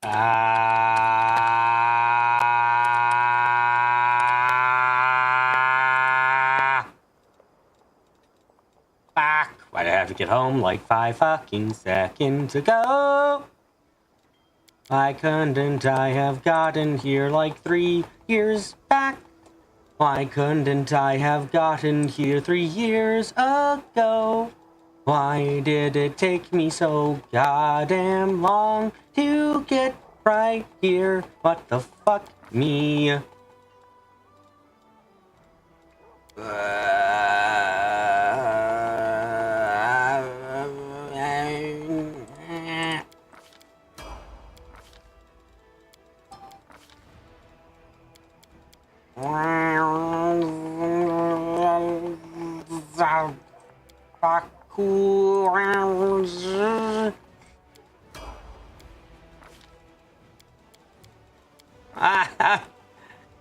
Fuck. Why'd I have to get home like 5 fucking seconds ago? Why couldn't I have gotten here like 3 years back? Why couldn't I have gotten here 3 years ago? Why did it take me so goddamn long to get right here? What the fuck me?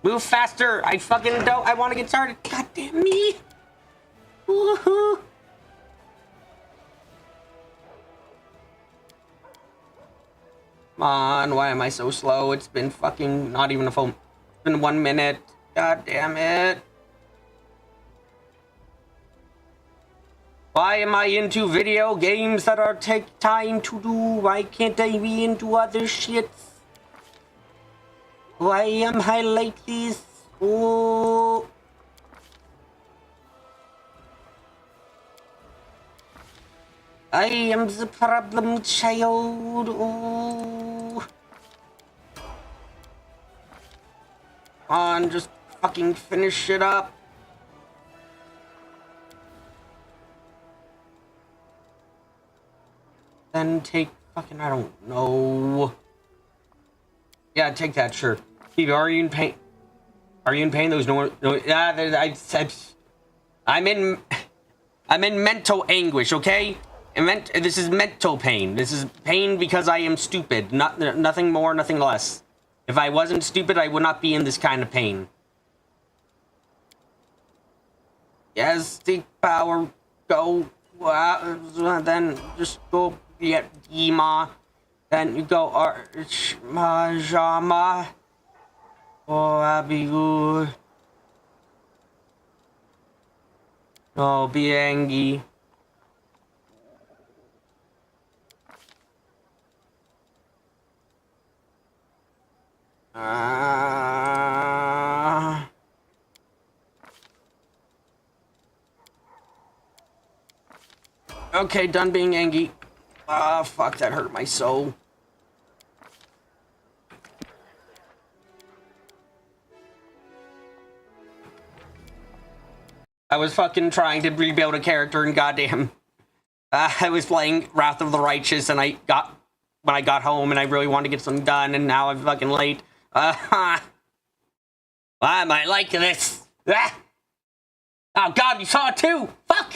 Move faster! I fucking don't. I want to get started. God damn me! Woohoo! Come on, why am I so slow? It's been fucking not even a phone. It's been 1 minute. God damn it. Why am I into video games that are take time to do? Why can't I be into other shit? Why am I like this? Oh. I am the problem child. Oh. Come on, just fucking finish it up. Then take fucking, I don't know. Yeah, take that, sure. Steve, are you in pain? Are you in pain? Those no, yeah, I'm in mental anguish, okay? This is mental pain. This is pain because I am stupid. Nothing more, nothing less. If I wasn't stupid, I would not be in this kind of pain. Yes, take power. Go. Then just go get Yima. Then you go Archmajama. Oh, Abigu. Oh, Biengi. Okay, done being angry. Ah, fuck, that hurt my soul. I was fucking trying to rebuild a character and goddamn. I was playing Wrath of the Righteous and when I got home and I really wanted to get something done and now I'm fucking late. Why am I like this? Ah! Oh god, you saw it too! Fuck!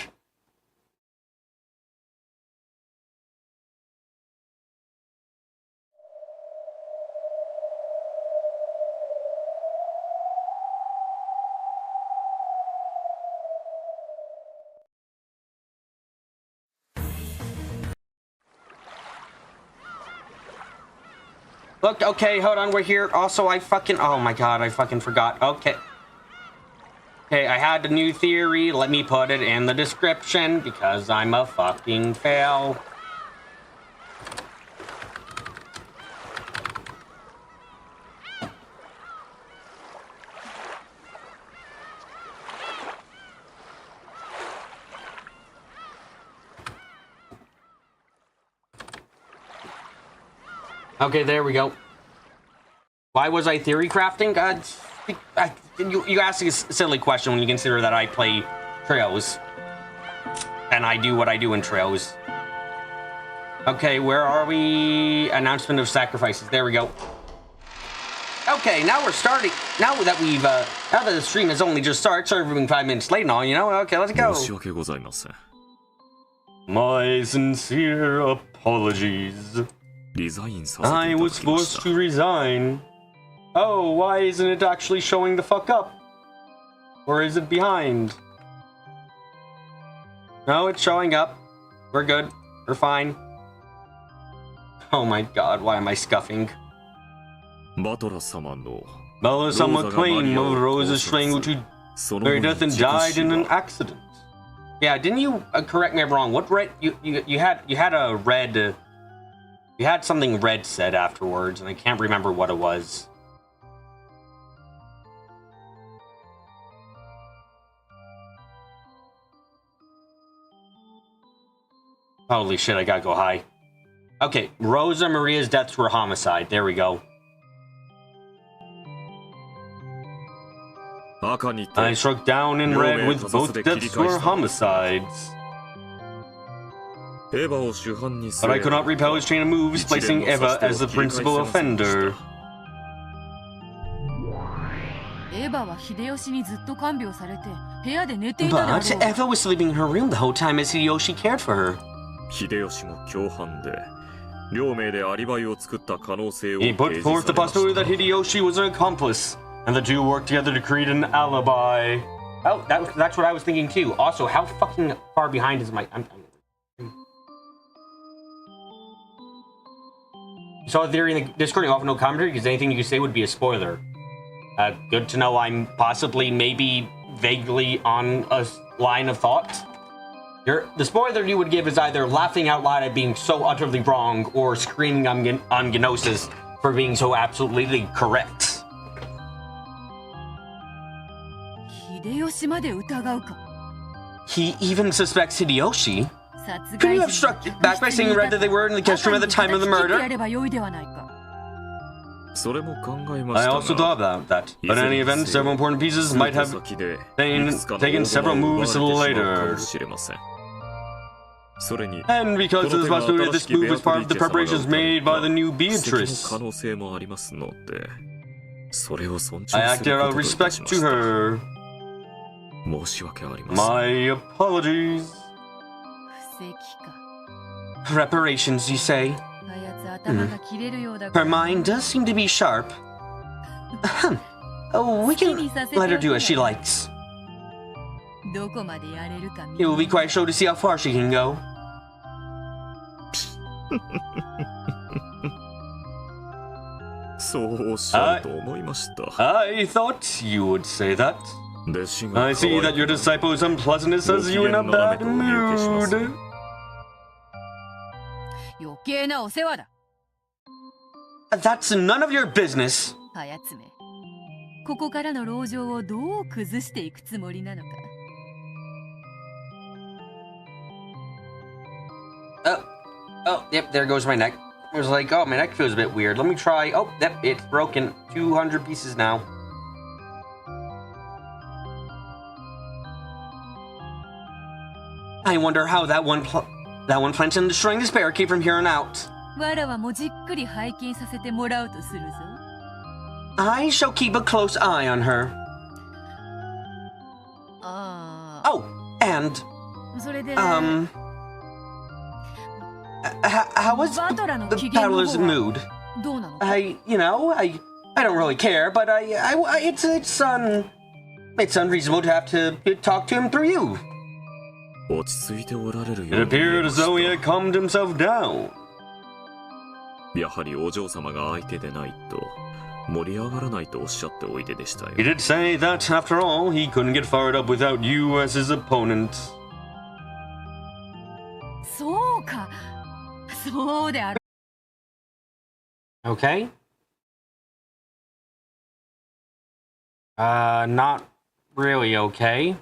Look, okay, hold on, we're here. Also, oh my god, I fucking forgot. Okay. Okay, I had a new theory. Let me put it in the description because I'm a fucking fail. Okay, there we go. Why was I theory crafting? You ask a silly question when you consider that I play trios. And I do what I do in trios. Okay, where are we? Announcement of sacrifices. There we go. Okay, now we're starting. Now that the stream has only just started, serving 5 minutes late and all, you know? Okay, let's go. My sincere apologies. I was forced to resign. Oh, why isn't it actually showing the fuck up? Or is it behind? No, it's showing up. We're good. We're fine. Oh my god, why am I scuffing? Butler-sama claimed of Rosa's strangled to her death and died in an accident. Yeah, didn't you correct me if I'm wrong? What red you had a red you had something red said afterwards, and I can't remember what it was. Holy shit, I gotta go high. Okay, Rosa and Maria's deaths were homicide. There we go. I struck down in red with both deaths were homicides. But I could not repel his chain of moves, placing Eva as the principal offender. But Eva was sleeping in her room the whole time as Hideyoshi cared for her. He put forth the possibility that Hideyoshi was an accomplice, and the two worked together to create an alibi. Oh, that's what I was thinking too. Also, how fucking far behind is my... You saw a theory in the Discord, you offer no commentary, because anything you say would be a spoiler. Good to know I'm possibly, maybe, vaguely on a line of thought. The spoiler you would give is either laughing out loud at being so utterly wrong, or screaming on Gnosis for being so absolutely correct. He even suspects Hideyoshi? Could you have struck back by saying red that they were in the guest room at the time of the murder? I also thought about that, but in any event, several important pieces might have taken several moves later. And because of the possibility that this move was part of the preparations made by the new Beatrice, I acted out of respect to her. My apologies. Reparations, you say? Her mind does seem to be sharp. We can let her do as she likes. It will be quite a show to see how far she can go. I thought you would say that. I see that your disciple's unpleasantness has you in a bad mood. That's none of your business. Oh, yep, there goes my neck. I was like, oh, my neck feels a bit weird. Let me try. Oh, yep, it's broken. 200 pieces now. I wonder how that one plans on destroying this barricade from here on out. I shall keep a close eye on her. Oh, and... how was the battler's mood? I don't really care, but it's unreasonable to have to talk to him through you. It appeared as though he had calmed himself down. He did say that, after all, he couldn't get fired up without you as his opponent. Okay. Not really okay.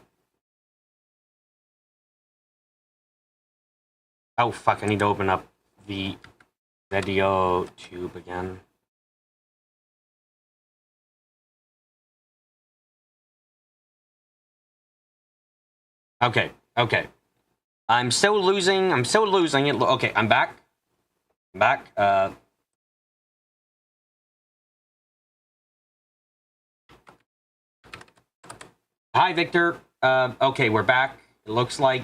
Oh fuck, I need to open up the video tube again. Okay. I'm still losing it. Okay, I'm back. Hi, Victor. Okay, we're back. It looks like...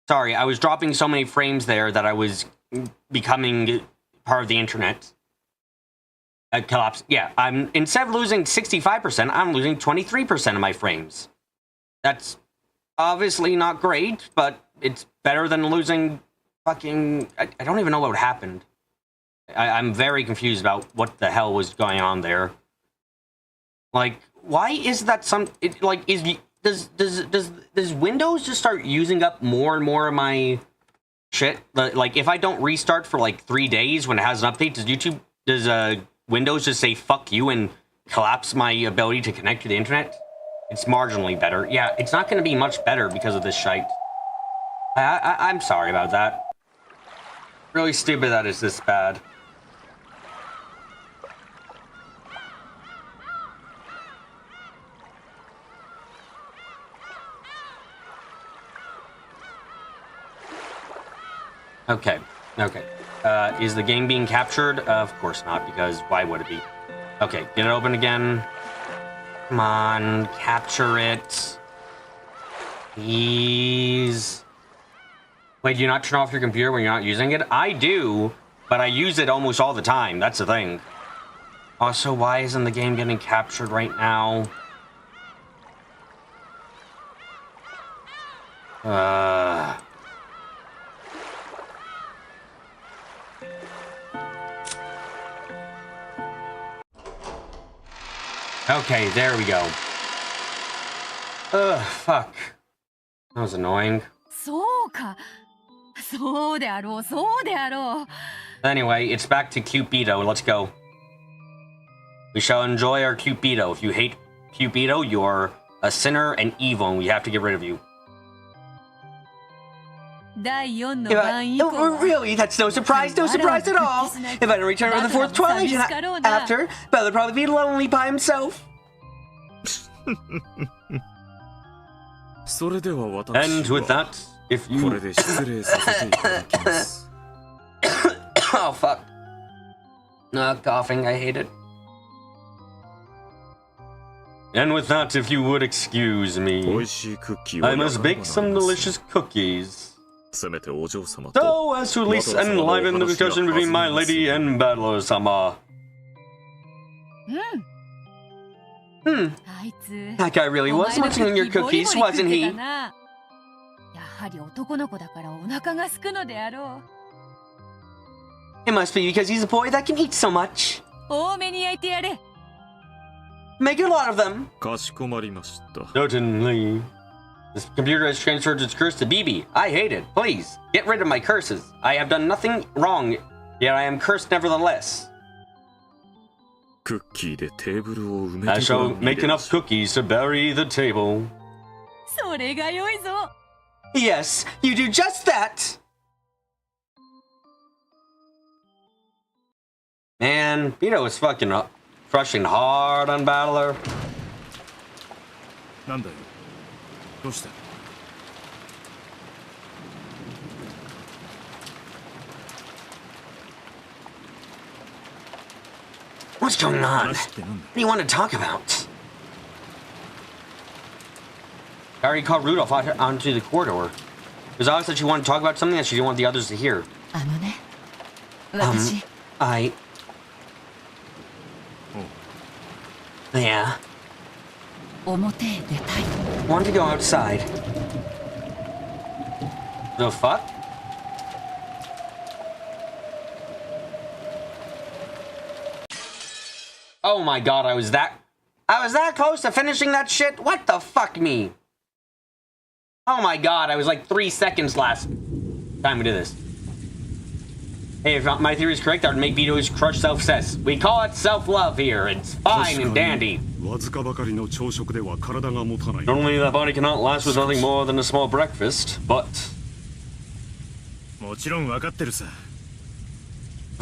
Sorry, I was dropping so many frames there that I was becoming part of the internet. Collapse. Yeah, instead of losing 65%, I'm losing 23% of my frames. That's obviously not great, but it's better than losing fucking... I don't even know what happened. I'm very confused about what the hell was going on there. Like, why is that does Windows just start using up more and more of my shit? Like, if I don't restart for like 3 days when it has an update, does Windows just say fuck you and collapse my ability to connect to the internet? It's marginally better. Yeah, it's not going to be much better because of this shite. I'm sorry about that. Really stupid that it's this bad. Okay. Is the game being captured? Of course not, because why would it be? Okay, get it open again. Come on, capture it. Please. Wait, do you not turn off your computer when you're not using it? I do, but I use it almost all the time. That's the thing. Also, why isn't the game getting captured right now? Okay, there we go. Ugh, fuck. That was annoying. Anyway, it's back to cute Beato. Let's go. We shall enjoy our cute Beato. If you hate cute Beato, you're a sinner and evil, and we have to get rid of you. Really? That's no surprise at all. If I don't return for the fourth twilight after, Bella would probably be lonely by himself. And with that, if you... Oh, fuck. Coughing, I hate it. And with that, if you would excuse me, I must bake some delicious cookies. So as to at least enliven the discussion between my lady and Battler-sama. That guy really was munching on your cookies, wasn't he? It must be because he's a boy that can eat so much. Make a lot of them. Certainly. This computer has transferred its curse to BB. I hate it. Please, get rid of my curses. I have done nothing wrong, yet I am cursed nevertheless. I shall make enough cookies to bury the table. Yes, you do just that! Man, Beato is fucking crushing hard on Battler. What's going on? What do you want to talk about? I already called Rudolph out onto the corridor. It was obvious that she wanted to talk about something that she didn't want the others to hear. Yeah. Wanted to go outside. The fuck? Oh my god, I was that close to finishing that shit? What the fuck me? Oh my god, I was like 3 seconds last time we did this. Hey, if my theory is correct, that would make Beato's crush self-cess. We call it self-love here. It's fine and dandy. Normally the body cannot last with nothing more than a small breakfast, but... Of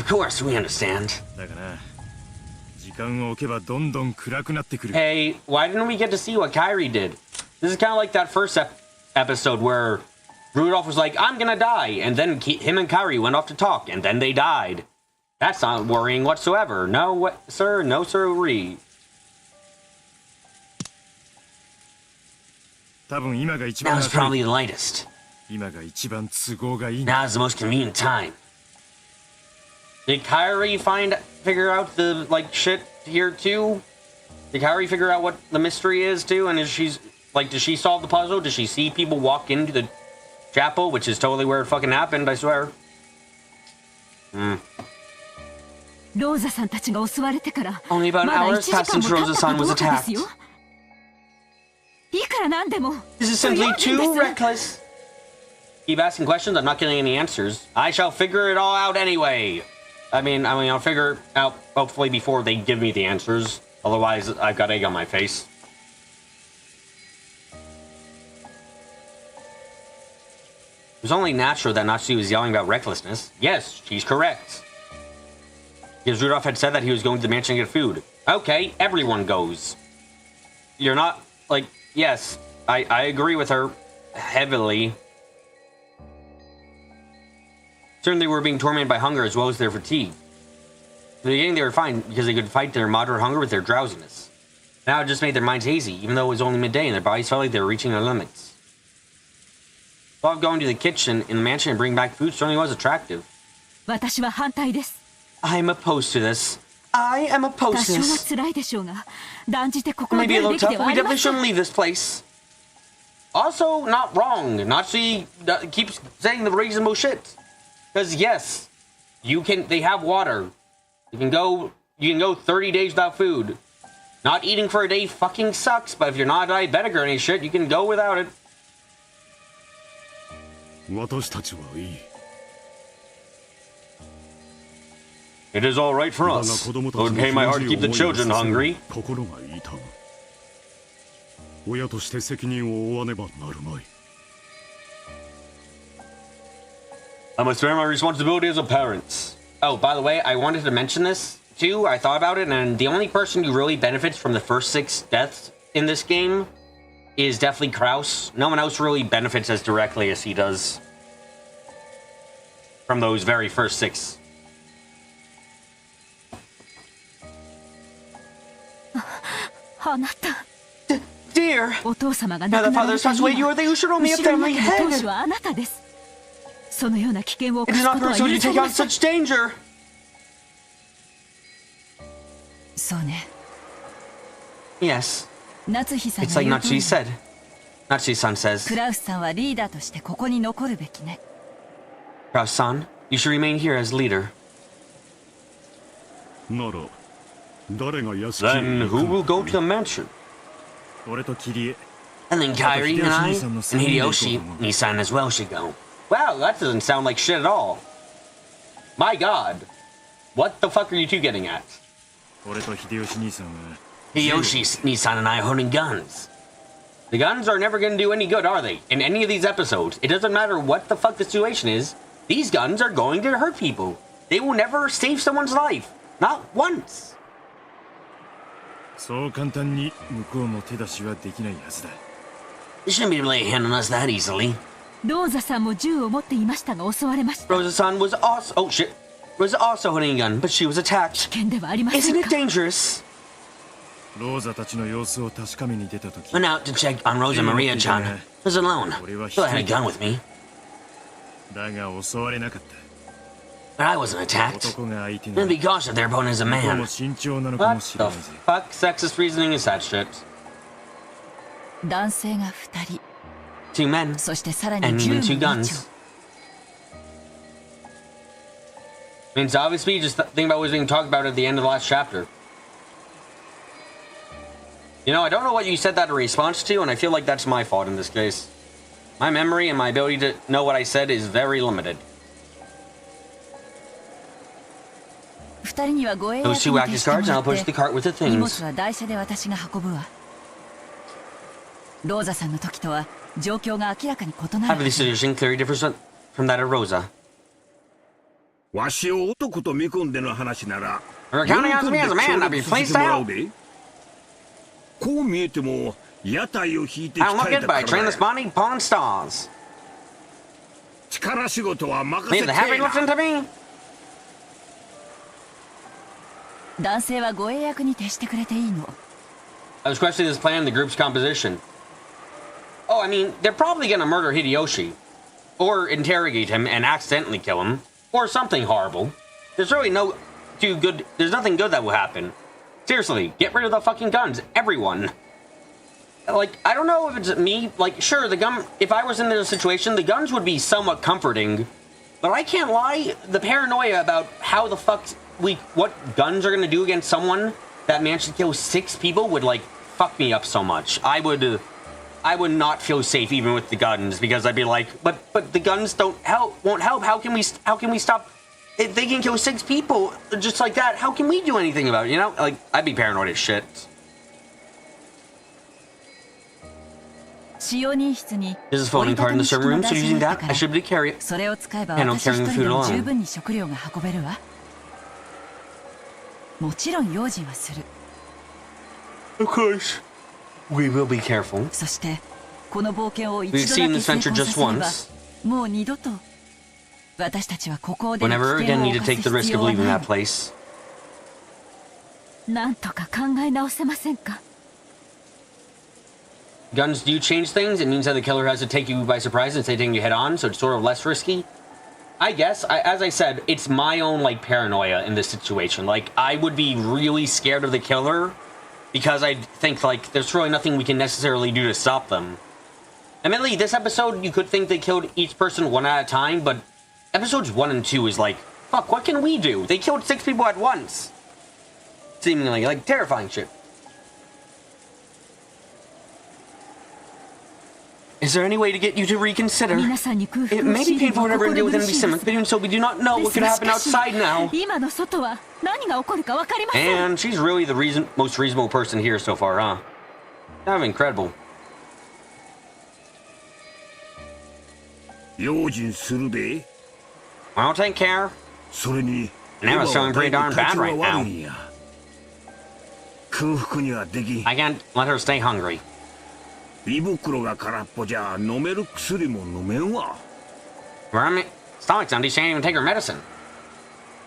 course, we understand. Hey, why didn't we get to see what Kairi did? This is kind of like that first episode where Rudolph was like, I'm gonna die, and then him and Kairi went off to talk, and then they died. That's not worrying whatsoever. No, sir, no sirree. Now's probably the lightest. Now's the most convenient time. Did Kairi figure out the, shit here, too? Did Kairi figure out what the mystery is, too? And does she solve the puzzle? Does she see people walk into the chapel, which is totally where it fucking happened, I swear. Only about an hour has passed since Rosa-san was attacked. This is simply too reckless. Keep asking questions, I'm not getting any answers. I shall figure it all out anyway. I mean, I'll figure it out hopefully before they give me the answers. Otherwise, I've got egg on my face. It was only natural that Natsuki was yelling about recklessness. Yes, she's correct. Because Rudolph had said that he was going to the mansion to get food. Okay, everyone goes. You're not, like, yes, I agree with her heavily. Certainly were being tormented by hunger as well as their fatigue. In the beginning they were fine because they could fight their moderate hunger with their drowsiness. Now it just made their minds hazy, even though it was only midday and their bodies felt like they were reaching their limits. The thought of going to the kitchen in the mansion and bringing back food certainly was attractive. I'm opposed to this. I am opposed to this. Maybe a little tough, but we definitely shouldn't leave this place. Also, not wrong. Natsuki keeps saying the reasonable shit. Because yes, they have water. You can go 30 days without food. Not eating for a day fucking sucks, but if you're not diabetic or any shit, you can go without it. It is all right for us. It would pain my heart to keep the children hungry. I must bear my responsibility as a parent. Oh, by the way, I wanted to mention this too. I thought about it, and the only person who really benefits from the first 6 deaths in this game is definitely Kraus. No one else really benefits as directly as he does from those very first 6. Dear, now the father's passed away, you are the who should owe me a family head. It is not permissible to take on such danger. Yes. It's like Natsuki said. Natsuki-san says. Kraus-san, you should remain here as leader. Then who will go to the mansion? And then Kairi and I, and Hideyoshi, Nissan as well should go. Wow, that doesn't sound like shit at all. My god. What the fuck are you two getting at? Hideyoshi, Nissan, and I are holding guns. The guns are never going to do any good, are they? In any of these episodes, it doesn't matter what the fuck the situation is. These guns are going to hurt people. They will never save someone's life. Not once. They shouldn't be able to handle us that easily. Rosa-san was also... Oh, shit. Was also holding a gun, but she was attacked. Isn't it dangerous? Went out to check on Rosa and Maria-chan. Was alone. Still had a gun with me. But I wasn't attacked. And because of their opponent is a man. What the fuck sexist reasoning is that shit? 2 men, and even 2 guns. I mean, it's obviously just think about what was being talked about at the end of the last chapter. You know, I don't know what you said that in response to, and I feel like that's my fault in this case. My memory and my ability to know what I said is very limited. Those 2 act as cards, and I'll push the cart with the things. Having the situation clearly differs from that of Rosa. Recounting as me as a man, I'd be pleased to help. I don't look it, but I train this body, pawn stars. Leave the heavy lifting to me. I was questioning this plan and the group's composition. Oh, I mean, they're probably gonna murder Hideyoshi. Or interrogate him and accidentally kill him. Or something horrible. There's really there's nothing good that will happen. Seriously, get rid of the fucking guns. Everyone. Like, I don't know if it's me. Like, sure, if I was in this situation, the guns would be somewhat comforting. But I can't lie, the paranoia about how the fuck what guns are gonna do against someone that managed to kill 6 people would like fuck me up so much. I would not feel safe even with the guns, because I'd be like, but the guns won't help. How can we stop? If they can kill 6 people just like that, how can we do anything about it? You know, like I'd be paranoid as shit. This is a floating part in the server room, so using that, I should be able to carry it. And I'm carrying the food alone. Of course, we will be careful. We've seen this venture just once. We'll never again need to take the risk of leaving that place. Guns do change things. It means that the killer has to take you by surprise instead of taking you head on, so it's sort of less risky. I guess, as I said, it's my own, like, paranoia in this situation. Like, I would be really scared of the killer because I think, like, there's really nothing we can necessarily do to stop them. Admittedly, this episode, you could think they killed each person one at a time, but episodes 1 and 2 is like, fuck, what can we do? They killed 6 people at once. Seemingly, like, terrifying shit. Is there any way to get you to reconsider? It may be painful whenever we deal with enemy stomach, but even so, we do not know what could happen outside now. And she's really the most reasonable person here so far, huh? Kind of incredible. I'll take care. Now it's feeling pretty darn bad right now. I can't let her stay hungry. Stomach's empty, she can't even take her medicine.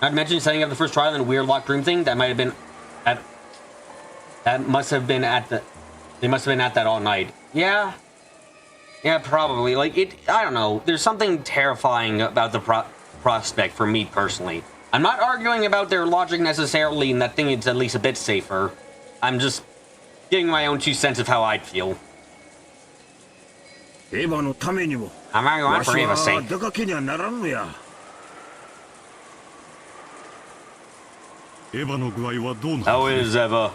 I'd mentioned setting up the first trial in a weird locked room thing. That might have been at... That must have been at the... They must have been at that all night. Yeah. Yeah, probably. Like, I don't know. There's something terrifying about the prospect for me personally. I'm not arguing about their logic necessarily, and that thing is at least a bit safer. I'm just giving my own 2 cents of how I'd feel. I'm going for Eva's sake. How is Eva?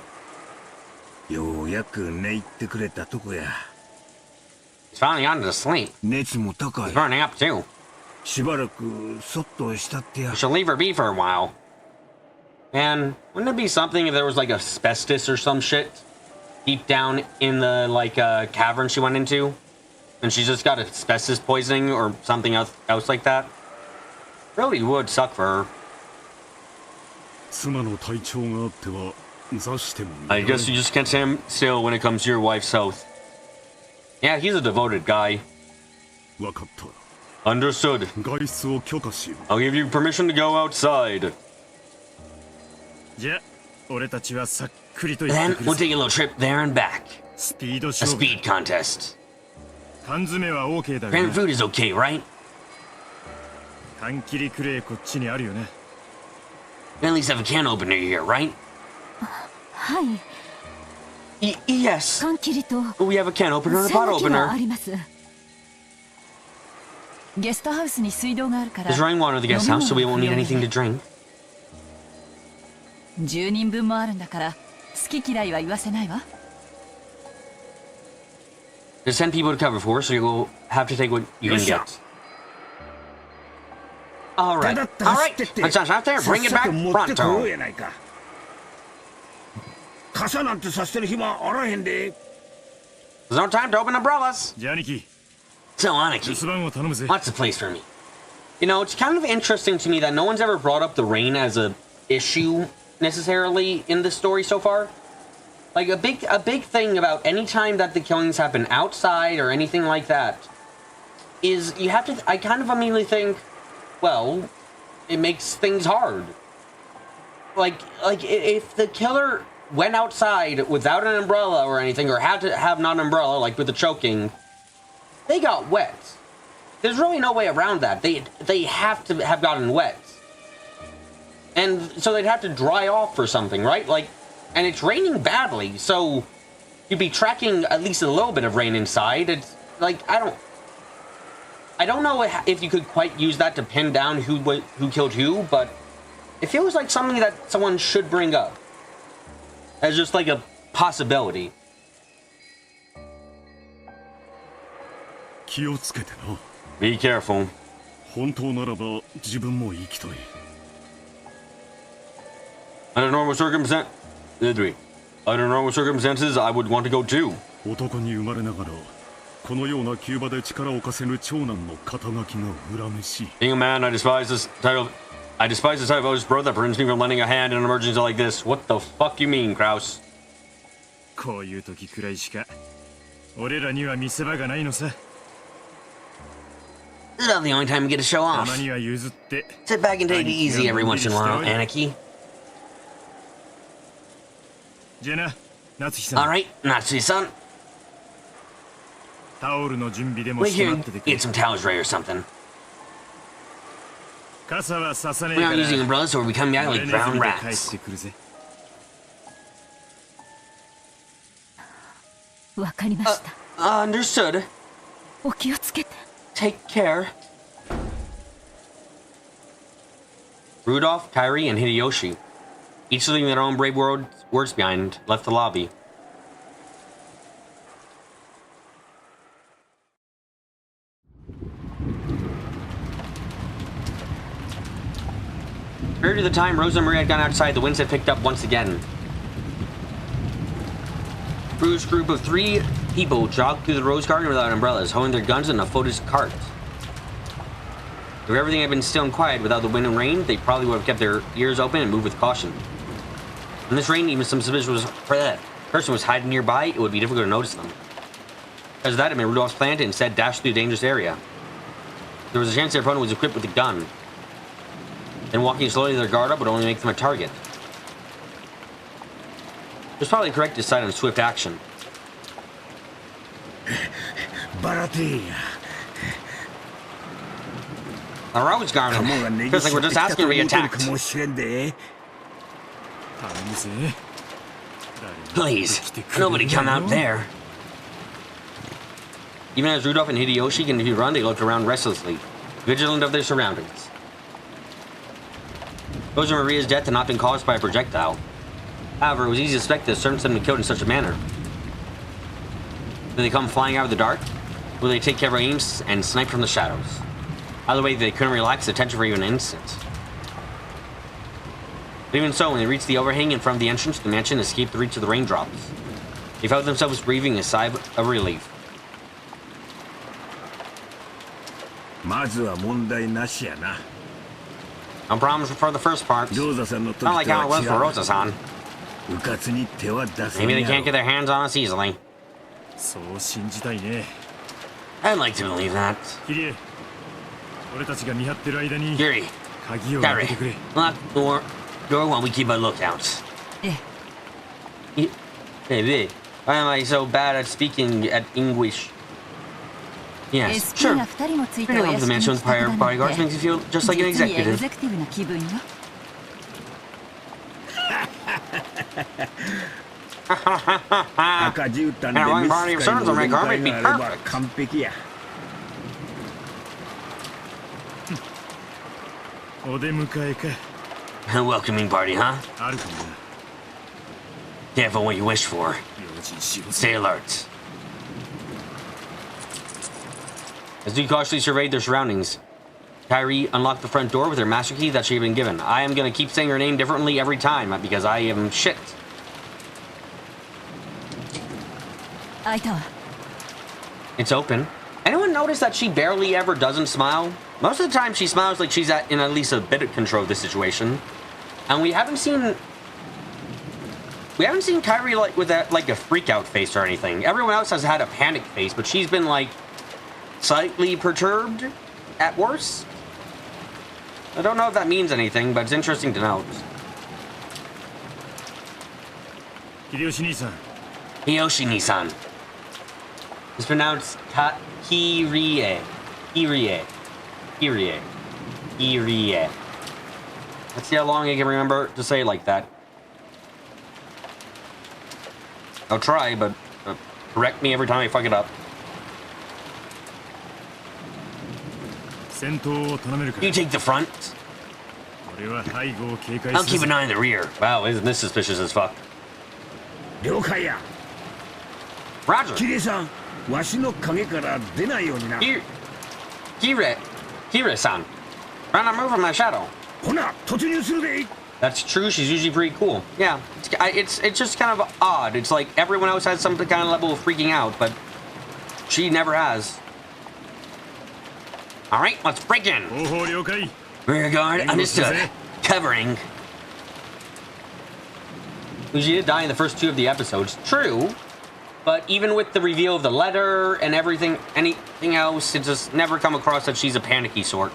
He's finally on to sleep. He's burning up too. We should leave her be for a while. And wouldn't it be something if there was like asbestos or some shit deep down in the like cavern she went into? And she just got asbestos poisoning or something else like that? Really would suck for her. I guess you just can't stand still when it comes to your wife's health. Yeah, he's a devoted guy. Understood. I'll give you permission to go outside. Then we'll take a little trip there and back. A speed contest. Grand food is okay, right? We at least have a can opener here, right? Yes. We have a can opener and a pot opener. There's running water in the guest house, so we won't need anything to drink. There's 10 people to cover for, so you'll have to take what you can get. Alright. Alright. Let's out there. Bring it back pronto. There's no time to open umbrellas. So, Aniki, what's the place for me? You know, it's kind of interesting to me that no one's ever brought up the rain as a issue necessarily in the story so far. Like a big thing about any time that the killings happen outside or anything like that is you have to. I kind of immediately think, well, it makes things hard. Like if the killer went outside without an umbrella or anything, or had to have not an umbrella, like with the choking, they got wet. There's really no way around that. They have to have gotten wet. And so they'd have to dry off or something, right? Like, and it's raining badly, so you'd be tracking at least a little bit of rain inside. It's like, I don't know if you could quite use that to pin down who killed who, but It feels like something that someone should bring up. As just like a possibility. Be careful. Under normal circumstances, I would want to go too. Being a man, I despise this title. I despise the type of host brother that prevents me from lending a hand in an emergency like this. What the fuck you mean, Kraus? This is not the only time we get to show off. Sit back and take it easy every once in a while, Aniki. Alright, Natsui-san. Wait here and get some towels ready or something. We're not using umbrellas, so we're becoming out like brown rats. Understood. Take care. Rudolph, Kairi, and Hideyoshi, each leaving their own brave words behind, left the lobby. Prior to the time Rosa and Maria had gone outside, the winds had picked up once again. Bruce's group of 3 people jogged through the rose garden without umbrellas, holding their guns in a folded cart. If everything had been still and quiet without the wind and rain, they probably would have kept their ears open and moved with caution. In this rain, even some suspicious person was hiding nearby, it would be difficult to notice them. Because of that, it made Rudolph's plan to instead dash through a dangerous area. There was a chance their opponent was equipped with a gun. Then walking slowly to their guard up would only make them a target. It was probably correct to decide on swift action. The rose garden. Feels like we're just asking to be attacked. Please, nobody come out there. Even as Rudolph and Hideyoshi continued to run, they looked around restlessly, vigilant of their surroundings. Rosa and Maria's death had not been caused by a projectile. However, it was easy to suspect that certain would be killed in such a manner. Did they come flying out of the dark? Will they take careful aims and snipe from the shadows? Either way, they couldn't relax attention for even an instant. But even so, when they reached the overhang in front of the entrance to the mansion and escaped the reach of the raindrops, they felt themselves breathing a sigh of relief. No problems for the first part. Not like how it was for Rosa-san. Maybe they can't get their hands on us easily. I'd like to believe that. Kiri, Kairi, lock the door while we keep a lookout. Hey, why am I so bad at speaking at English? Yes, sure. Bringing up the mansion with prior bodyguards makes you feel just like an executive. And a wide variety of servants on my car would be perfect. A welcoming party, huh? Careful what you wish for. Stay alert. As we cautiously surveyed their surroundings, Kairi unlocked the front door with her master key that she had been given. I am going to keep saying her name differently every time because I am shit. It's open. Anyone notice that she barely ever doesn't smile? Most of the time she smiles like she's in at least a bit of control of the situation. And we haven't seen Kairi like with that like a freak out face or anything. Everyone else has had a panic face, but she's been like slightly perturbed at worst. I don't know if that means anything, but it's interesting to note. Hideyoshi-san. It's pronounced Kirie. Let's see how long I can remember to say it like that. I'll try, but correct me every time I fuck it up. You take the front. I'll keep an eye in the rear. Wow, isn't this suspicious as fuck? Roger. Kire-san, Kire-san, trying to move from my shadow. That's true, she's usually pretty cool. Yeah, it's just kind of odd. It's like everyone else has some kind of level of freaking out, but she never has. Alright, let's break in. Rear guard, understood. Covering. She did die in the first 2 of the episodes. True. But even with the reveal of the letter and everything, anything else, it just never come across that she's a panicky sort.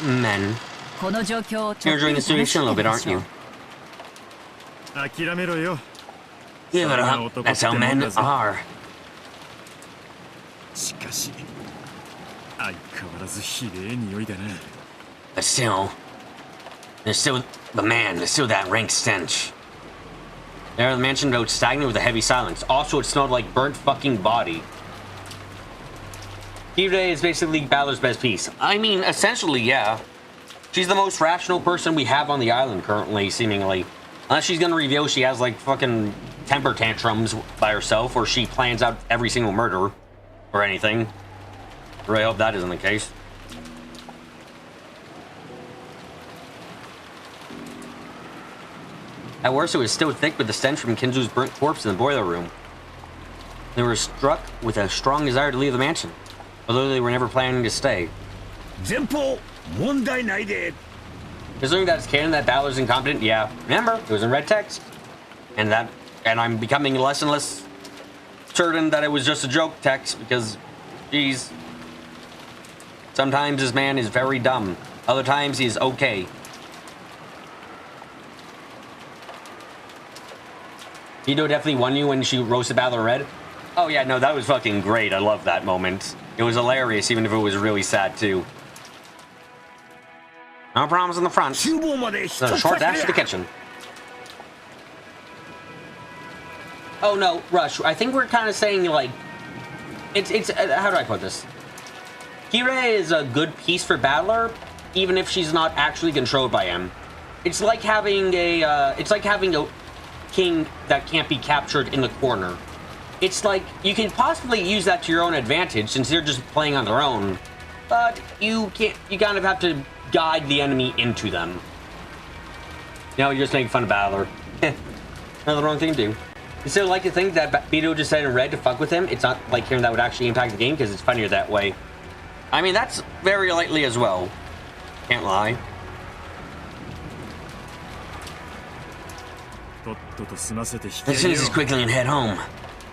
Men. You're enjoying the situation a little bit, aren't you? Give it up. That's how men are. But still, there's still that rank stench. There, the mansion felt stagnant with a heavy silence. Also, it smelled like burnt fucking body. Kire is basically Balor's best piece. I mean, essentially, yeah. She's the most rational person we have on the island currently, seemingly. Unless she's gonna reveal she has, like, fucking temper tantrums by herself, or she plans out every single murder, or anything. I really hope that isn't the case. At worst, it was still thick with the stench from Kinzu's burnt corpse in the boiler room. They were struck with a strong desire to leave the mansion, although they were never planning to stay. Assuming that's canon that Balor's incompetent, yeah. Remember, it was in red text. And I'm becoming less and less certain that it was just a joke text because, geez. Sometimes this man is very dumb. Other times he's okay. Beato definitely won you when she roasted Balor red. Oh yeah, no, that was fucking great. I love that moment. It was hilarious, even if it was really sad too. No problems in the front. So a short dash to the kitchen. Oh no, Rush. I think we're kind of saying like, it's how do I put this? Kire is a good piece for Balor, even if she's not actually controlled by him. It's like having a king that can't be captured in the corner. It's like you can possibly use that to your own advantage since they're just playing on their own, but you can't. You kind of have to guide the enemy into them. You know, you're just making fun of Balor. Not the wrong thing to do. You still like to think that Beato just said in red to fuck with him. It's not like him that would actually impact the game because it's funnier that way. I mean, that's very lightly as well. Can't lie. Let's finish this quickly and head home.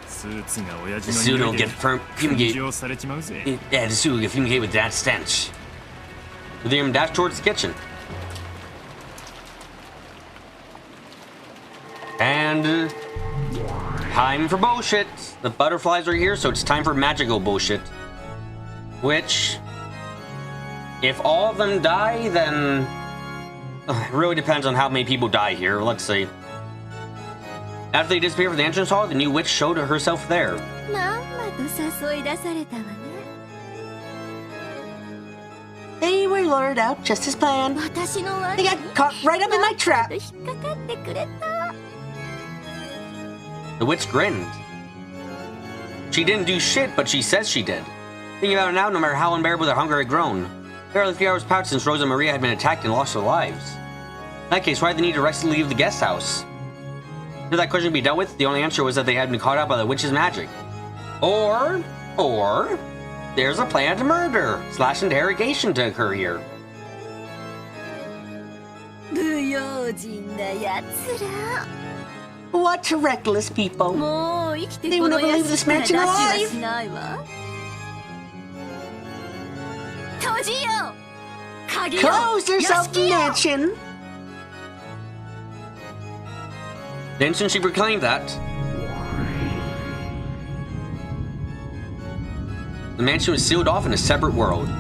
The suit will get fumigate. Yeah, the suit will get fumigate with that stench. With him dash towards the kitchen. And time for bullshit. The butterflies are here, so it's time for magical bullshit. Which, if all of them die, then it really depends on how many people die here. Let's see. After they disappeared from the entrance hall, the new witch showed herself there. They were lured out just as planned. They got caught right up in my trap. The witch grinned. She didn't do shit, but she says she did. Thinking about it now, no matter how unbearable their hunger had grown. Barely 3 hours passed since Rosa and Maria had been attacked and lost their lives. In that case, why did they need to rest and leave the guest house? Should that question be dealt with? The only answer was that they had been caught out by the witch's magic. Or, there's a planned murder / interrogation to occur here. What reckless people. They will never leave this mansion alive. Close yourself, mansion. The instant she proclaimed that, the mansion was sealed off in a separate world.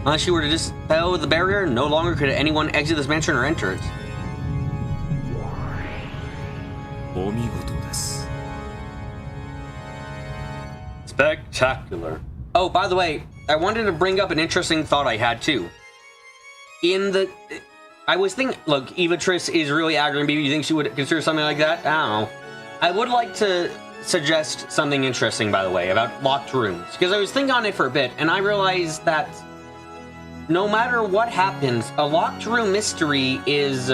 Unless she were to dispel the barrier, no longer could anyone exit this mansion or enter it. Spectacular. Oh, by the way, I wanted to bring up an interesting thought I had too. I was thinking, look, Eva Beatrice is really aggravating. Maybe you think she would consider something like that? I don't know. I would like to suggest something interesting, by the way, about locked rooms. Because I was thinking on it for a bit, and I realized that no matter what happens, a locked room mystery is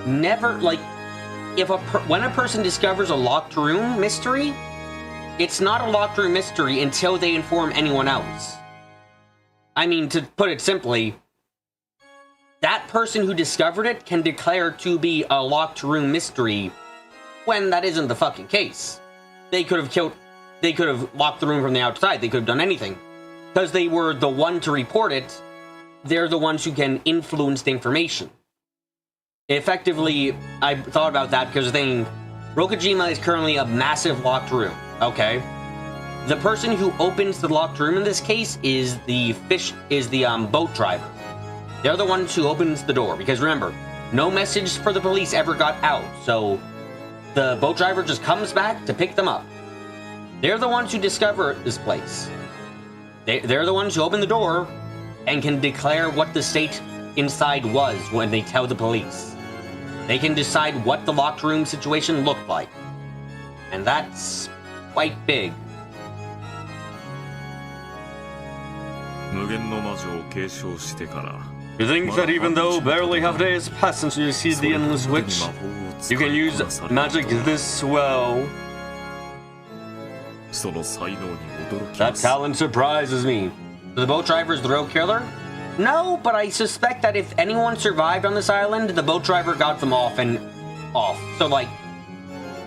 never, like, when a person discovers a locked room mystery, it's not a locked room mystery until they inform anyone else. I mean, to put it simply, that person who discovered it can declare to be a locked room mystery when that isn't the fucking case. They could have locked the room from the outside, they could have done anything. Because they were the one to report it, they're the ones who can influence the information. Effectively, I thought about that because Rokkenjima is currently a massive locked room, okay? The person who opens the locked room in this case is the boat driver. They're the ones who opens the door, because remember, no message for the police ever got out, so the boat driver just comes back to pick them up. They're the ones who discover this place. They're the ones who open the door and can declare what the state inside was when they tell the police. They can decide what the locked room situation looked like. And that's quite big. You think that even though barely half a day has passed since you received the endless witch, you can use magic this well? That talent surprises me. The boat driver is the real killer? No, but I suspect that if anyone survived on this island, the boat driver got them off. So, like,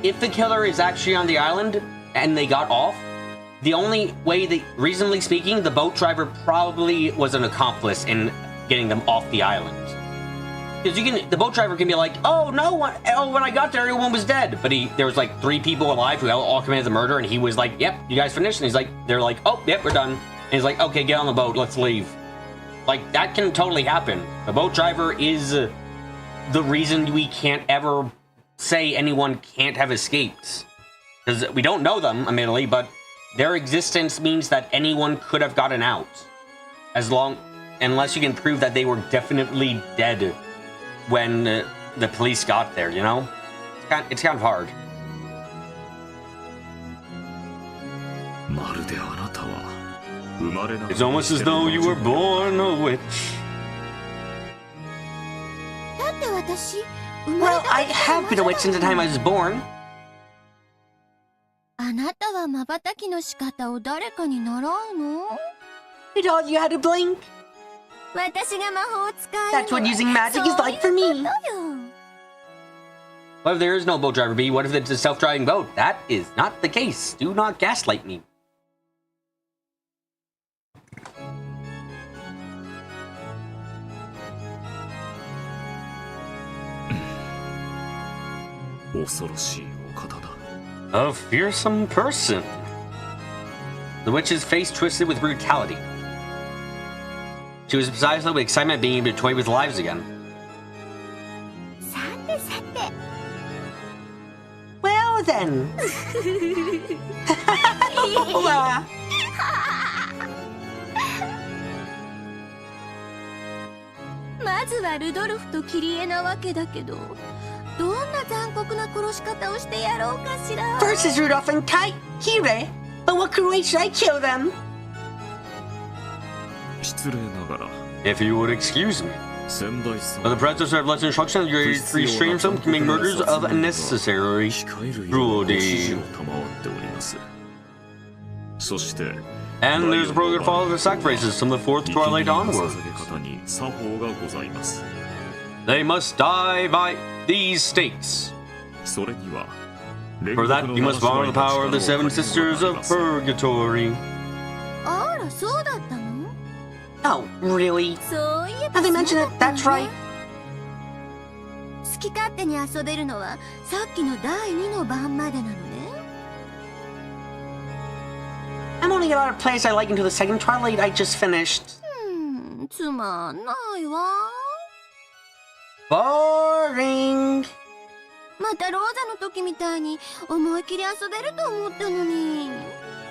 if the killer is actually on the island and they got off, the only way that, reasonably speaking, the boat driver probably was an accomplice in getting them off the island. Because the boat driver can be like, oh no, when I got there, everyone was dead. But there was like 3 people alive who all committed the murder, and he was like, yep, you guys finished? And they're like, oh, yep, we're done. And he's like, okay, get on the boat, let's leave. Like, that can totally happen. The boat driver is the reason we can't ever say anyone can't have escaped. Because we don't know them, admittedly, but their existence means that anyone could have gotten out. Unless you can prove that they were definitely dead when the police got there, you know? It's kind of hard. It's almost as though you were born a witch. Well, I have been a witch since the time I was born. You told you how to blink. That's what using magic is like for me. What if there is no boat driver, B? What if it's a self-driving boat? That is not the case. Do not gaslight me. A fearsome person. The witch's face twisted with brutality. She was beside herself with excitement at being able to toy with lives again. Well then. First is Rudolph and Kire, but what cruel way should I kill them? If you would excuse me. The predecessor of lesson instruction, you restrain some commit murders of unnecessary cruelty. And there's a program to follow the sacrifices from the 4th twilight onwards. They must die by these stakes. For that, you must borrow the power of the 7 sisters of Purgatory. Oh, really? Have they mentioned it? That's right. I'm only allowed to play as I like until the 2nd twilight I just finished. Boring.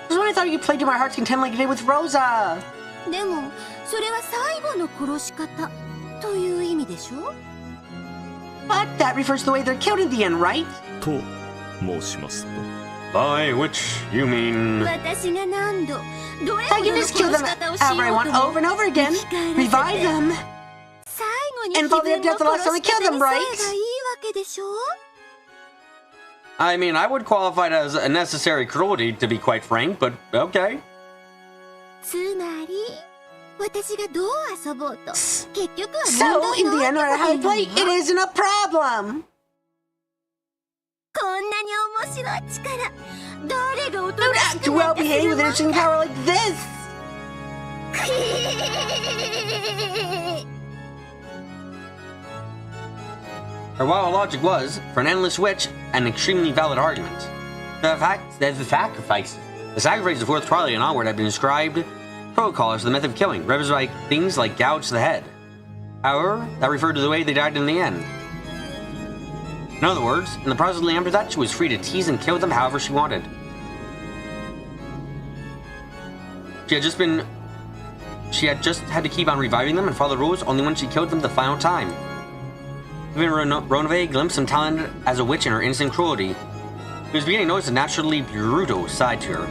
Just when I thought you could play to my heart's content like you did with Rosa. でもそれは最後の殺し方という意味でしょ? But that refers to the way they're killed in the end, right? と申しますと By which you mean... 私が何度どれ I ほど can の just kill 殺 them し方をしようと everyone も over and over again, revive them, 最後に and 自 follow 分 their の death the last 殺 time we し kill 方 them, にさ right? えがいいわけでしょ? I mean, I would qualify it as a necessary cruelty, to be quite frank, but okay. つまり私がどう遊ぼうと結局は So, 問 in 題 the ない end, no matter how you ってこと play, にな it るの? isn't a problem. こんなに面白い力誰がおと Don't なし act くなん well てす behaved る with も an ん interesting か power like this. Her wild logic was, for an endless witch, an extremely valid argument. The fact that the sacrifices of the fourth twilight and onward have been described protocols for the method of killing, represented by things like gouge to the head. However, that referred to the way they died in the end. In other words, in the process leading after that, she was free to tease and kill them however she wanted. She had just had to keep on reviving them and follow the rules only when she killed them the final time. Even Ronove glimpsed some talent as a witch in her innocent cruelty. He was beginning to notice a naturally brutal side to her.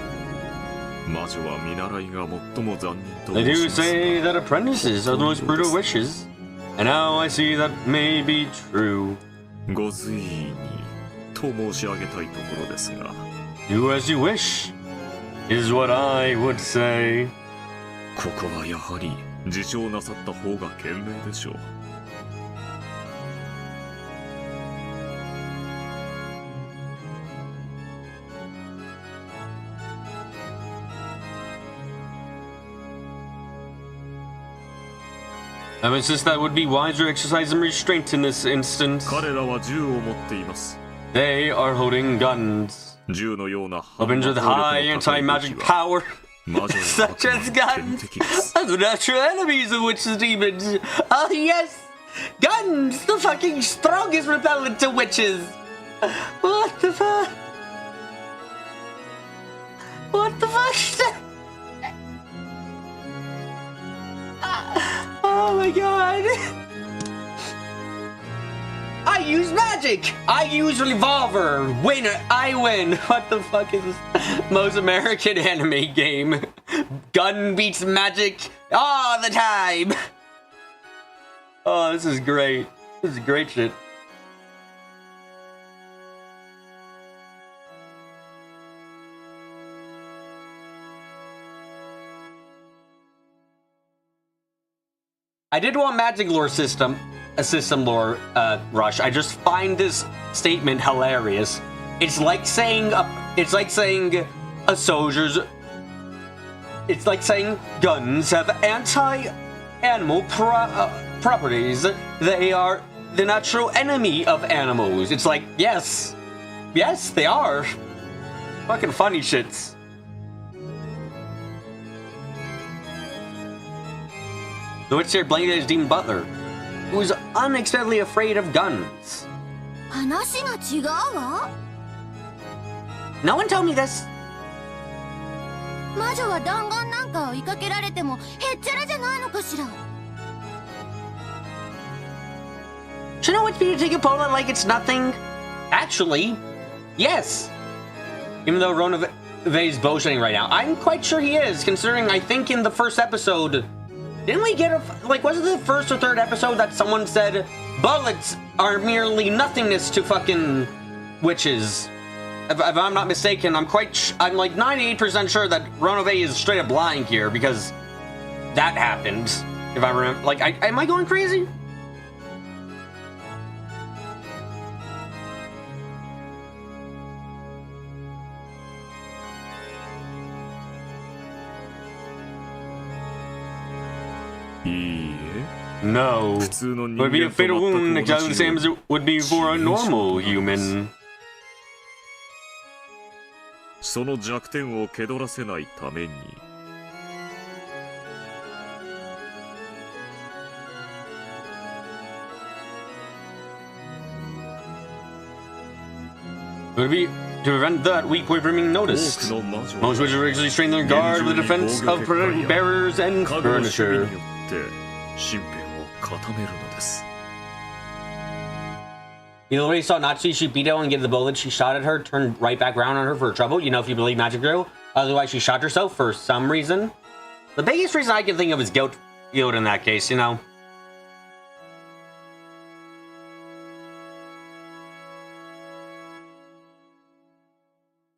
魔女は見習いが最も残忍と They 申 do します say が that apprentices are the most brutal witches. And now I see that may be true. ご随意にと申し上げたいところですが Do as you wish, is what I would say. ここはやはり自重なさった方が賢明でしょう I would insist that would be wiser exercise and restraint in this instance. 彼らは銃を持っています They are holding guns. 銃のような Weapons with high anti-magic power, 魔女 such の as 天 guns, 敵です are the natural enemies of witches' demons. Oh yes, guns, the fucking strongest repellent to witches. What the fuck? What the fuck? Oh my god. I use magic! I use revolver! Winner! I win! What the fuck is this most American anime game? Gun beats magic all the time! Oh, this is great. This is great shit. I did want magic lore system lore rush. I just find this statement hilarious. It's like saying guns have anti-animal properties. They are the natural enemy of animals. It's like, yes, they are. Fucking funny shits. The witch here blamed his demon butler, who was unexpectedly afraid of guns. 話が違うわ No one told me this. 魔女は弾丸なんか追いかけられてもへっちゃらじゃないのかしら Shouldn't witch be to take a bullet like it's nothing? Actually, yes. Even though Ronave's bullshitting right now, I'm quite sure he is, considering I think in the first episode, didn't we get was it the first or third episode that someone said bullets are merely nothingness to fucking witches? If I'm not mistaken, I'm like 98% sure that Ronove is straight up lying here because that happened. If I remember, am I going crazy? No. It would be a fatal wound exactly the same as it would be for a normal human. その弱点を気取らせないために It would be To prevent that, weak point from being noticed. Most witches regularly strengthen their guard with the defense of protecting barriers and furniture. You already saw Natsuki shoot Beato and give the bullet she shot at her, turned right back around on her for trouble, you know, if you believe magic drill. Otherwise, she shot herself for some reason. The biggest reason I can think of is guilt in that case, you know.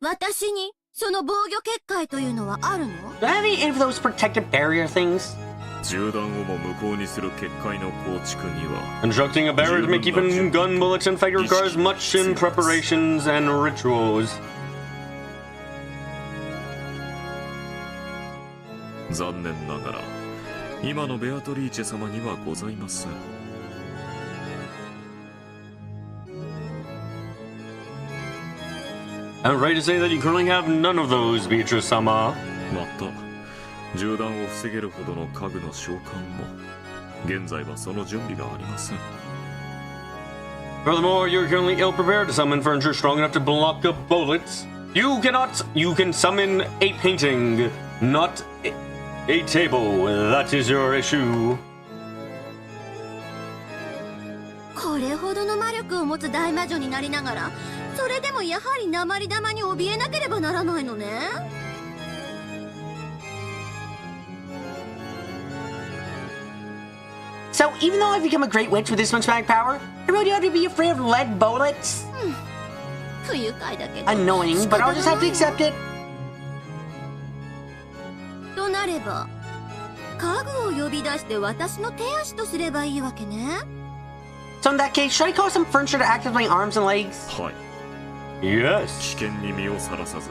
私にその防御結界というのはあるの？ Do I have any of those protective barrier things? 銃弾をも無効にする結界の構築には Constructing a barrier to make even gun bullets and fight requires much in preparations and rituals. 残念ながら今のベアトリーチェ様にはございません。 I'm ready to say that you currently have none of those, Beatrice-sama. また銃弾を防げるほどの家具の召喚も現在はその準備がありません。 Furthermore, you're currently ill-prepared to summon furniture strong enough to block up bullets. You can summon a painting, not a table. That is your issue. これほどの魔力を持つ大魔女になりながら、それでもやはり鉛玉に怯えなければならないのね。 So, even though I've become a great witch with this much magic power, I really ought to be afraid of lead bullets? 不愉快だけど。 Annoying, but I'll just have to accept it. となれば、家具を呼び出して私の手足とすればいいわけね。 So in that case, should I call some furniture to act as my arms and legs? はい。 Yes. 危険に身をさらさず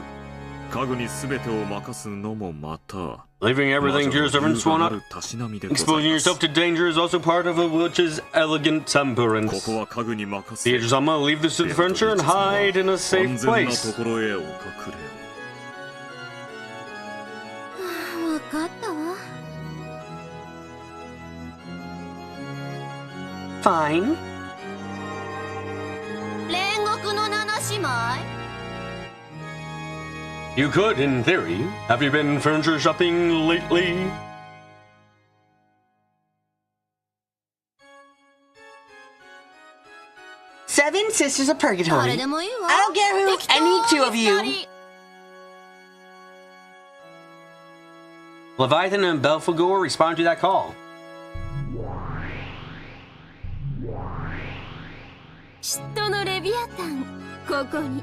家具に全てを任すのもまた Leaving everything to your servants will not. たしなみでござい Exposing ます。 yourself to danger is also part of a witch's elegant こ temperance. こは家具に任せ Beatrice-sama, leave this to the furniture and hide in a 安 safe 全な place. ところへお隠れを。わかったわ。 Fine. 煉獄の七姉妹。 You could, in theory. Have you been furniture shopping lately? Seven Sisters of 誰 Purgatory. でもいいわ。 I don't care who, 適当 any two of に you. 二人。 Leviathan and Belphegor respond to that call. 嫉妬のレビアタン、ここに。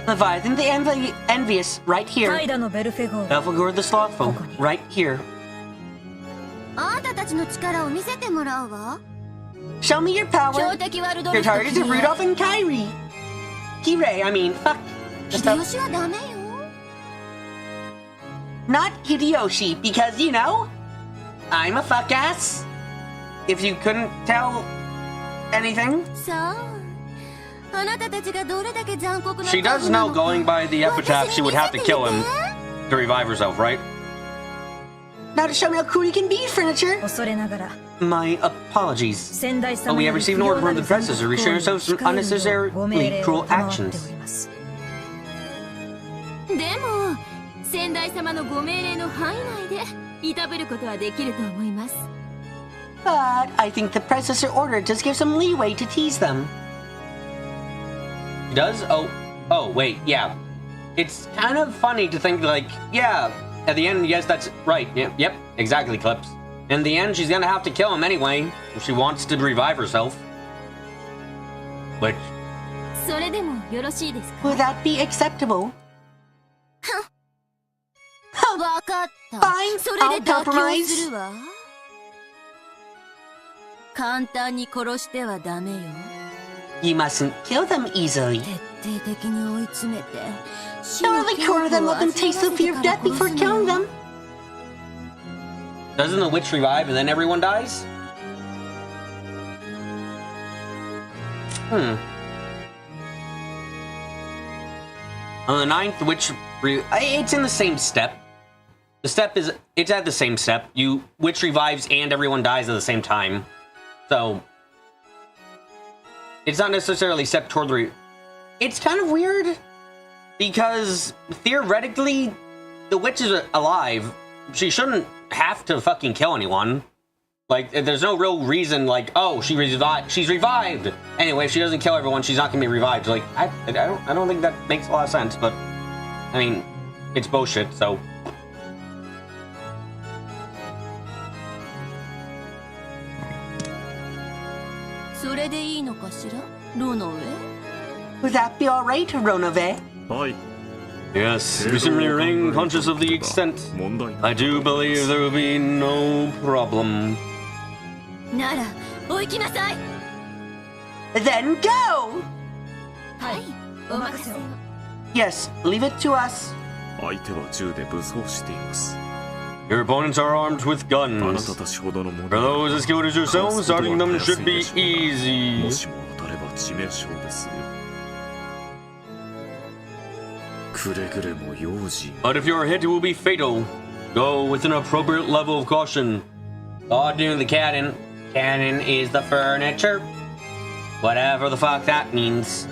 Leviathan the Envious, right here. 怠惰のベルフェゴー Belphegor the Slothful, right here. あんたたちの力を見せてもらうわ。 Show me your power. 強敵ワルド Your ルフと targets are キレイ。 Rudolph and Kyrie. Fuck. 秀吉はダメよ。 Not Hideyoshi, because, you know, I'm a fuck ass. If you couldn't tell anything. さあ、あなたたちがどれだけ残酷な She does know going by the epitaph she would have to kill him 私に見せてみて。 to revive herself, right? Now to show me how cool you can be, furniture. 恐れながら My apologies. 先代 But 様 we よ have り received 不 an 要 order な from る the 残 princess to 酷 restrain 行為 ourselves に from 控えるようご命 unnecessarily 令を cruel 賜って actions. おります。でも、先代様のご命令の範囲内でいたぶることはできると思います。 But I think the predecessor order does give some leeway to tease them. She does? Oh, wait, yeah. It's kind of funny to think, like, yeah, at the end, yes, that's right. Yep, exactly, Clips. In the end, she's gonna have to kill him anyway, if she wants to revive herself. Which, それでもよろしいですか？ Would that be acceptable? わかった。 Fine, それで I'll 妥協 compromise. するわ。簡単に殺してはダメよ。 You mustn't kill them easily. 徹底的に追い詰めて、死 Don't の really 恐 corner 怖 them, を let 味 them わ taste わ the せて fear か of ら death 殺 before す killing のよ。 them. doesn't the witch revive and then everyone dies? On the ninth, the witch... It's in the same step. The step is, it's at the same step. Witch revives and everyone dies at the same time. So, it's not necessarily step toward the... It's kind of weird, because theoretically, the witch is alive. She shouldn't have to fucking kill anyone. Like, there's no real reason, like, oh, she's revived. Anyway, if she doesn't kill everyone, she's not gonna be revived. Like, I don't think that makes a lot of sense, but, I mean, it's bullshit, so... Would that be alright, Ronove? Aye. Yes, recently ring conscious of the extent. I do believe there will be no problem. Then go! Yes, leave it to us. 相手は銃で武装しています。 Your opponents are armed with あな guns. たたちほどの者 For those as skilled as yourself, starting them should be も easy. しも当たれば致命傷ですよ。くれぐれも用心。 But if you're hit, it will be fatal. Go with an appropriate level of caution. God doing the cannon. Cannon is the furniture. Whatever the fuck that means.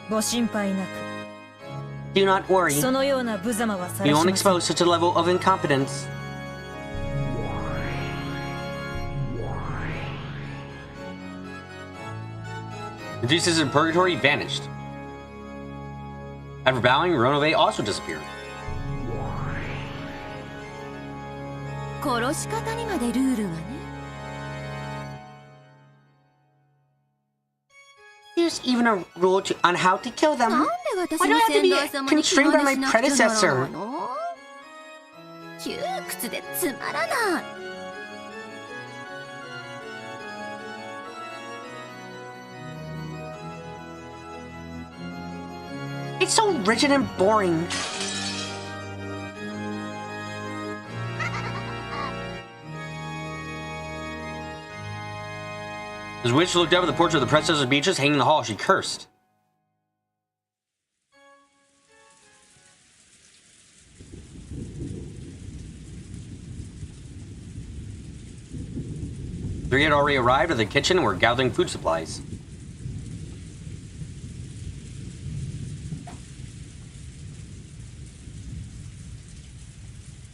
ご心配なく。 Do not worry. そのような無様はさ You らし won't ません。 expose such a level of incompetence. Odysseus in Purgatory vanished. After bowing, Ronove also disappeared. 殺し方にまでルールがね。 There's even a rule on how to kill なん them. で私 Why の do I have to 先 be 代様に constrained by my 気兼ねしなくちゃなら predecessor? んの？窮屈でつまらない。 It's so rigid and boring. As Witch looked up at the portrait of the Princess of Beatrice hanging in the hall, she cursed. Three had already arrived at the kitchen and were gathering food supplies.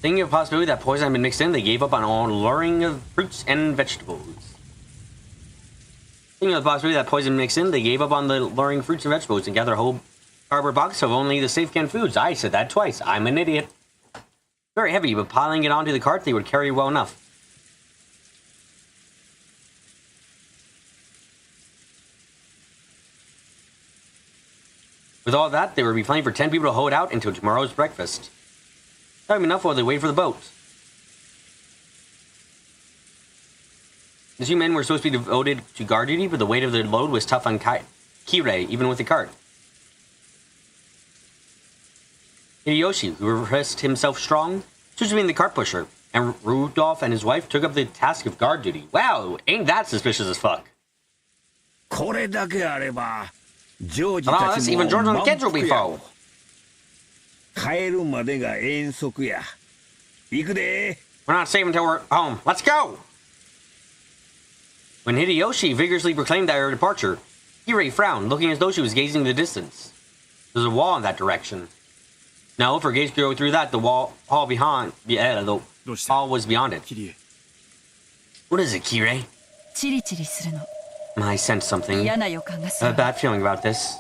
Thinking of the possibility that poison had been mixed in, they gave up on all luring of fruits and vegetables. Thinking of the possibility that poison mixed in, they gave up on the luring fruits and vegetables and gathered a whole cardboard box of only the safe canned foods. I said that twice. I'm an idiot. Very heavy, but piling it onto the cart, they would carry well enough. With all that, there would be plenty for 10 people to hold out until tomorrow's breakfast. That would be enough while they wait for the boat. The two men were supposed to be devoted to guard duty, but the weight of their load was tough on Kirei, even with the cart. Hideyoshi, who repressed himself strong, switched to being the cart pusher, and Rudolph and his wife took up the task of guard duty. Wow, ain't that suspicious as fuck. これだけあればジョージ Come た on, ち even も George and the 満 kids will be 腹や full. 帰るまでが遠足や行くで We're not safe until we're home. Let's go! When Hideyoshi vigorously proclaimed their departure, Kirei frowned, looking as though she was gazing in the distance. There's a wall in that direction. No, if her gaze could go through that, the hall was beyond it. What is it, Kirei? チリチリするの。 I sense something. 嫌な予感がす I る have a bad feeling about this.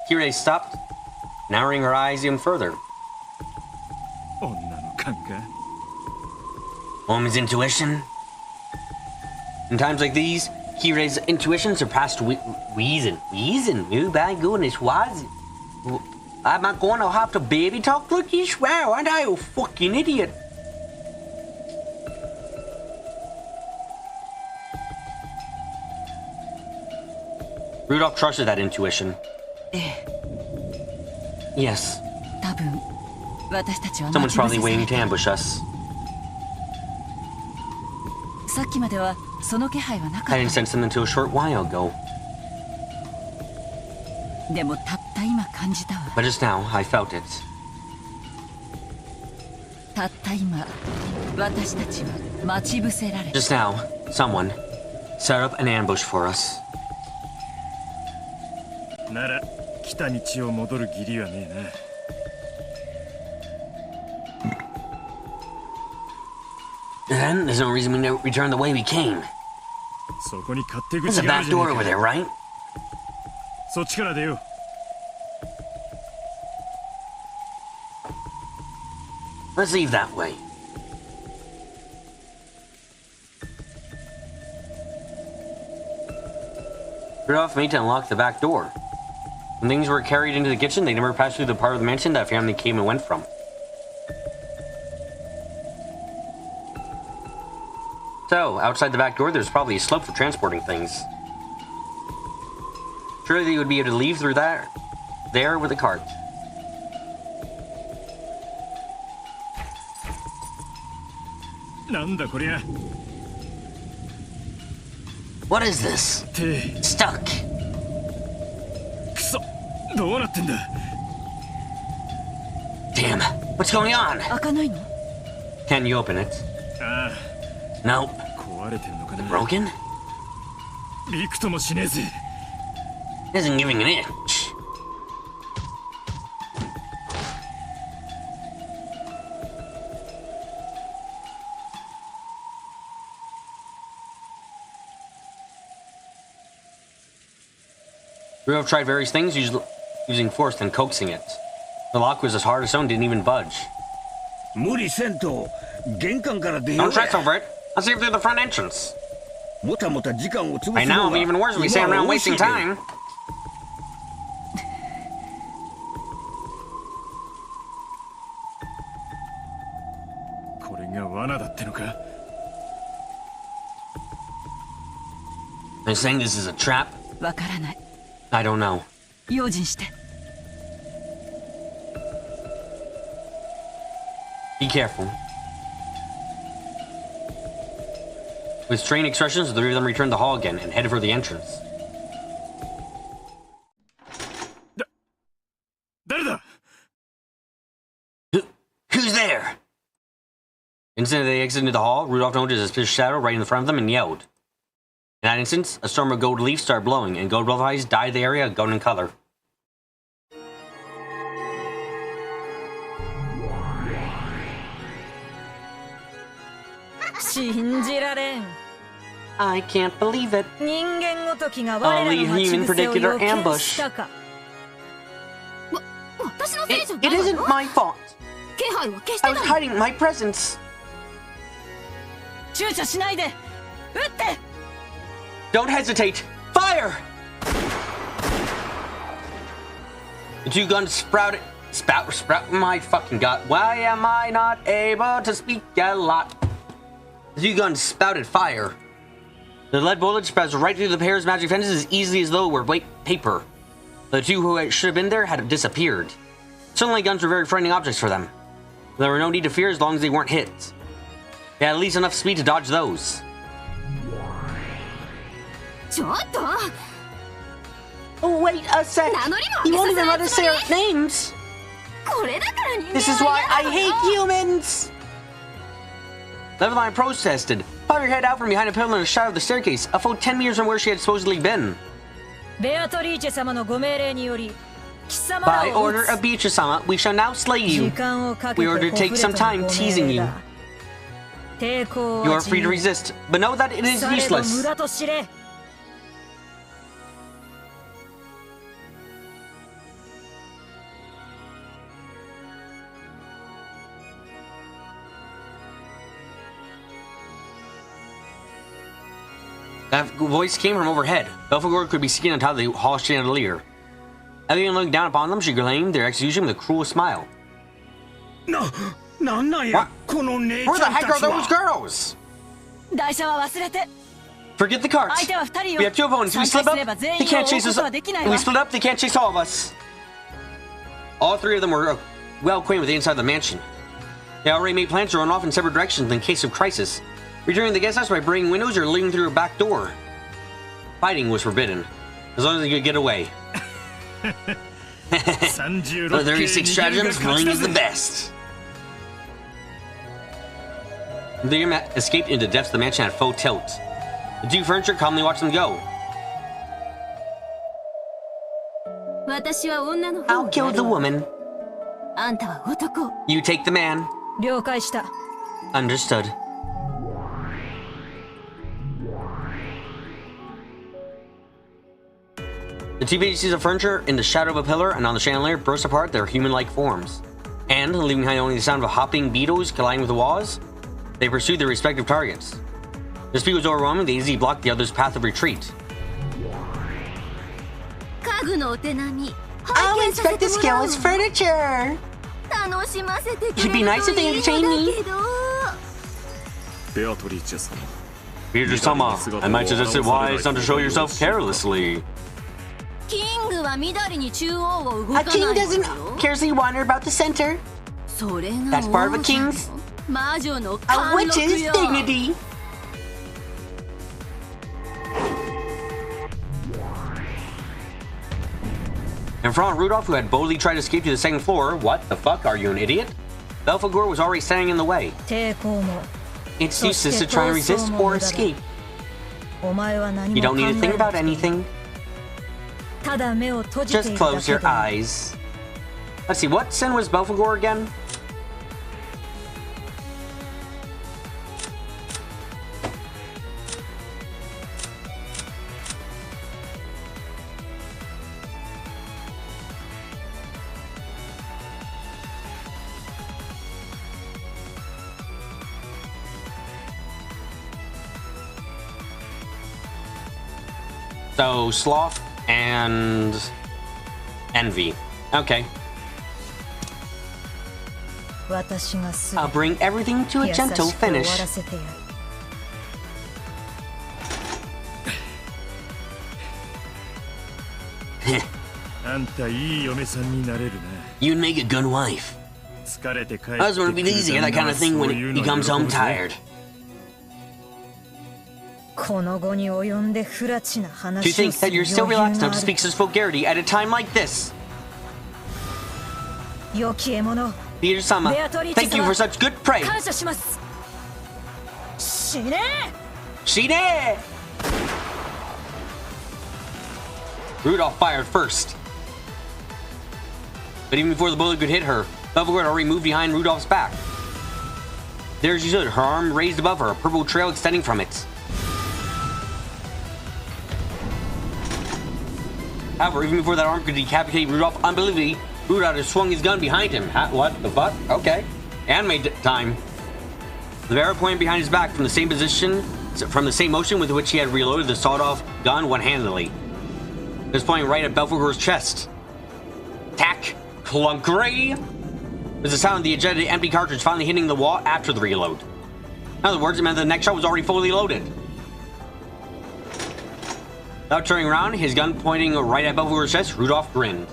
Kirei stopped, narrowing her eyes even further. 女の勘が Woman's intuition. In times like these, Kirei's intuition surpassed reason. Reason? Oh my goodness, why is it? Am I going to have to baby talk like this? Wow, aren't I a fucking idiot? Rudolph trusted that intuition. ええ Yes, 多分私たちは someone's 待ち probably 伏せされ waiting to ambush us. さっきまではその気配はなか I っ didn't た sense them until a short while ago. でもたった今感じたわ。 But just now, I felt it. たった今、私たちは待ち伏せられ。 Just now, someone set up an ambush for us. なら来た道を戻る義理はねえな。 Then there's no reason we don't return the way we came. そこに勝手 There's 口 a があ back るじゃ door ね over えか。 there, right? そっちから出よう。 Let's leave that way. Rudolph made to unlock the back door. When things were carried into the kitchen, they never passed through the part of the mansion that family came and went from. So, outside the back door, there's probably a slope for transporting things. Surely they would be able to leave through that there with a cart. What is this? て Stuck. くそどうなってんだ。 Damn. What's going on? 開かないの？ Can you open it? あ Nope. あ壊れてんのかな。 Broken? びくともしねえぜ。 Isn't giving an inch. Rudolph tried various things using force and coaxing it. The lock was as hard as stone and didn't even budge. 無理せんと玄関から出よ Don't う stress や。 over it. Let's see through the front entrance. もたもた時間を潰 By す now の it'll be が even worse if we 今 stand は around 惜しい wasting で time. They're saying this is a trap? わからない。 I don't know. 用心して。 Be careful. With strained expressions, the three of them returned to the hall again and headed for the entrance. 誰だ。 Who's there? Instantly they exited into the hall, Rudolph noticed a suspicious shadow right in front of them and yelled. In that instant, a storm of gold leaves started blowing, and gold butterflies dyed the area golden color. I can't believe it. Only a human predicted our ambush. 私のせいじゃ It ないわ isn't よ。 my fault. 気配は消して I た was の。 hiding my presence. 躊躇しないで。撃って。 Don't hesitate. Fire! The two guns sprouted. Sprout. My fucking god. Why am I not able to speak a lot? The two guns spouted fire. The lead bullets passed right through the pair's magic fences as easily as though it were white paper. The two who should have been there had disappeared. Suddenly, guns were very frightening objects for them. There were no need to fear as long as they weren't hit. They had at least enough speed to dodge those. ちょっと。 Oh, wait a sec. 名乗りも He 上 won't げ even さ let せ us ない say つも our り？ names. これだから人間 This is why は I 嫌 hate なの。 humans. Leveline protested. Pop your head out from behind a pillar in the shadow of the staircase, a full 10 meters from where she had supposedly been. ベアトリーチェ様のご命令により貴様ら By を order 撃つ of Beatrice-sama, we shall now slay 時 you. 間をかけ We て order to ほ take ふれ some た time ご teasing 命令 you. だ抵抗 You は are free to 自由 resist, but know that it is されど無 useless. 駄と知れ That voice came from overhead. Belphegor could be seen on top of the hall chandelier. Alien looking down upon them, she proclaimed their execution with a cruel smile. なんなん What? やこの姉ち Where the ゃん heck た are ちは those girls? 台車は忘れて。 Forget the carts. 相手は二人よ。 We have two opponents. We 参 split 加 up. すれば全 They 員を can't 追う chase こ us. とはできない We わ。 split up. They can't chase all of us. All three of them were well acquainted with the inside of the mansion. They already made plans to run off in separate directions in case of crisis, returning to the guest house by breaking windows or leaving through a back door. Fighting was forbidden, as long as they could get away. The 36 stratagems, ruling is the best. They escaped into the depths of the mansion at full tilt. The two furniture calmly watched them go. I'll kill the woman. You take the man. 了解した。 Understood. The two pieces of furniture in the shadow of a pillar and on the chandelier burst apart their human-like forms. And, leaving behind only the sound of hopping beetles colliding with the walls, they pursued their respective targets. Their speed was overwhelming, they easily blocked the other's path of retreat. I'll inspect the scale as furniture! It'd be nice if they entertained me. Beatrice-sama, I might suggest it wise not to show yourself carelessly. A king doesn't carelessly wander about the center. That's part of a king's, a witch's dignity. In front of Rudolph, who had boldly tried to escape to the second floor. What the fuck? Are you an idiot? Belphegor was already standing in the way. It's useless to try and resist or escape. You don't need to think about anything. Just close your eyes. Let's see, what sin was Belphegor again? So, sloth and envy. Okay. I'll bring everything to a gentle finish. You'd make a good wife. Husband would be easy to that kind of thing when he comes home tired. To think that you're still relaxed enough to speak such vulgarity at a time like this. Beatrice-sama, thank you for such good praise. Shine! Rudolph fired first. But even before the bullet could hit her, Belphegor had already moved behind Rudolph's back. There she stood, her arm raised above her, a purple trail extending from it. However, even before that arm could decapitate Rudolph unbelievably, Rudolph had swung his gun behind him. What the fuck? Okay. Anime time. The arrow pointed behind his back from the same position, from the same motion with which he had reloaded the sawed-off gun one-handedly. It was pointing right at Belphegor's chest. Tack! Clunkery! Was the sound of the ejected empty cartridge finally hitting the wall after the reload. In other words, it meant that the next shot was already fully loaded. Without turning around, his gun pointing right at Belphegor's chest, Rudolph grinned.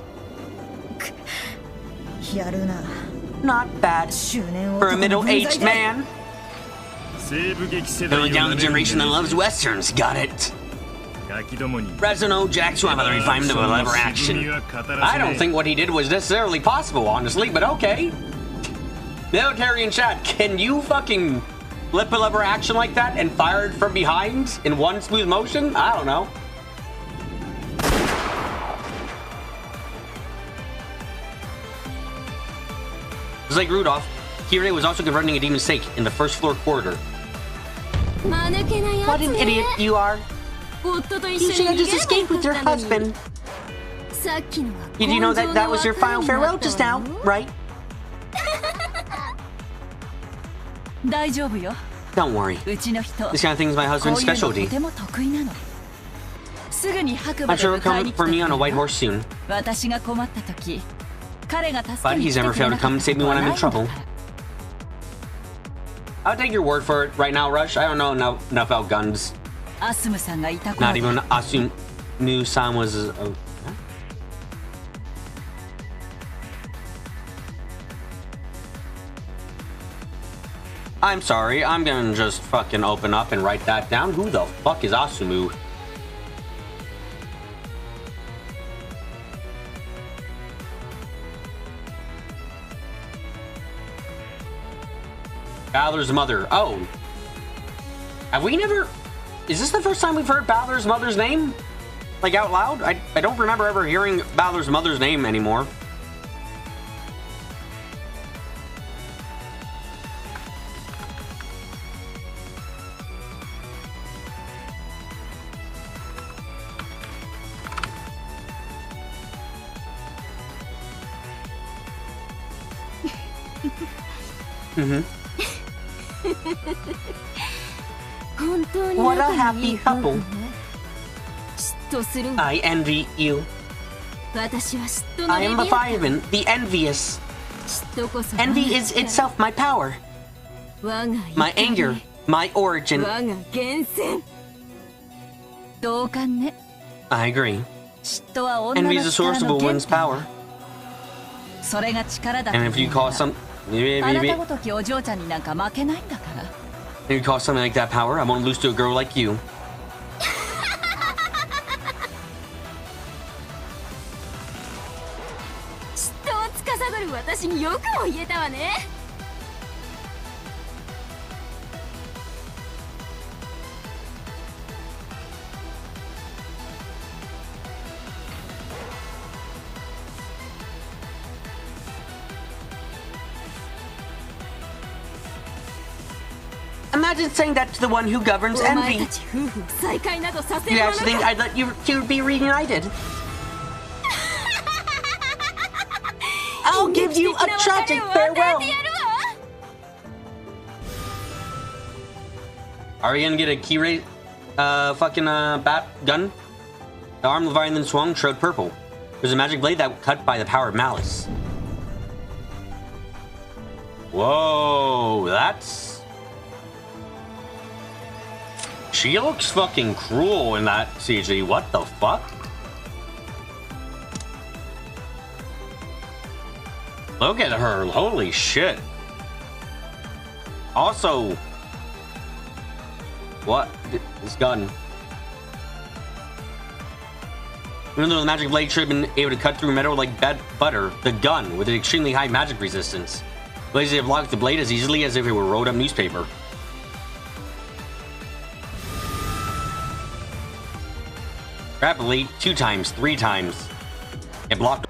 Not bad for a middle-aged man. Going down the generation that loves westerns, got it. Rezo Jack's have the refinement of a lever action. I don't think what he did was necessarily possible, honestly, but okay. Military in chat, can you fucking flip a lever action like that and fire it from behind in one smooth motion? I don't know. Just like Rudolph, Kirei was also confronting a demon snake in the first floor corridor. What an idiot you are. You should have just escaped with your husband. Did you know that was your final farewell just now, right? Don't worry. This kind of thing is my husband's specialty. I'm sure he'll come for me on a white horse soon. But he's never failed to come and save me when I'm in trouble. I'll take your word for it right now, Rush. I don't know enough about guns. Not even Asumu-san was... I'm sorry, I'm gonna just fucking open up and write that down. Who the fuck is Asumu? Balor's mother. Oh. Have we never... Is this the first time we've heard Balor's mother's name? Like, out loud? I don't remember ever hearing Balor's mother's name anymore. What a happy couple. I envy you. I am Leviathan, the envious. Envy is itself my power, my anger, my origin. I agree. Envy is the source of a woman's power. And if you call something like that power, I won't lose to a girl like you. Imagine saying that to the one who governs envy. You actually think I'd let you two be reunited? I'll give you a tragic farewell. Are we gonna get a key bat gun? The arm Leviathan swung showed purple. There's a magic blade that cut by the power of malice. Whoa, that's... She looks fucking cruel in that CG. What the fuck? Look at her. Holy shit. Also, what? This gun. Even though the magic blade should have been able to cut through metal like butter, the gun, with an extremely high magic resistance, blades have blocked the blade as easily as if it were rolled up newspaper. Rapidly, 2 times, 3 times. It blocked.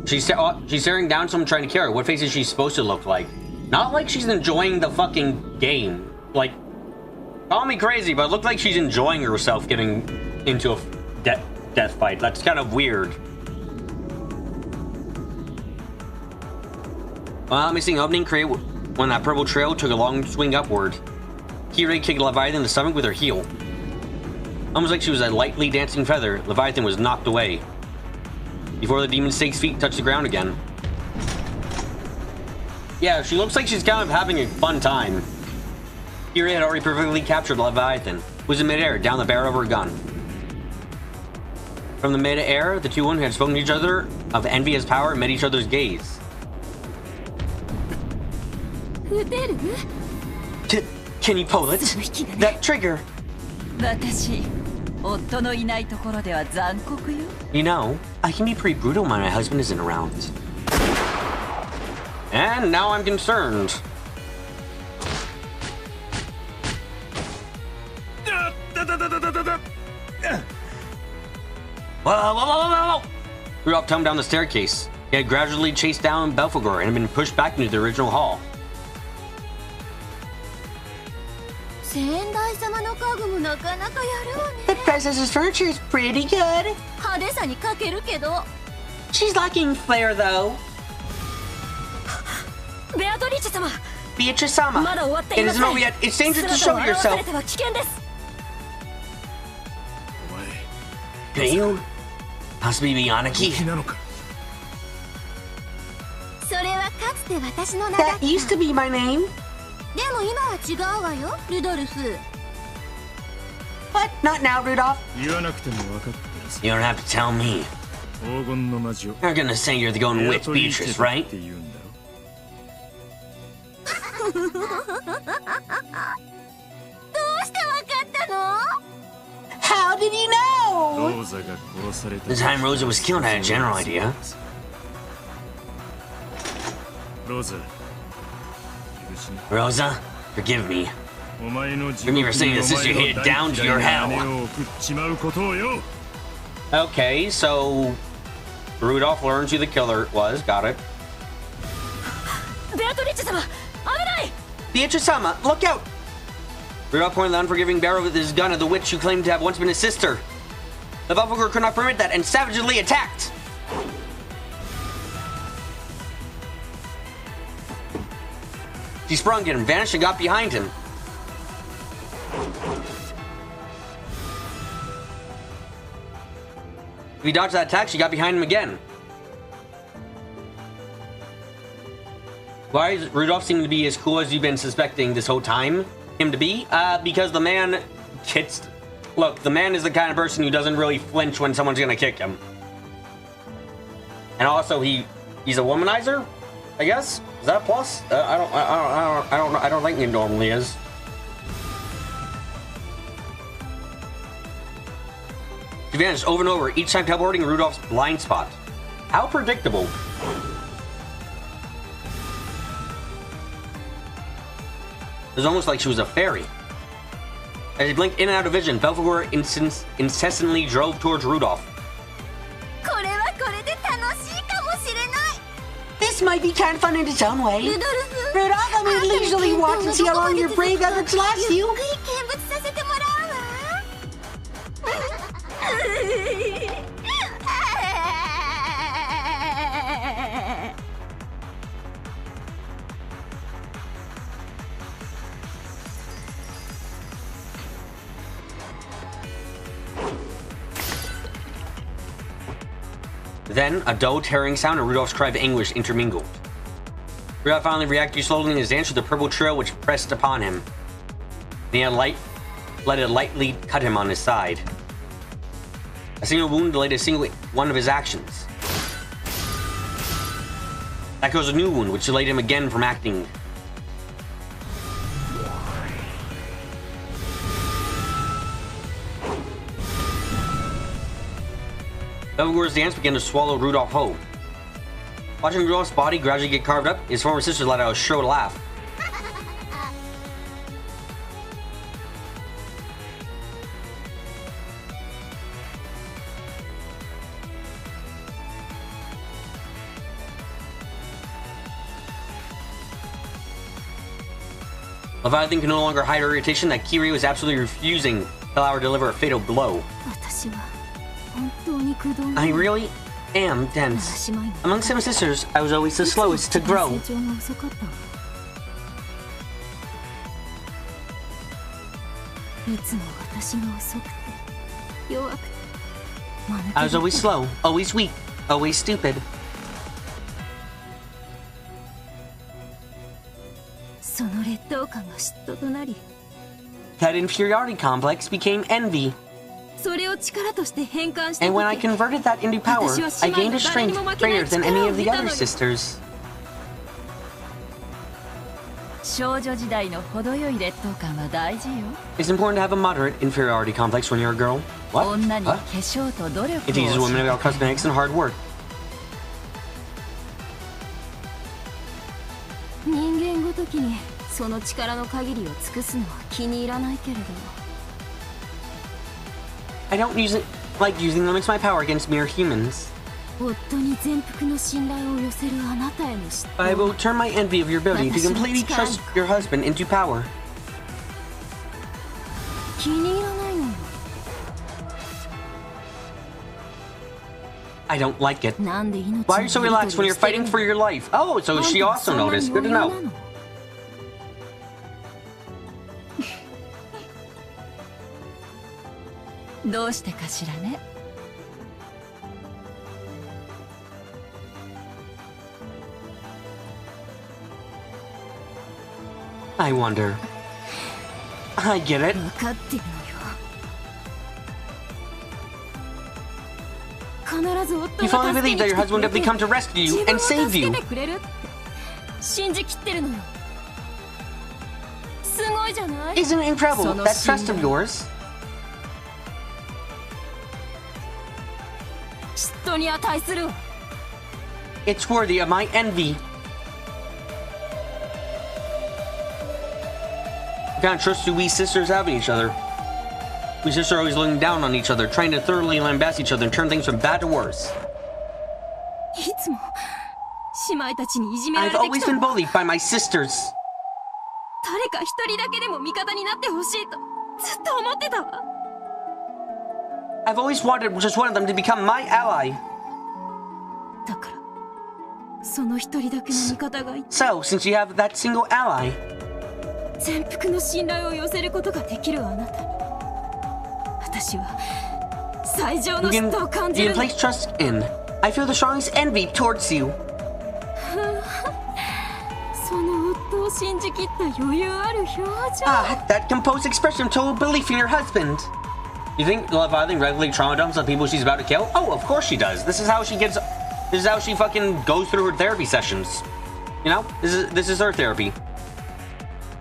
She's staring down someone trying to kill her. What face is she supposed to look like? Not like she's enjoying the fucking game. Like, call me crazy, but it looked like she's enjoying herself getting into a death fight. That's kind of weird. Well, missing opening create when that purple trail took a long swing upward. Kira kicked Leviathan in the stomach with her heel. Almost like she was a lightly dancing feather, Leviathan was knocked away before the demon snake's feet touched the ground again. Yeah, she looks like she's kind of having a fun time. Kira had already perfectly captured Leviathan, who was in midair down the barrel of her gun. From the mid-air, the two women had spoken to each other of envious power and met each other's gaze. Can you pull it? That trigger. You know, I can be pretty brutal when my husband isn't around. And now I'm concerned. Whoa. Rudolph tumbled down the staircase. He had gradually chased down Belphegor and had been pushed back into the original hall. The princess's furniture is pretty good. She's lacking flair, though. Beatrice-sama, it isn't over yet. It's dangerous to show yourself. Can you possibly be Anaki? That used to be my name. What? Not now, Rudolph. You don't have to tell me. You're gonna say you're the golden witch Beatrice, right? How did you know? The time Rosa was killed, I had a general idea. Rosa, forgive me. Forgive me for sending the sister here down to your hell. Okay, so Rudolph learns who the killer was. Got it. Beatrice-sama, look out! Rudolph pointed the unforgiving barrel with his gun at the witch who claimed to have once been his sister. The Doppelganger could not permit that and savagely attacked. She sprung at him, vanished, and got behind him. If he dodged that attack, she got behind him again. Why is Rudolph seeming to be as cool as you've been suspecting this whole time him to be? Because the man gets... Look, the man is the kind of person who doesn't really flinch when someone's gonna kick him. And also, he's a womanizer, I guess? Is that a plus? I don't think he normally is. She vanished over and over, each time teleporting Rudolph's blind spot. How predictable. It was almost like she was a fairy. As he blinked in and out of vision, Belphegor incessantly drove towards Rudolph. This might be kind of fun in its own way. Rudolph, I mean, leisurely watch and see how long your brave efforts last you. Then, a dull, tearing sound and Rudolph's cry of anguish intermingled. Rudolph finally reacted slowly in his dance with the purple trail which pressed upon him. Then he let it lightly cut him on his side. A single wound delayed a single one of his actions. That caused a new wound, which delayed him again from acting. Belphegor's dance began to swallow Rudolph whole. Watching Rudolph's body gradually get carved up, his former sister let out a shrill laugh. Leviathan could no longer hide her irritation that Kiri was absolutely refusing to allow her to deliver a fatal blow. I really am dense. Among 7 sisters, I was always the slowest to grow. I was always slow, always weak, always stupid. That inferiority complex became envy. And when I converted that into power, I gained a strength greater than any of the other sisters. It's important to have a moderate inferiority complex when you're a girl. What? Huh? It teaches women about cosmetics and hard work. I don't like using them as my power against mere humans. I will turn my envy of your ability to completely trust your husband into power. I don't like it. Why are you so relaxed when you're fighting for your life? Oh, so she also noticed. Good to know. I wonder. I get it. You finally believe that your husband will definitely come to rescue you and save you. Isn't it incredible, that trust of yours? 嫉妬に値するわ。 It's worthy of my envy. What kind of trust do we sisters have in each other? We sisters are always looking down on each other, trying to thoroughly lambast each other and turn things from bad to worse. いつも姉妹たちにいじめられ I've て always きた been わ。 bullied by my sisters. 誰か一人だけでも味方になってほしいとずっと思ってたわ。 I've always just wanted them to become my ally. だからその一人だけの味方がいて So, since you have that single ally, 全幅の信頼を寄せることができるあなたに私は最上の you 嫉妬を感 can, じ you る can の。 place trust in. I feel the strongest envy towards you. その夫を信じきった余裕ある表情。 Ah, that composed expression of total belief in your husband. You think Leviathan regularly trauma dumps on people she's about to kill? Oh, of course she does. This is how she fucking goes through her therapy sessions. You know? This is her therapy.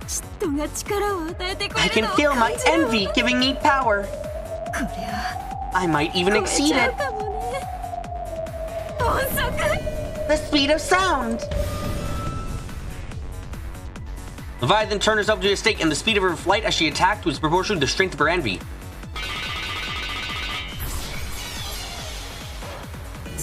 嫉妬が力を与えてく I れる can のを feel 感 my じるわ。 envy giving me power. これは I might even 超え exceed ちゃう it. かもね。音速 The speed of sound. Leviathan turned herself to a stake, and the speed of her flight as she attacked was proportional to the strength of her envy.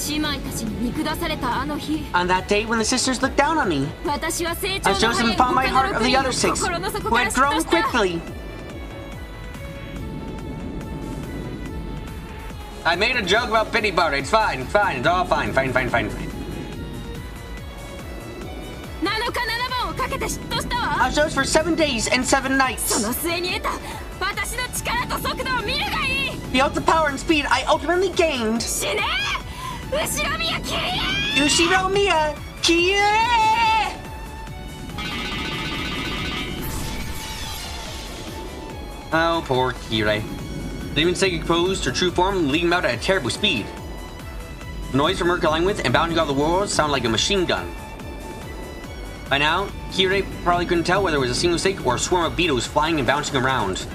姉妹たちに見下されたあの日、 On that day, when the sisters looked down on me, 私は成 I 長 was の chosen 早い upon my 他 heart の of the 6 other 人を six, 心の底 who から had 嫉妬 grown した。 quickly. I made a joke about pity butter. It's fine, it's all fine. 7日7晩をかけて嫉妬したわ。 I was yours for 7 days and 7 nights. その末に得た私の力と速度を見るがいい。 The ultimate power and speed I ultimately gained. 死ね後ろ宮キリエ Ushiro Miya, Kie! Oh, poor Kirei. They even say composed her true form, leading him out at a terrible speed. The noise from her colliding with and bounding off the world sounded like a machine gun. By now, Kirei probably couldn't tell whether it was a single stake or a swarm of beetles flying and bouncing around.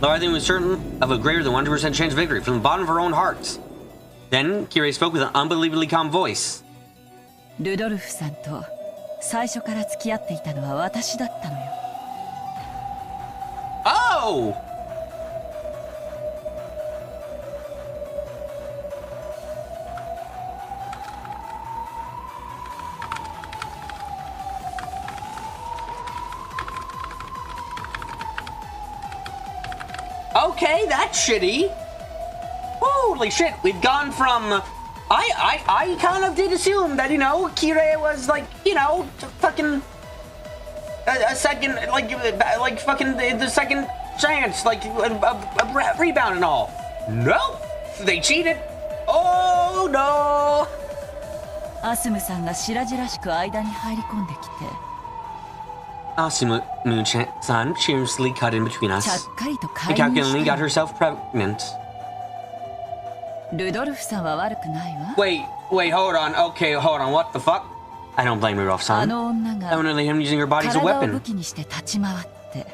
Leviathan was certain of a greater than 100% chance of victory from the bottom of her own heart. Then, Kirei spoke with an unbelievably calm voice. ルドルフさんと最初から付き合っていたのは私だったのよ。 Oh! Okay, that's shitty. Holy shit, we've gone from... I kind of did assume that, you know, Kirei was like, you know, fucking... A second, like fucking the second chance, like a rebound and all. Nope, they cheated. Oh no! アスムさんが白々しく間に入り込んできて、 Asumu-san shamelessly cut in between ちゃっ us かりと and 介入 calculatingly した got の。 herself pregnant. ルドルフさんは悪くないわ。 Wait, hold on. Okay, hold on. What the fuck? I don't blame あ Rudolph-san. の女 I が want him using her body as a 体を武 weapon. 器にして立ち回って、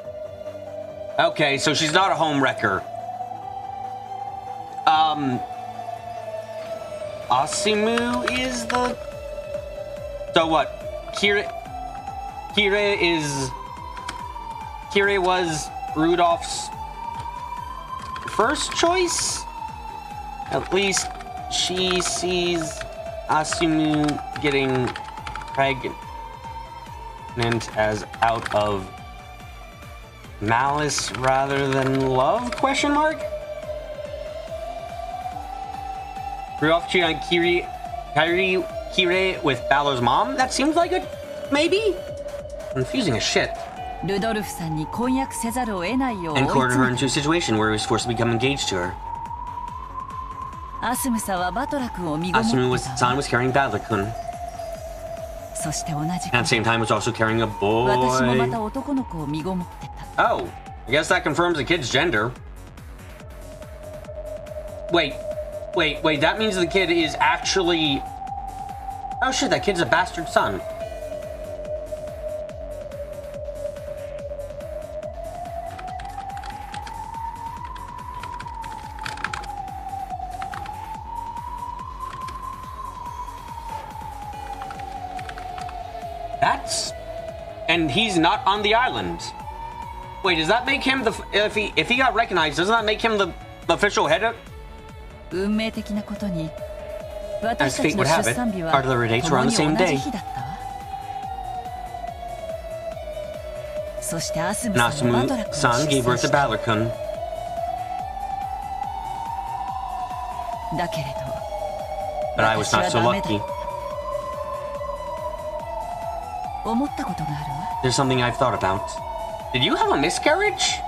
Okay, so she's not a home wrecker. Asimu is the... So what? Kirei was Rudolph's first choice? At least she sees Asimu getting pregnant as out of malice rather than love? Question mark? Rudolph cheated on Kirei with Balor's mom? That seems like a maybe? Confusing as shit. ルドルフさんに婚約せざるを得ないよう追い And cornered 詰 her め into a situation where he was forced to become engaged to her. アスムさんはバトラ君を身ごも Asumu ってた son was carrying Battler-kun. そして同じ And く at the same time was also carrying a 私もま boy. た男の子を身ごもってた。 Oh, I guess that confirms the kid's gender. Wait, that means the kid is actually... Oh shit, that kid's a bastard son. That's... And he's not on the island. Wait, does that make him the... If he got recognized, doesn't that make him the official head of... 運命的なことに As fate would have it, part of their dates were on the same day. Asumu-san gave birth to Battler-kun. But I was not so lucky. There's something I've thought about. Did you have a miscarriage?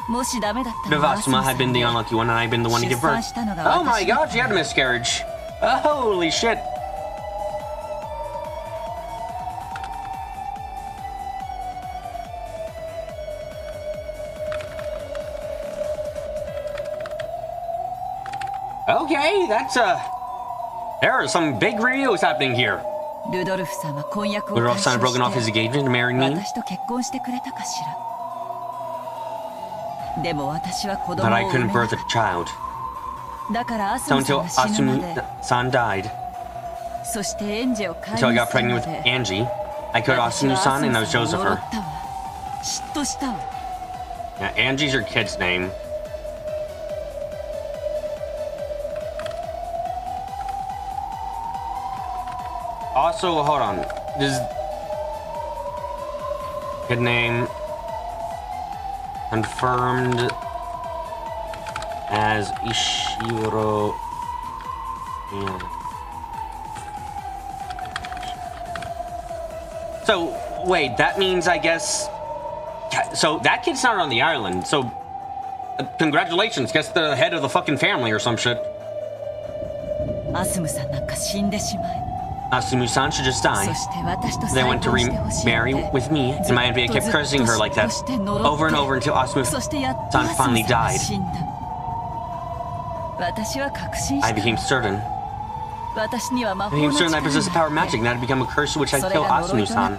If Asuma had been the unlucky one and I'd been the one to give birth. Oh my god, she had a miscarriage. Holy shit. Okay, that's there are some big reveals happening here. Rudolph-san had broken off his engagement to marry me. But I couldn't birth a child. So until Asumu-san died, until I got pregnant with Angie, I killed Asumu-san and I was jealous of her. Yeah, Angie's your kid's name. Also, hold on. This kid name confirmed as Ishiro. Yeah. So, wait, that means, I guess... So, that kid's not on the island, so... congratulations, guess the head of the fucking family or some shit. Asumu-san should just die. They went to remarry with me, and my envy kept cursing her like that over and over until Asumu-san finally died. I became certain. I possessed the power of magic, and that had become a curse which I'd kill Asumu-san.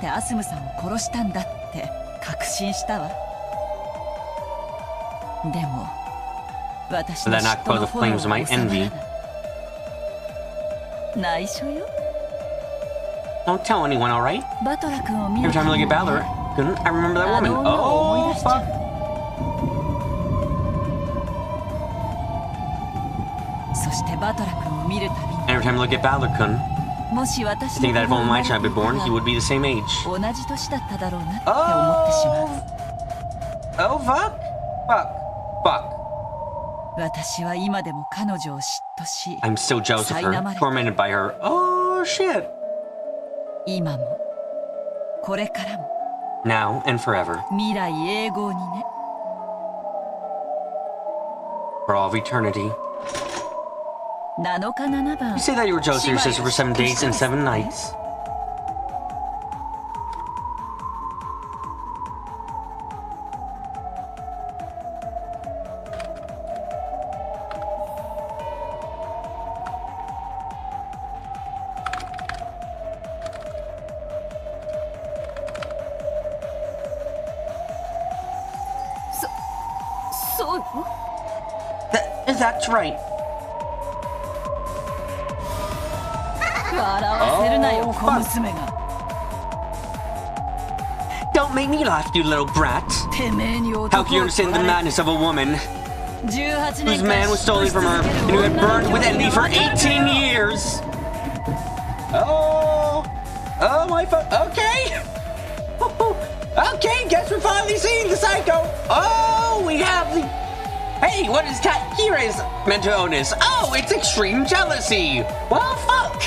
But that not quell the flames of my envy. Don't tell anyone, alright? Every time I look at Battler, I remember that woman. Oh, fuck. Every time I look at Battler-kun, I think that if only my child had been born, he would be the same age. Oh, fuck. Fuck. I'm still jealous of her, tormented by her. Oh, shit. Now and forever. For all of eternity. You say that you were jealous of your sister for 7 days and 7 nights. That's right. Oh, fuck. Don't make me laugh, you little brat. How can you understand the madness of a woman whose man was stolen from her and who had burned with envy for 18 years? Oh my fuck. Okay. Okay, guess we're finally seeing the psycho. Oh, we have the... Hey, what is caaares mental illness? Oh, it's extreme jealousy. Well, fuck.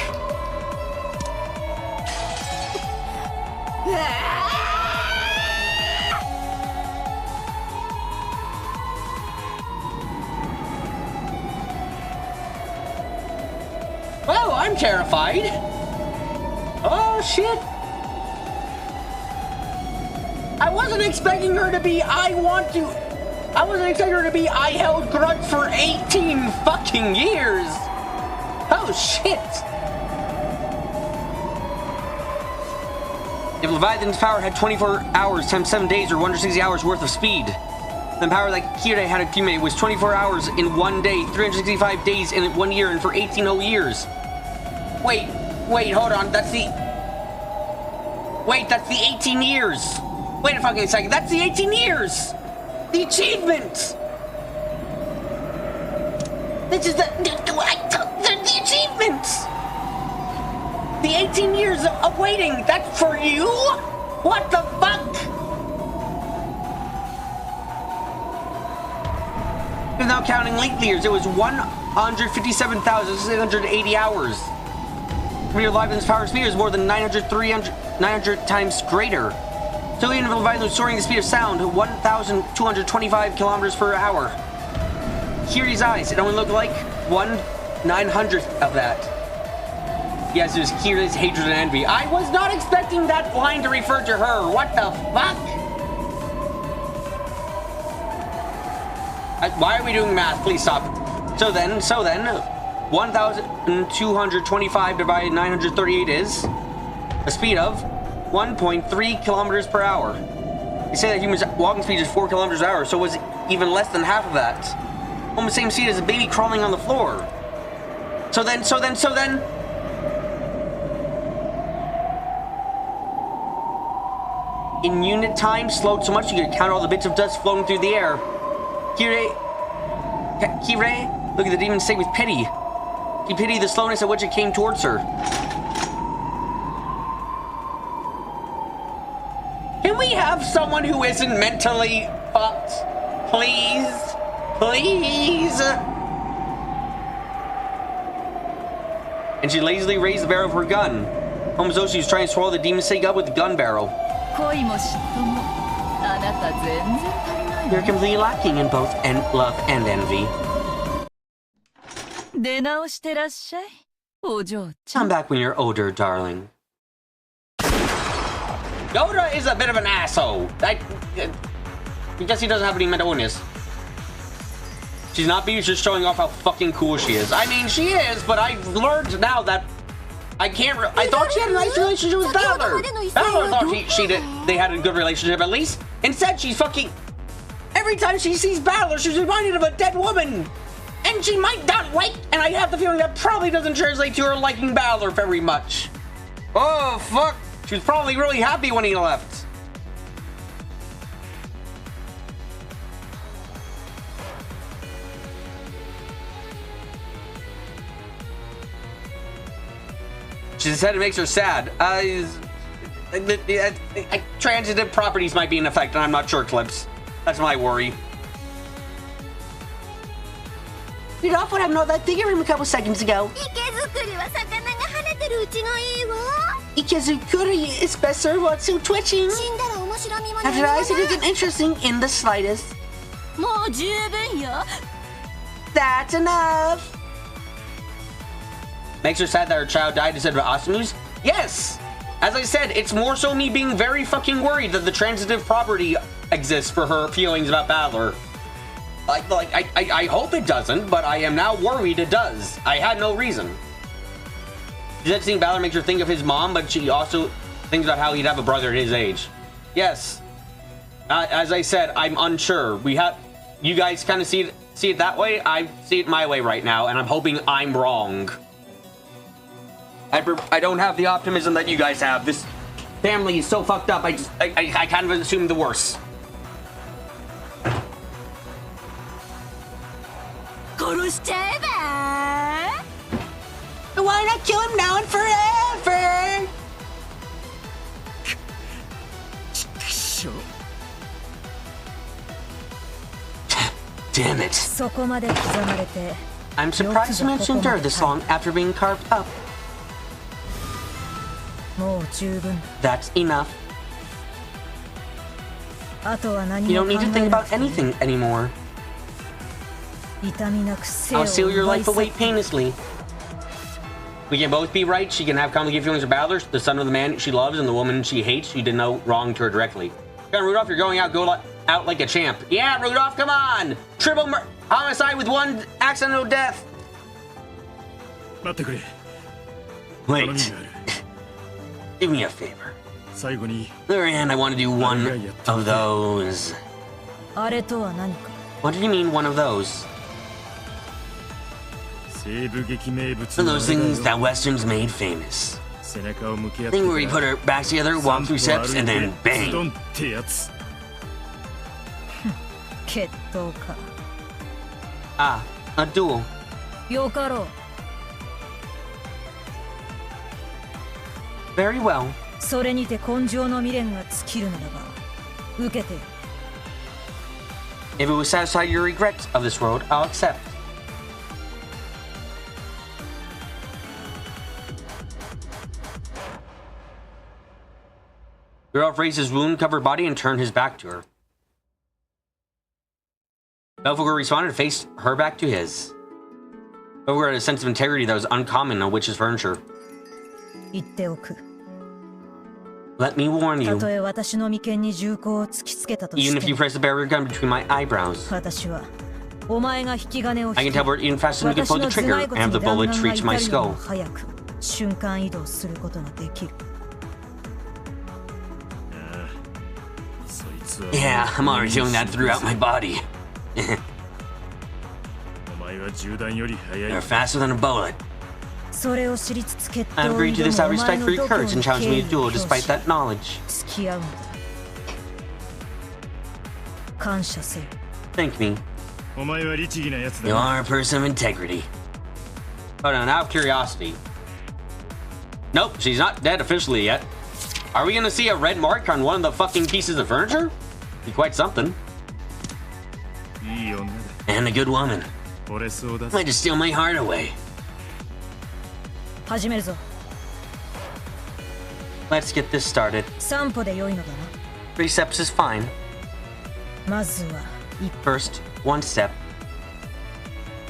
Oh, I'm terrified. Oh, shit. I wasn't expecting her to be I wasn't expecting her to be I held grudge for 18 fucking years. Oh, shit. If Leviathan's power had 24 hours times 7 days or 160 hours worth of speed, then power that Kirei had accumulated was 24 hours in 1 day, 365 days in 1 year, and for 18 whole years. Wait, hold on, that's the... Wait, that's the 18 years. Wait a fucking second. That's the 18 years. The achievement. This is the achievement. The 18 years of waiting. That's for you? What the fuck? Without counting length years, it was 157,680 hours. Real Liven's power speed is more than 900 times greater. So even if soaring the speed of sound, 1,225 kilometers per hour. Kiri's eyes, it only looked like 1/900th of that. Yes, it was Kiri's hatred and envy. I was not expecting that line to refer to her. What the fuck? Why are we doing math? Please stop. So then, 1,225 divided 938 is a speed of 1.3 kilometers per hour. They say that human walking speed is 4 kilometers per hour, so it was even less than half of that. Almost the same speed as a baby crawling on the floor. So then. In unit time, slowed so much you could count all the bits of dust floating through the air. Kire, look at the demon say with pity. He pitied the slowness at which it came towards her. Can we have someone who isn't mentally fucked? Please? Please? And she lazily raised the barrel of her gun. Almost though she was trying to swallow the demon snake up with the gun barrel. You're completely lacking in both love and envy. Come back when you're older, darling. Yoda is a bit of an asshole. Because he doesn't have any mental illness. She's not just showing off how fucking cool she is. I mean, she is, but I've learned now that I can't. I thought she had a nice relationship with Balor. Balor thought they had a good relationship at least. Instead, she's fucking. Every time she sees Balor, she's reminded of a dead woman. And she might not like, and I have the feeling that probably doesn't translate to her liking Balor very much. Oh, fuck. She was probably really happy when he left. She said it makes her sad. Transitive properties might be in effect, and I'm not sure, Clips. That's my worry. You'd off what happened to that thing from a couple seconds ago. Ikizukuri is best served while still twitching. After that, it isn't interesting in the slightest. That's enough. Makes her sad that her child died instead of Asumi's? Yes! As I said, it's more so me being very fucking worried that the transitive property exists for her feelings about Balor. I hope it doesn't, but I am now worried it does. I had no reason. She said seeing Balor makes her think of his mom, but she also thinks about how he'd have a brother at his age. Yes. As I said, I'm unsure. You guys kind of see it that way. I see it my way right now, and I'm hoping I'm wrong. I don't have the optimism that you guys have. This family is so fucked up. I kind of assume the worst. Why not kill him now and forever? Damn it. I'm surprised you managed to endure this long after being carved up. That's enough. You don't need to think about anything anymore. I'll seal your life away painlessly. We can both be right. She can have complicated feelings for Balor, the son of the man she loves, and the woman she hates. She did no wrong to her directly. Come on, Rudolph, you're going out. Go out like a champ. Yeah, Rudolph, come on. Triple homicide with one accidental death. Wait. Do me a favor. Other hand, I want to do one of those. What do you mean, one of those? Those things that Westerns made famous. Thing where we put our backs together, walk through steps, and then bang. 決闘か Ah, a duel. よかろう Very well. それにて根性の未練が尽きるならば受けて If it will satisfy your regrets of this world, I'll accept. Rudolph raised his wound-covered body and turned his back to her. Belphegor responded and faced her back to his. Belphegor had a sense of integrity that was uncommon on witch's furniture. 言っておく Let me warn た you, とえ私の眉間に銃口を突きつけたと even し if て you も press the barrier gun between my eyebrows, 私はお前が引き金を I 引 can き tell we're even faster than we can 私 pull の the 頭 trigger 蓋 and 骨 have に the 弾 bullets 丸が reach 至 my るよりも skull. 早く瞬間移動することができる Yeah, I'm already feeling that throughout my body. お前は銃弾より速い They're faster than a bullet. それを知りつつ決 I 闘 agree に to 挑 this out む of お前 respect の for your 度胸 courage に and challenge me to 敬意を duel 表 despite し that knowledge. 付き合うのだ感謝せよ Thank me. お前は律儀なやつ You だ are a person of integrity. Hold on, out of curiosity. Nope, she's not dead officially yet. Are we gonna see a red mark on one of the fucking pieces of furniture? Be quite something. いい女だ And a good woman. 惚れそうだ Might just steal my heart away. 始めるぞ Let's get this started. 3歩で良いのだな 3 steps is fine. まずは一 First, 1 step,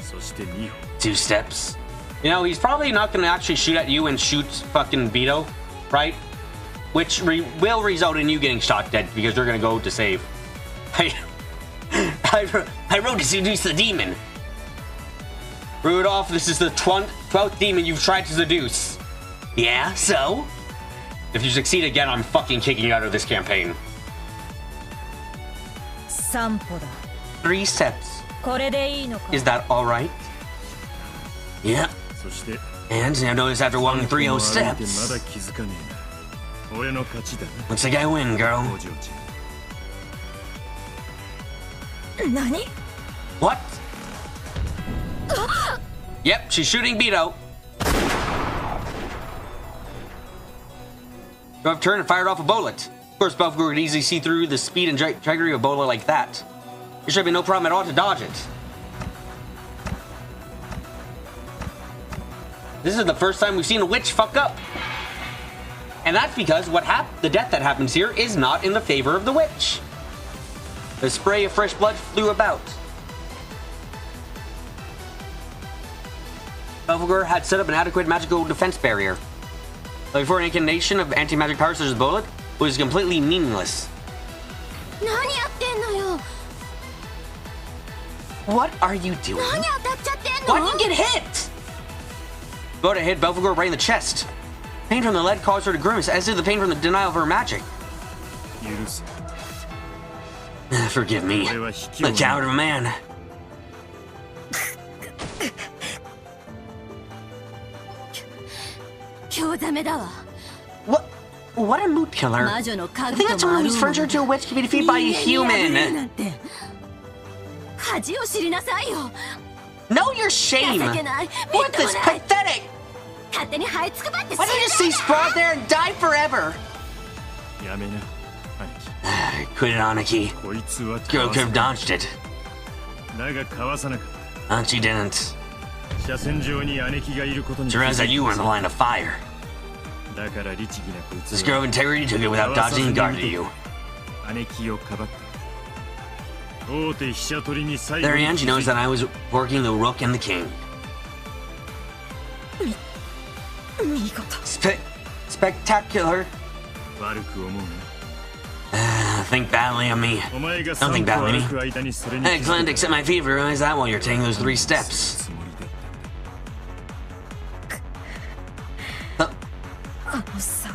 そして2歩 2 steps. You know, he's probably not gonna actually shoot at you and shoot fucking Beato, right? Which will result in you getting shot dead because you're gonna go to save. I wrote to seduce the demon. Rudolph, this is the 12th demon you've tried to seduce. Yeah, so? If you succeed again, I'm fucking kicking you out of this campaign. 3歩だ 3 steps. これでいいのか Is that alright? Yep. そして And now notice after walking 3 ま steps. だ気づかねえな俺の勝ちだな Looks like I win, girl. お嬢ちゃん 何 What? Yep, she's shooting Beato. Rudolph turned and fired off a bullet. Of course, Belphegor could easily see through the speed and trajectory of a bullet like that. There should be no problem at all to dodge it. This is the first time we've seen a witch fuck up. And that's because the death that happens here is not in the favor of the witch. The spray of fresh blood flew about. Belphegor had set up an adequate magical defense barrier. But before an incarnation of anti-magic power such as the bullet, it was completely meaningless. 何やってんのよ What are you doing? 何当たっちゃってんの Why did you get hit? Beato hit Belphegor right in the chest. Pain from the lead caused her to grimace, as did the pain from the denial of her magic. 許す Forgive me. 俺は引きを The coward of a man. 興ざめだわ What a mood killer. 魔女の I 家 think 具 that's と someone 丸 whose を furniture to a witch can be defeated by a 人間に破れる human. なんて恥を知りなさいよ Know your shame. 情けないみっ What とも this ない pathetic? 勝手に這いつくばって Why don't you just stay sprawled there and die forever? やめな兄貴 Quit it, Aniki. こいつは Girl かわ could さ have dodged it. だがかわさなかっ And she didn't. た車線上に姉貴がいることに She realized that you were in the line of fire. だから律儀なこい This つ girl は of integrity took it without dodging and guarded you. 姉貴をかばった大手飛車取りに最後 At the に very end, she knows that I was working the rook and the king. 見事 Spectacular. 悪く思うな Think badly of me. お前が Don't think 3歩 badly of 歩く me. 間にそれに気づいた Excellent, except my fever realized that while you're taking those 3 steps. つもりだっ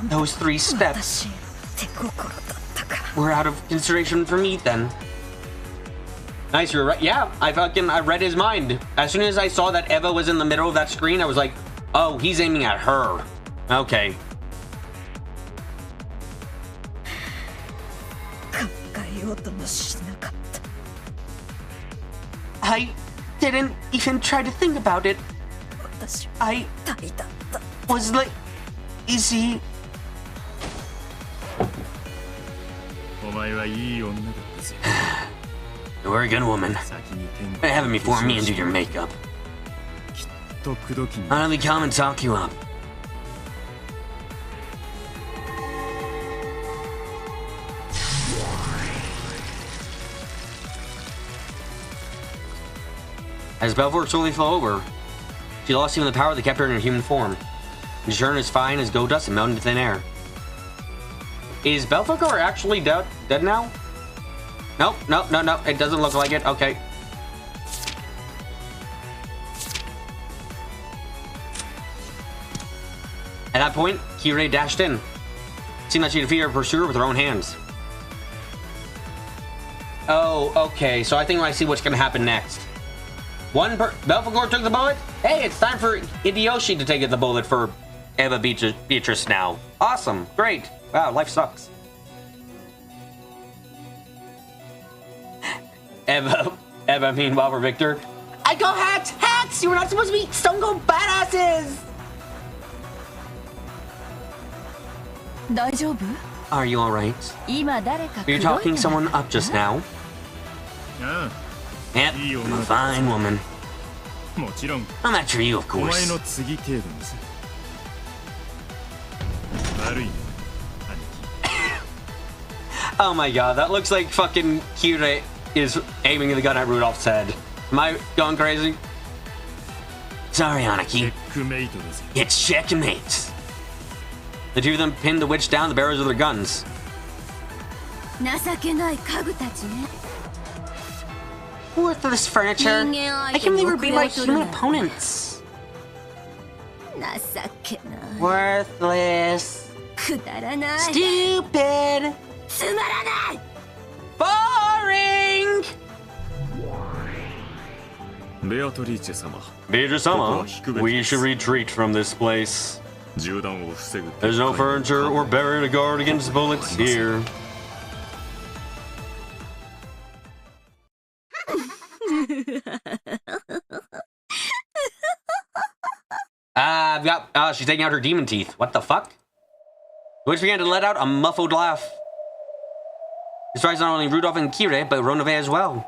Those 3 steps 私手心だったか were out of consideration for me then. Nice, you're right. Yeah, I read his mind. As soon as I saw that Eva was in the middle of that screen, I was like, oh, he's aiming at her. Okay. こともしなかった I didn't even try to think about it. 私は I 旅だった was lazy. お前はいい女だったぜ You're a good woman. 先に天 Have me before me and do your makeup. と口説きに I'll only come and talk you up. As Belvoir slowly fell over, she lost even the power that kept her in her human form, and she turned as fine as gold dust and melted into thin air. Is Belvoir actually dead now? Nope, nope, no, it doesn't look like it. Okay. At that point, Kirei dashed in. It seemed like she defeated her pursuer with her own hands. Oh, okay, so I think I see what's gonna happen next. Belphegor took the bullet? Hey, it's time for Hideyoshi to take the bullet for Eva Beatrice now. Awesome, great. Wow, life sucks. Eva, meanwhile, for Victor. I go hacks! Hacks! You were not supposed to be Stone Cold badasses! 大丈夫 Are you alright? 今誰か You're 口説いてな talking かった someone up just now? あ Yep, I'm a fine woman. あもちろん I'm not sure you, of お前 course. の次程度にさ悪いな Oh my god, that looks like fucking Kirei is aiming the gun at Rudolph's head. Am I going crazy? Sorry, チェ Aniki. ックメイトだぜ It's checkmate. The two of them pinned the witch down the barrels of their guns. 情けない家具たちね Worthless furniture. 人間 I 相手 can に never 遅 be れ my を取る human なんて opponents. 情けない Worthless. くだらない Stupid. つまらない Boring. ベアトリーチェ様 Beatrice-sama, we should retreat from this place. 銃弾を防ぐ There's no furniture or barrier to guard against bullets here. She's taking out her demon teeth. What the fuck? The witch began to let out a muffled laugh. It strikes not only Rudolph and Kirei, but Ronove as well.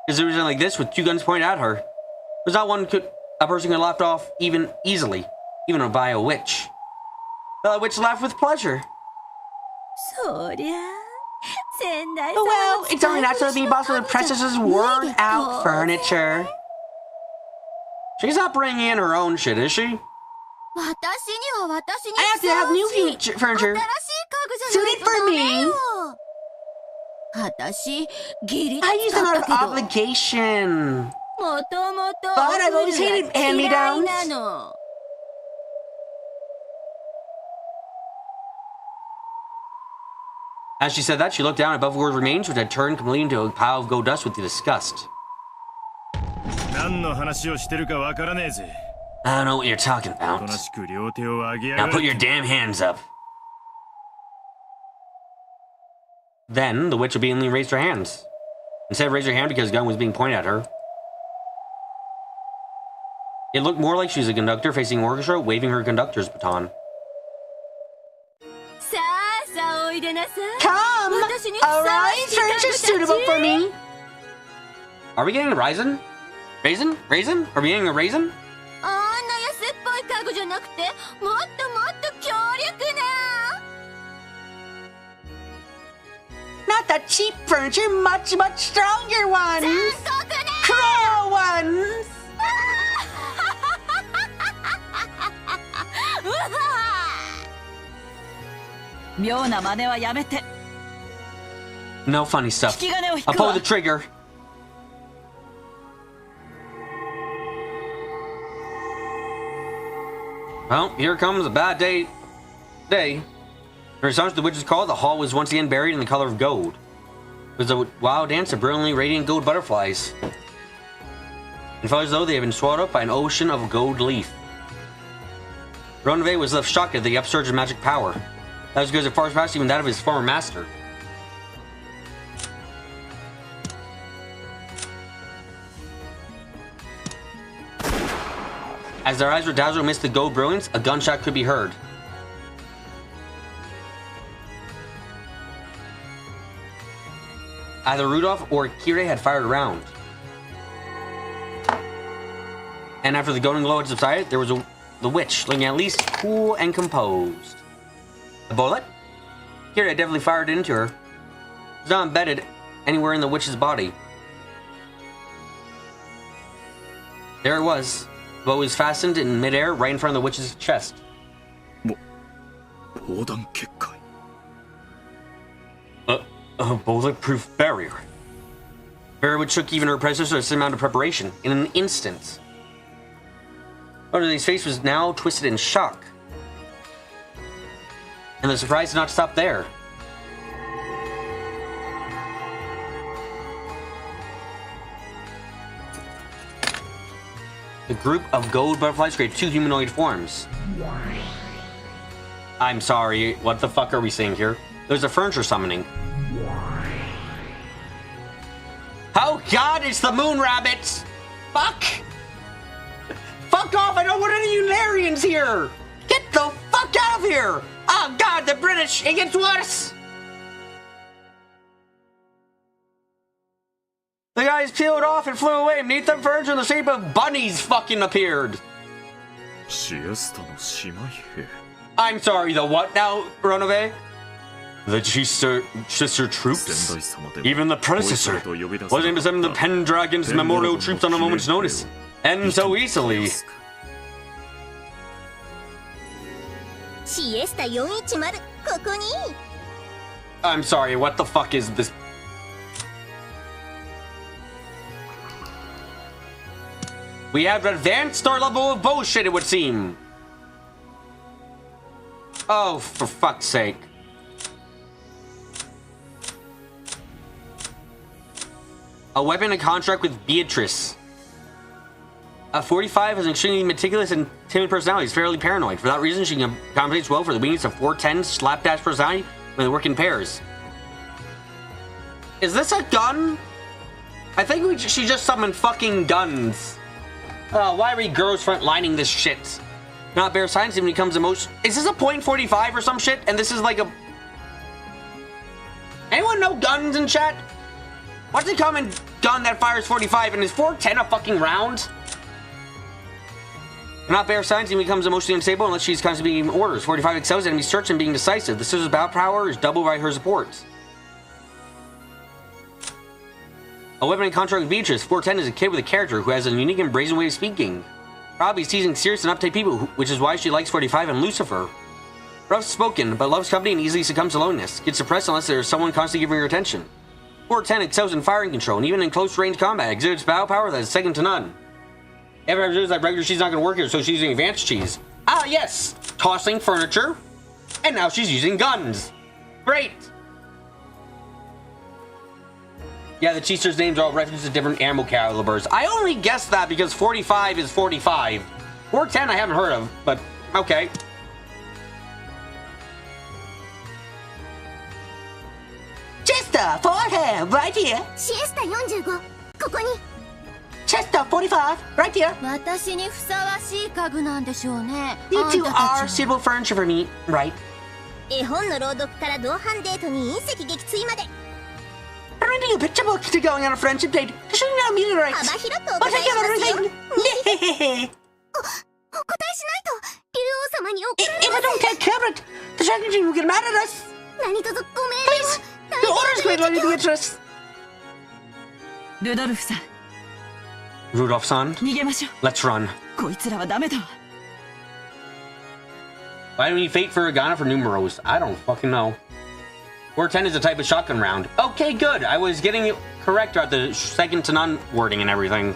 It's a reason like this with two guns pointed at her. There's not a person could laugh off even easily, even by a witch. The witch laughed with pleasure. そりゃ先代様 Well, の it's only natural to be boss of the princess's worn out furniture. She's not bringing in her own shit, is she? 私には私に I have to have new ふさわしい furniture. 新しい家具じゃないと Suited for ダメ me. よ私ギリ I use them 使 out った of けど obligation. もともと But I've always お hated 古が嫌い hand-me-downs. なの As she said that, she looked down at Belphegor's remains, which had turned completely into a pile of gold dust with disgust. 何の話をしてるかわからねえぜ I don't know what you're talking おと about. なしく両手を上げや Now が put れ your damn hands up. Then the witch obediently raised her hands. Instead of raising her hand because a gun was being pointed at her, it looked more like she was a conductor facing an orchestra waving her conductor's baton. さあさあおいでなさい Come! 私にふさ A わ rise しい家具 furniture たち suitable for me! Are we getting a raisin? Raisin? Raisin? Are we getting a raisin? あんな安っぽい家具じゃなくてもっともっと強力な Not the cheap furniture, much, much stronger ones! 残酷な Cruel ones! うわ妙な真似はやめて No funny stuff. 引き金を引 I'll く pull わ the trigger. Well, here comes a bad day. For as the witch's call, the hall was once again buried in the color of gold. It was a wild dance of brilliantly radiant gold butterflies. It felt as though they had been swallowed up by an ocean of gold leaf. Ronove was left shocked at the upsurge of magic power. That was because it far surpassed even that of his former master. As their eyes were dazzled amidst the gold brilliance, a gunshot could be heard. Either Rudolph or Kirei had fired a round. And after the golden glow had subsided, there was the witch, looking at least cool and composed. A bullet? Kirei had definitely fired it into her. It was not embedded anywhere in the witch's body. There it was. The bow was fastened in midair right in front of the witch's chest. A bulletproof barrier. Barrier which took even her predecessor a certain amount of preparation in an instant. Otterly's face was now twisted in shock. And the surprise did not stop there. The group of gold butterflies created two humanoid forms. I'm sorry, what the fuck are we seeing here? There's a furniture summoning. Oh god, it's the moon rabbits! Fuck! Fuck off, I don't want any Unarians here! Get the fuck out of here! Oh god, the British, it gets worse! The guys peeled off and flew away. Beneath the furniture in the shape of bunnies fucking appeared. I'm sorry, the what now, Ronove? The sister troops? Even the predecessor was able to summon the Pendragon's memorial troops on a moment's notice. And so easily. I'm sorry, what the fuck is this? We have advanced our level of bullshit, it would seem. Oh, for fuck's sake. A weapon in contract with Beatrice. A 45 has an extremely meticulous and timid personality. He's fairly paranoid. For that reason, she accommodates well for the weakness of 410's slapdash personality when they work in pairs. Is this a gun? I think she just summoned fucking guns. Why are we girls front-lining this shit? Not bear signs even becomes emotion. Is this a .45 or some shit? And this is like a... Anyone know guns in chat? What's the common gun that fires 45 and is 410 a fucking round? Not bear signs even becomes emotionally unstable unless she's constantly giving orders. 45 excels at enemy search and being decisive. The sister's battle power is doubled by her support. A weapon in contract with Beatrice. 410 is a kid with a character who has a unique and brazen way of speaking. Probably teasing serious and uptight people, which is why she likes 45 and Lucifer. Rough spoken, but loves company and easily succumbs to loneliness. Gets suppressed unless there is someone constantly giving her attention. 410 excels in firing control, and even in close range combat, exhibits battle power that is second to none. Ever does like regular, she's not going to work here, so she's using advanced cheese. Ah, yes! Tossing furniture, and now she's using guns. Great! Yeah, the cheester's names are all references to different ammo calibers. I only guessed that because 45 is 45. 410 I haven't heard of, but okay. Chester, 45, right here. Siesta 45, ここに。 Chester, 45, right here. 私にふさわしい家具なんでしょうね。 You あん two た are たちは suitable furniture for me, right? 絵本の朗読から同伴デートに隕石撃墜まで Reading a picture book to going on a friendship date to shooting down meteorites. 幅広くお答えしますよ。お答えしないと竜王様に怒られ If I don't take care of it, the dragon will get mad at us. 何卒ご命令 Please, を the orders, great lady Beatrice. ルドルフさん Rudolph-san, 逃げましょう let's run. こいつらはダメだわ Why do we fate for Agana for numerals? I don't fucking know. 410 is a type of shotgun round. Okay, good. I was getting it correct about the second to none wording and everything.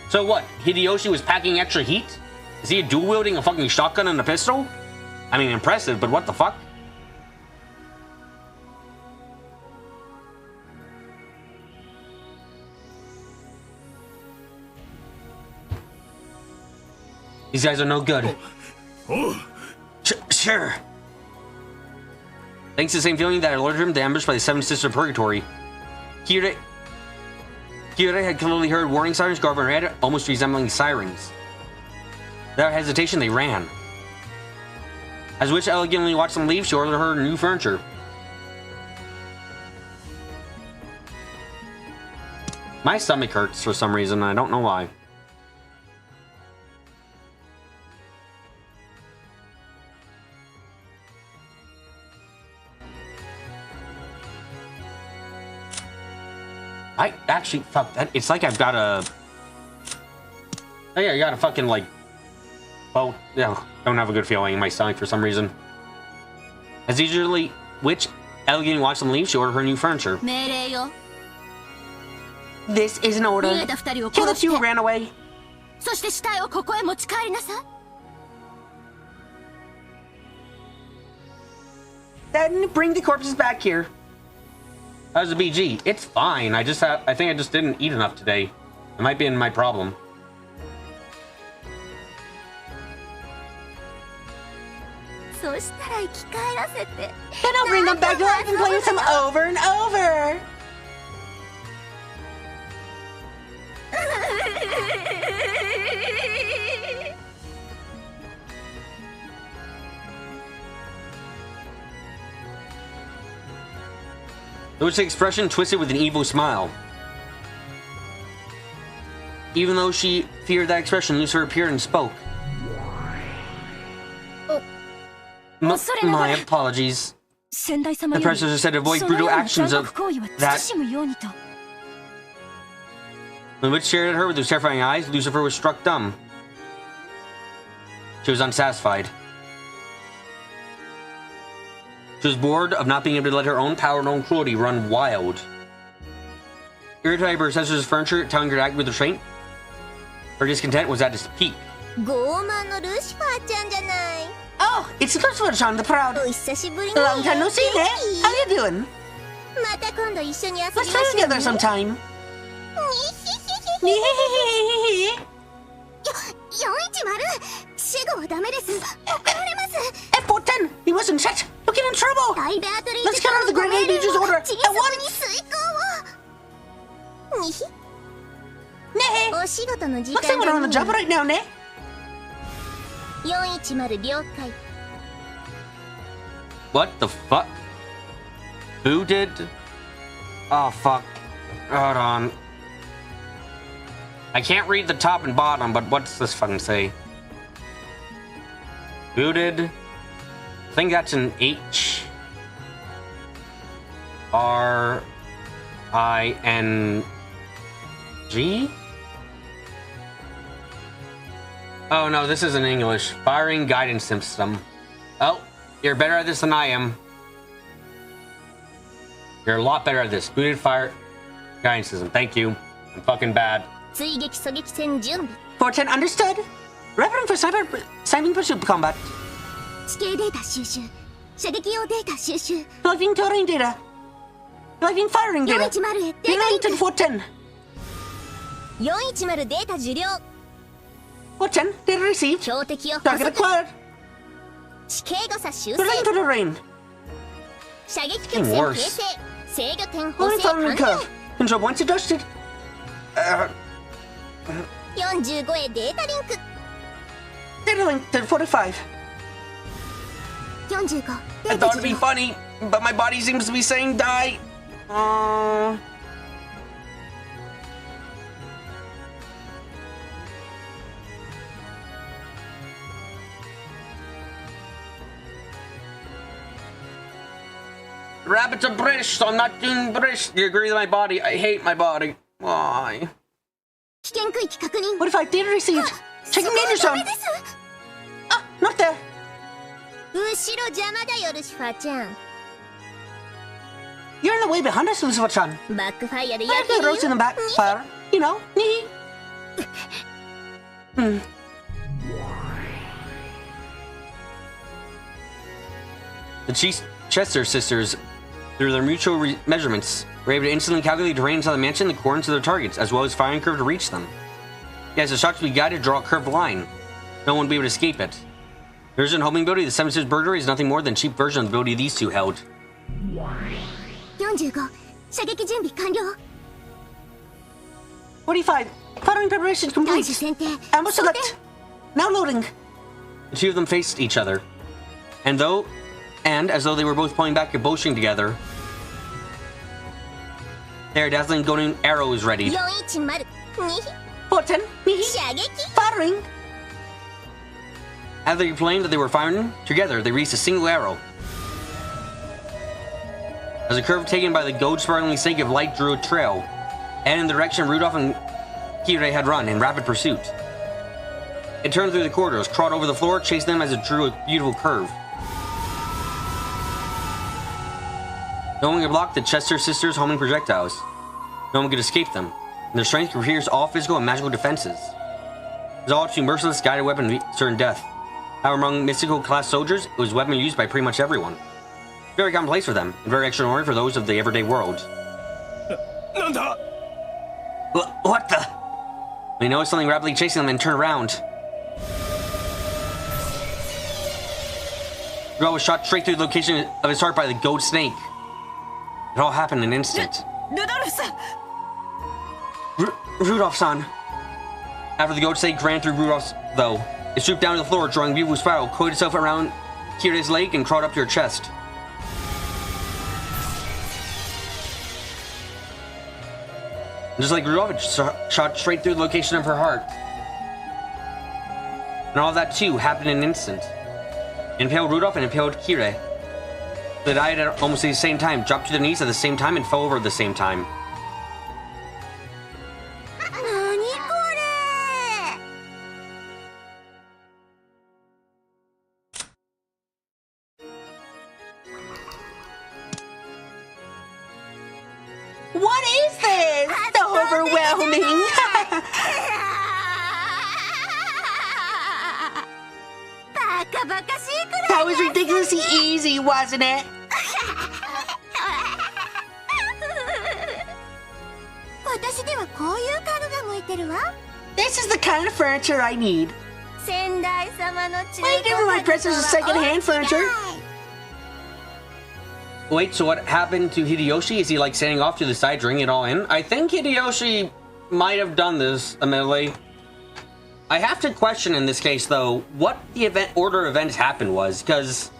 So what? Hideyoshi was packing extra heat? Is he dual wielding a fucking shotgun and a pistol? I mean, impressive, but what the fuck? These guys are no good. Sure. Thanks to the same feeling that alerted him to ambush by the Seven Sisters of Purgatory. Kirei Kyurei had clearly heard warning sirens go over her head, almost resembling sirens. Without hesitation, they ran. As Witch elegantly watched them leave, she ordered her new furniture. My stomach hurts for some reason, I don't know why. I actually, fuck that. It's like I've got a... Oh yeah, I got a fucking, like... Well, yeah, don't have a good feeling in my stomach for some reason. As usually, Witch elegantly watched them leave, she ordered her new furniture. This is an order. Kill the two who ran away. Then bring the corpses back here. How's the BG? It's fine. I think I just didn't eat enough today. It might be in my problem. Then I'll bring them back to life and play with them over and over. The witch's expression twisted with an evil smile. Even though she feared that expression, Lucifer appeared and spoke. My apologies. The predecessor said to avoid brutal actions of that. When the witch stared at her with those terrifying eyes, Lucifer was struck dumb. She was unsatisfied. She was bored of not being able to let her own power and own cruelty run wild. Irritated by her sister's furniture, telling her to act with restraint, her discontent was at its peak. Oh, it's Lucifer-chan the Proud. Long time no see, eh? How you doing? Let's play together sometime. F410, he wasn't shut. Look in trouble. Let's get out of the Great Age's order at once. Looks like we're on the job right now, ne? What the fuck? Who did? Oh fuck. Hold on. I can't read the top and bottom, but what's this fucking say? Who did? I think that's an H. R-I-N-G? Oh no, this is in English. Firing guidance system. Oh, you're better at this than I am. You're a lot better at this. Booted fire guidance system. Thank you. I'm fucking bad. 410 understood. Preparing for sniping pursuit combat. Collecting terrain data. Collecting firing data. Relaying to 410. 410, data received. Target acquired. Relaying to the rain. Getting worse. Only firing curve. Control points adjusted. Data link to 45. I thought it'd be funny, but my body seems to be saying die. Rabbits are British, so I'm not doing British. Do you agree with my body? I hate my body. Why? What if I did receive? Checking danger zone. Ah, not there. You're in the way behind us, Lucifer-chan. I get roast in the backfire. You know, The Chester sisters, through their mutual measurements, were able to instantly calculate the terrain inside the mansion and the coordinates of their targets, as well as firing curve to reach them. Yes, the shots to be guided to draw a curved line. No one would be able to escape it. The original homing ability of the Seven Sisters Burglary is nothing more than a cheap version of the ability these two held. 45射撃準備完了 45. Following preparation 大 complete. 事先手 Ammo select. Now loading. The two of them faced each other. And as though they were both pulling back a bowstring together, their dazzling golden arrow is ready. 410 Button. 射撃 Firing. As they proclaimed that they were firing together, they released a single arrow. As a curve taken by the gold-sparkling snake of light drew a trail, and in the direction Rudolph and Kirei had run in rapid pursuit. It turned through the corridors, crawled over the floor, chased them as it drew a beautiful curve. No one could block the Chester sisters' homing projectiles. No one could escape them. And their strength could pierce all physical and magical defenses. It was all too merciless, guided weapon to certain death. However, among mystical class soldiers, it was a weapon used by pretty much everyone. Very commonplace for them, and very extraordinary for those of the everyday world. What the? They noticed something rapidly chasing them and turned around. Rudolph was shot straight through the location of his heart by the gold snake. It all happened in an instant. Rudolph-san. After the gold snake ran through Rudolph's, though, it swooped down to the floor, drawing a beautiful spiral, coiled itself around Kirei's leg, and crawled up to her chest. Just like Rudolph, it shot straight through the location of her heart. And all that, too, happened in an instant. It impaled Rudolph and impaled Kirei. They died at almost the same time, dropped to their knees at the same time, and fell over at the same time. 何これ What is this? So overwhelming! That was ridiculously easy, wasn't it? 私ではこういう家具が向いてるわ This is the kind of furniture I need. 先代様の中 Wait, never mind, Princess is second-hand furniture. Wait, so what happened to Hideyoshi? Is he like standing off to the side, drinking it all in? I think Hideyoshi might have done this, admittedly. I have to question in this case, though, what the order of events happened was, because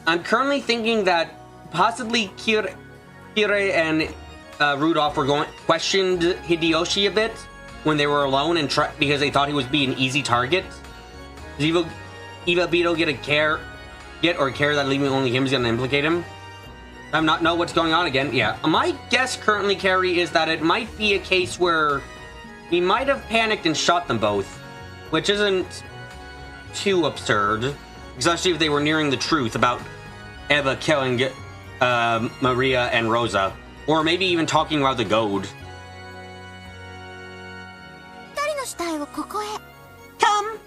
I'm currently thinking that possibly Kirei and Rudolph were questioned Hideyoshi a bit when they were alone and because they thought he was being an easy target. Does Eva Beato get care that leaving only him is going to implicate him? I'm not know what's going on again. Yeah, my guess currently, Carrie, is that it might be a case where he might have panicked and shot them both, which isn't too absurd, especially if they were nearing the truth about Eva killing Maria and Rosa, or maybe even talking about the gold. 二人の死体をここへ Come,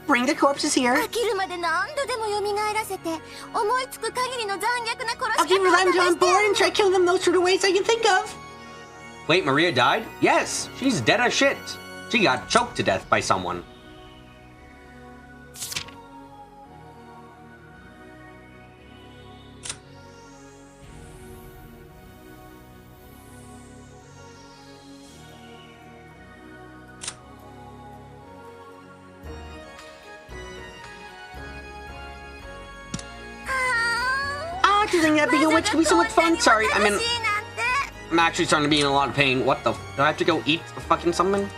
bring the corpses here. 飽きるまで何度でも蘇らせて思いつく限りの残虐な殺 I'll し give 方 them を on 試 board して and try killing them those sort of ways I can think of. Wait, Maria died? Yes, she's dead as shit. She got choked to death by someone. To think that being a witch could be so much fun. Sorry, I'm actually starting to be in a lot of pain. What the? Do I have to go eat fucking something?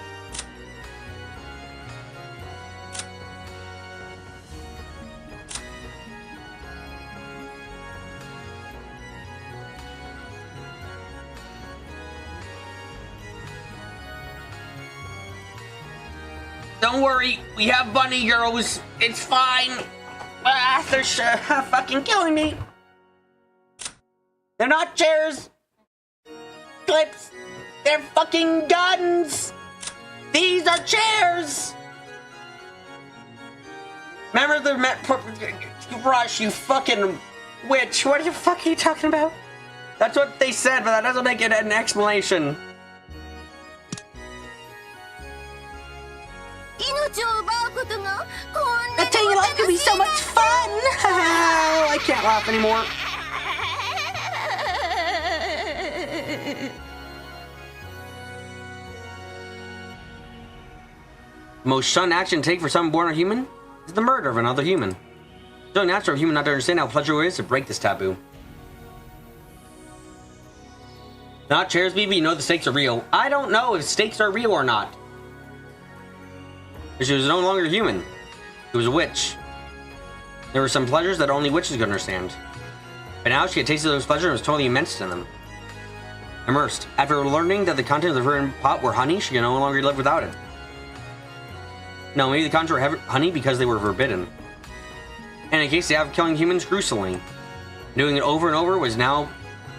Don't worry, we have bunny girls. It's fine. They're fucking killing me. They're not chairs. Clips. They're fucking guns. These are chairs. Remember the Rush, you fucking witch. What the fuck are you talking about? That's what they said, but that doesn't make it an explanation. That tell you life could be so much fun. I can't laugh anymore. The most shunned action to take for someone born a human is the murder of another human. It's so natural for a human not to understand how pleasurable it is to break this taboo. Not chairs, but you know the stakes are real. I don't know if stakes are real or not. She was no longer human. She was a witch. There were some pleasures that only witches could understand. But now she had tasted those pleasures and was totally immersed in them. Immersed. After learning that the contents of the forbidden pot were honey, she could no longer live without it. No, maybe the contents were honey because they were forbidden. And in case they have killing humans gruesomely. Doing it over and over was now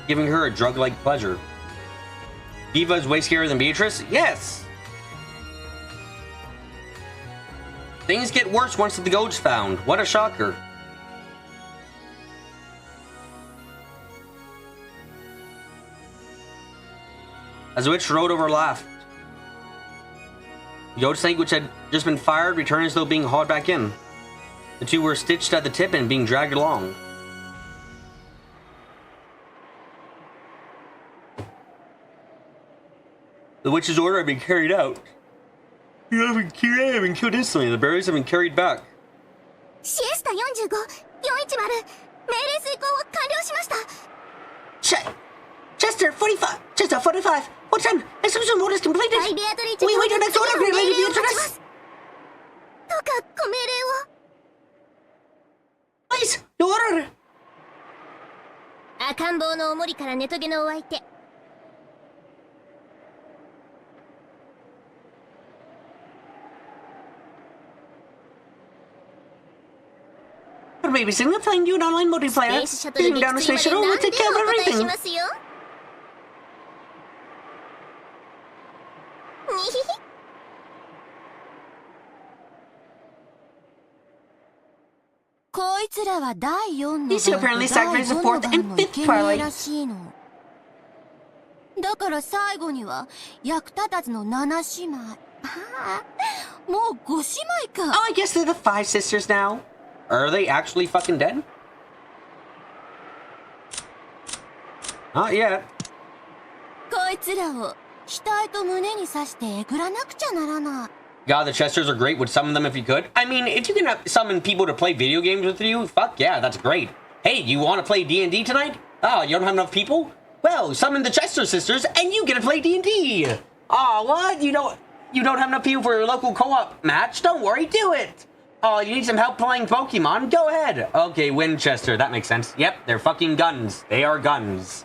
giving her a drug-like pleasure. Eva is way scarier than Beatrice? Yes! Things get worse once the goat's found. What a shocker. As the witch rode over laughed. The goat snake, which had just been fired, returned as though being hauled back in. The two were stitched at the tip and being dragged along. The witch's order had been carried out. You haven't killed instantly. The berries have been carried back. シエスタ45、410、命令遂行を完了しました。Chester, 45! Chester, 45! What's done? Execution order is completed! Eva Beatrice We wait your next order, Lady Beatrice! どうかご命令を。Please, your order! 赤ん坊のおもりからネトゲのお相手。Baby singer playing you an online multiplayer. Using down the space shuttle will take care of everything. These two apparently sacrificed the fourth and fifth twilight. だから最後には役立たずの7姉妹。もう5姉妹か。Oh, I guess they're the 5 sisters now. Are they actually fucking dead? Not yet. こいつらを額と胸に刺してえぐらなくちゃならない。 God, the Chesters are great. Would summon them if you could. I mean, if you can summon people to play video games with you, fuck yeah, that's great. Hey, you want to play D&D tonight? Oh, you don't have enough people? Well, summon the Chester sisters and you get to play D&D. Oh, what? You don't have enough people for your local co-op match? Don't worry, do it. Oh, you need some help playing Pokemon? Go ahead. Okay, Winchester, that makes sense. Yep, they're fucking guns. They are guns.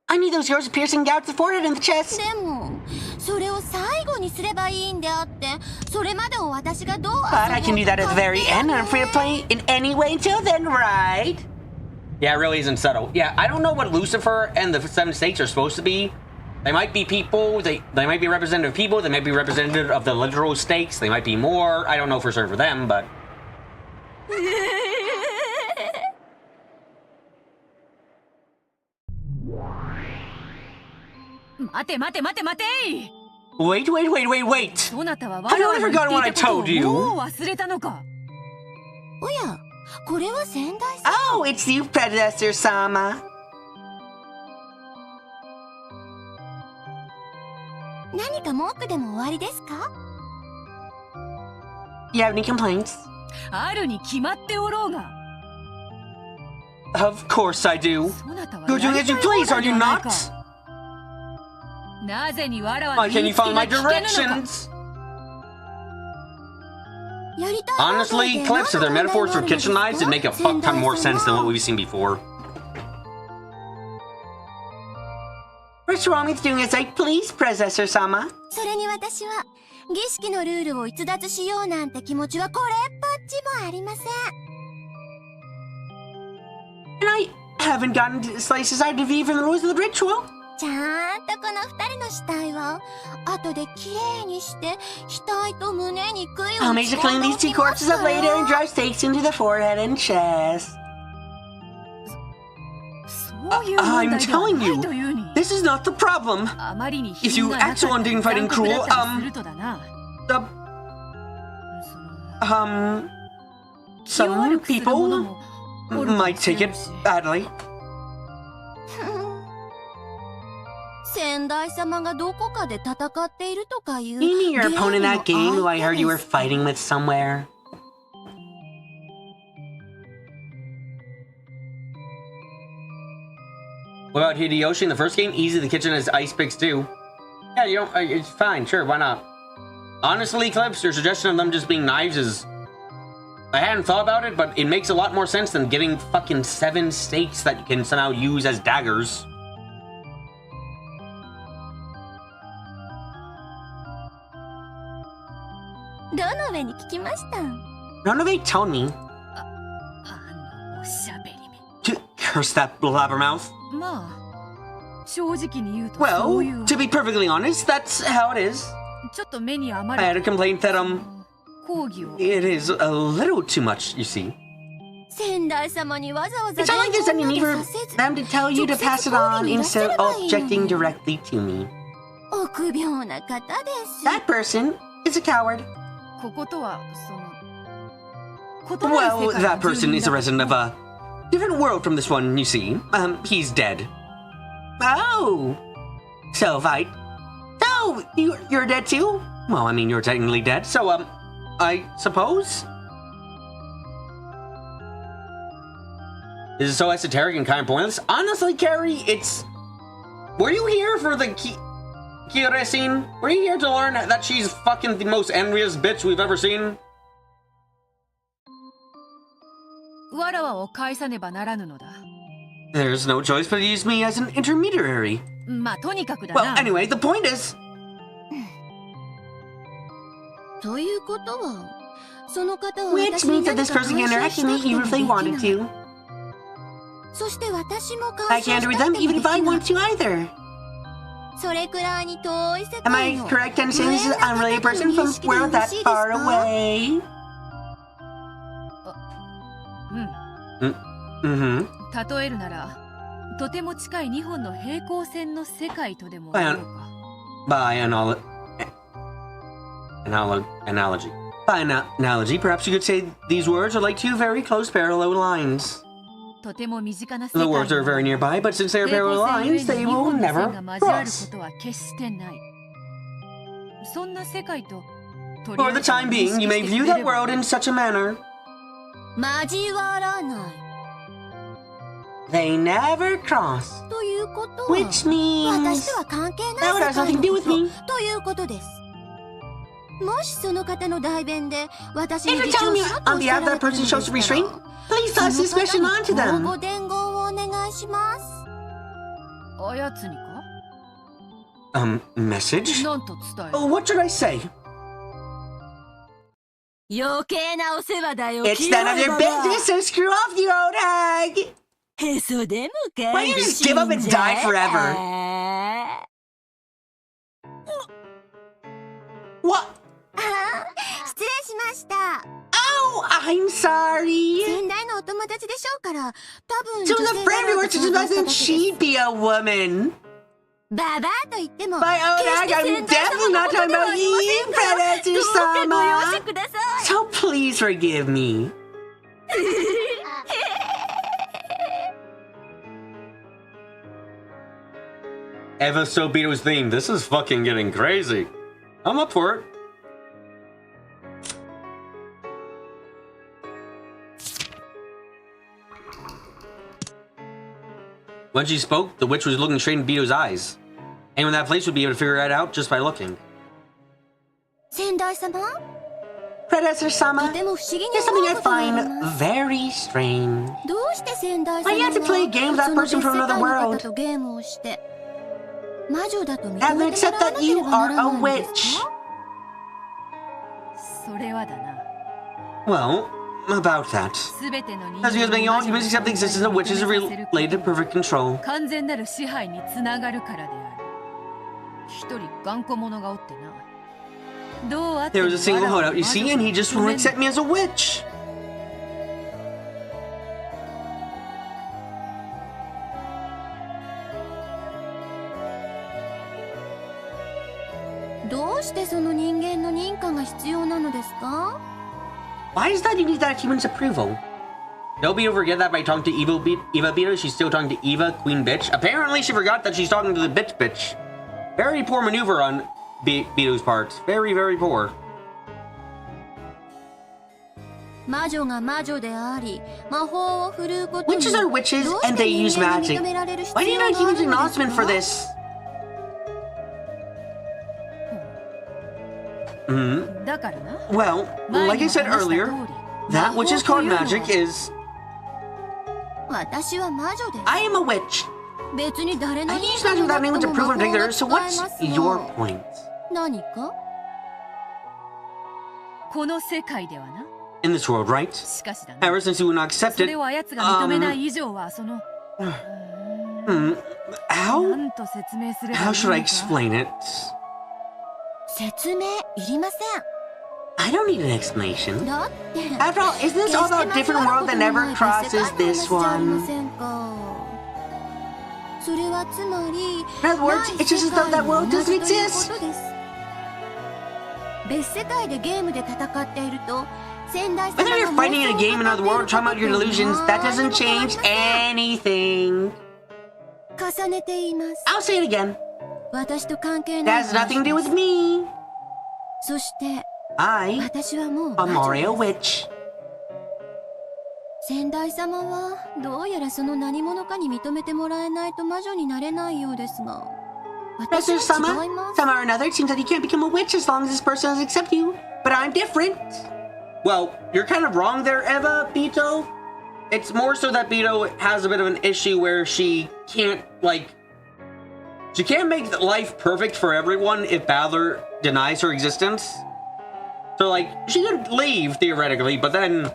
I need those yours piercing gouts the forehead and the chest. でも、それを最後にすればいいんであって、それまでを私がどう But I can do that at the very end, and I'm free to play in any way until then, right? Yeah, it really isn't subtle. Yeah, I don't know what Lucifer and the 7 States are supposed to be. They might be people, they might be representative people, they might be representative of the literal stakes, they might be more. I don't know for certain for them, but... Wait. Have you forgotten what I told you? おや、これは先代さん。 Oh, it's you, predecessor-sama. 何か文句でも終わりですか？ You have any complaints? あるに決まっておろうが。 Of course I do. You're doing as you please, are you not? なぜにわらわ Why can't you follow my directions? Honestly, clips of their metaphors for kitchen knives would make a fuck ton more sense than what we've seen before. What's wrong with doing as I please, predecessor-sama? それに私は儀式のルールを逸脱しようなんて気持ちはこれっぽっちもありません。 And I haven't gotten the slightest desire to deviate from the rules of the ritual. ちゃんとこの2人の死体は後できれいにして額と胸に杭を I'll make you clean these 2 corpses up later and drive stakes into the forehead and chest. I'm telling you, this is not the problem. If you act so undignified and cruel, some people might take it badly. 先代様がどこかで戦っているとかいう You mean your opponent in that game who I heard you were ゲームの相手ですか？ fighting with somewhere? What about Hideyoshi in the first game? Easy, the kitchen has ice picks too. Yeah, you don't. It's fine, sure, why not? Honestly, Clips, your suggestion of them just being knives is. I hadn't thought about it, but it makes a lot more sense than getting fucking 7 stakes that you can somehow use as daggers. どの上に聞きました？ None of they told me おしゃべりめ。 to curse that blabbermouth. まあ正直に言うと Well, そういう to be perfectly honest, that's how it is. ちょっと目に余 I る had a complaint that, 講義を it is a little too much, you see. 先代様にわざわざ It's not like there's any need for them to tell you to pass it on instead of objecting directly to me. 臆病な方です。 That person is a coward. こことはその異なる Well, 世界 that の person 住 is a 人だ resident of a different world from this one, you see. He's dead. Oh! So, fight. Oh, you're dead too? Well, I mean, you're technically dead, so, I suppose? This is so esoteric and kind of pointless. Honestly, Carrie, it's... Were you here for the Kiore scene? Were you here to learn that she's fucking the most envious bitch we've ever seen? わらわを返さねばならぬのだ。 There's no choice but to use me as an intermediary. まあとにかくだ Well, な。 anyway, the point is... ということは、その方は Which 私に means that 何 this か person 干 can 渉 interact し with な me くて even も if で they き wanted ない。 to. そして私も I 干渉 can't し do with たっ them ても even で if き I ない。 want to either. それくらいに遠い世 Am I 界の correct in saying this is I'm really a person from where that far away? うん。 Mm-hmm. 例えるなら、とても近い2本の平行線の世界とでも By 言お an- うか。 By analogy. By analogy, perhaps you could say these words are like 2 very close parallel lines. とても身近な世 The 界 words are very nearby, but since they are 平 parallel 行線ゆえ lines, に they 2 will 本の線 never が交わるこ cross. とは決してない。そんな世界ととり For あ the えず time being, you may 認識 view してく that れれば world in such a manner. 交わらない。 They never cross. ということは、 Which means 私とは関係ない that would 世 have 界 nothing の to do こ with me. とということです。もしその方の代弁で私に If you're 自 telling 重 me しろと on おっしゃ behalf ら of れ that てるん person で shows す restraint, から、 please そ toss の suspicion 方 onto に今後 them. 伝言をお願いします。あやつにか Message? なんと伝える Oh, what should I say? 余計なお世話だよ。 It's none of your business, so screw off, you old hag! へそでもか Why don't you just give up and die forever? What? 失礼しました。 Oh, I'm sorry. 先代のお友達でしょうから、多分 So 女 the 性 friend だろ who うと works 想 with 像 us しただ and けです。 she'd be a woman. ババアと言っても、 By old 決 hag, して I'm 先代 definitely 様の not こと talking では about ありませ you, んから、どうかご容 Predator-sama. 赦ください。 So please forgive me. Eva Beato's theme. This is fucking getting crazy. I'm up for it. When she spoke, the witch was looking straight in Beato's eyes. Anyone in that place would be able to figure it out just by looking. 先代様、 Predator-sama, とても不思議に there's 思 something う I ことがあり find ます。 very strange. どうして先代様 Why you have to play a game with that その person 別 from 世 another 界の world? 方とゲームをして、魔女だと認 And めても accept らわ that なけ you ればな are ら a ないのです witch. か？それはだな。 Well, about that. すべての人 As because making all humans accept the 間 existence of witches is related to perfect control. 完全なる支配につながるからである。一人頑固者がおってな。どうあって There も was a single わらわ holdout, you see, and he just won't accept me as a witch. どうしてその人間の認可が必要なのですか？ Why is that you need that human's approval? Don't be forget that by talking to Eva Beato, she's still talking to Eva, Queen Bitch. Apparently she forgot that she's talking to the bitch. Very poor maneuver on Beato's part. Very, very poor. Witches are witches and they use magic. Why do you not use acknowledgement for this? Well, like I said earlier, that which is called magic is... I am a witch. I use magic without anyone to prove in particular, so what's your point? In this world, right? Ever since you will not accept it, how should I explain it? I don't need an explanation. After all, isn't this all about a different world that never crosses this one? In other words, it's just as though that world doesn't exist. Whether you're fighting in a game in another world or talking about your delusions, that doesn't change anything. I'll say it again. That has nothing to do with me. I am Mario Witch. Master-sama, somehow or another, it seems that you can't become a witch as long as this person doesn't accept you. But I'm different. Well, you're kind of wrong there, Eva Beato. It's more so that Beato has a bit of an issue where she can't, she can't make life perfect for everyone if Battler denies her existence. So, she could leave, theoretically, but then,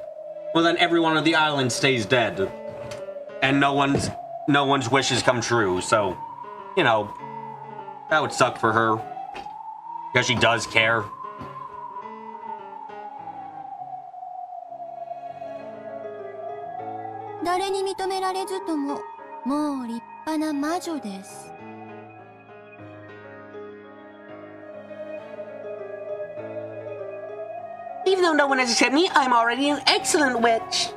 well, then everyone on the island stays dead. And no one's wishes come true, so, you know, that would suck for her. Because she does care. Even though no one has accepted me, I'm already an excellent witch.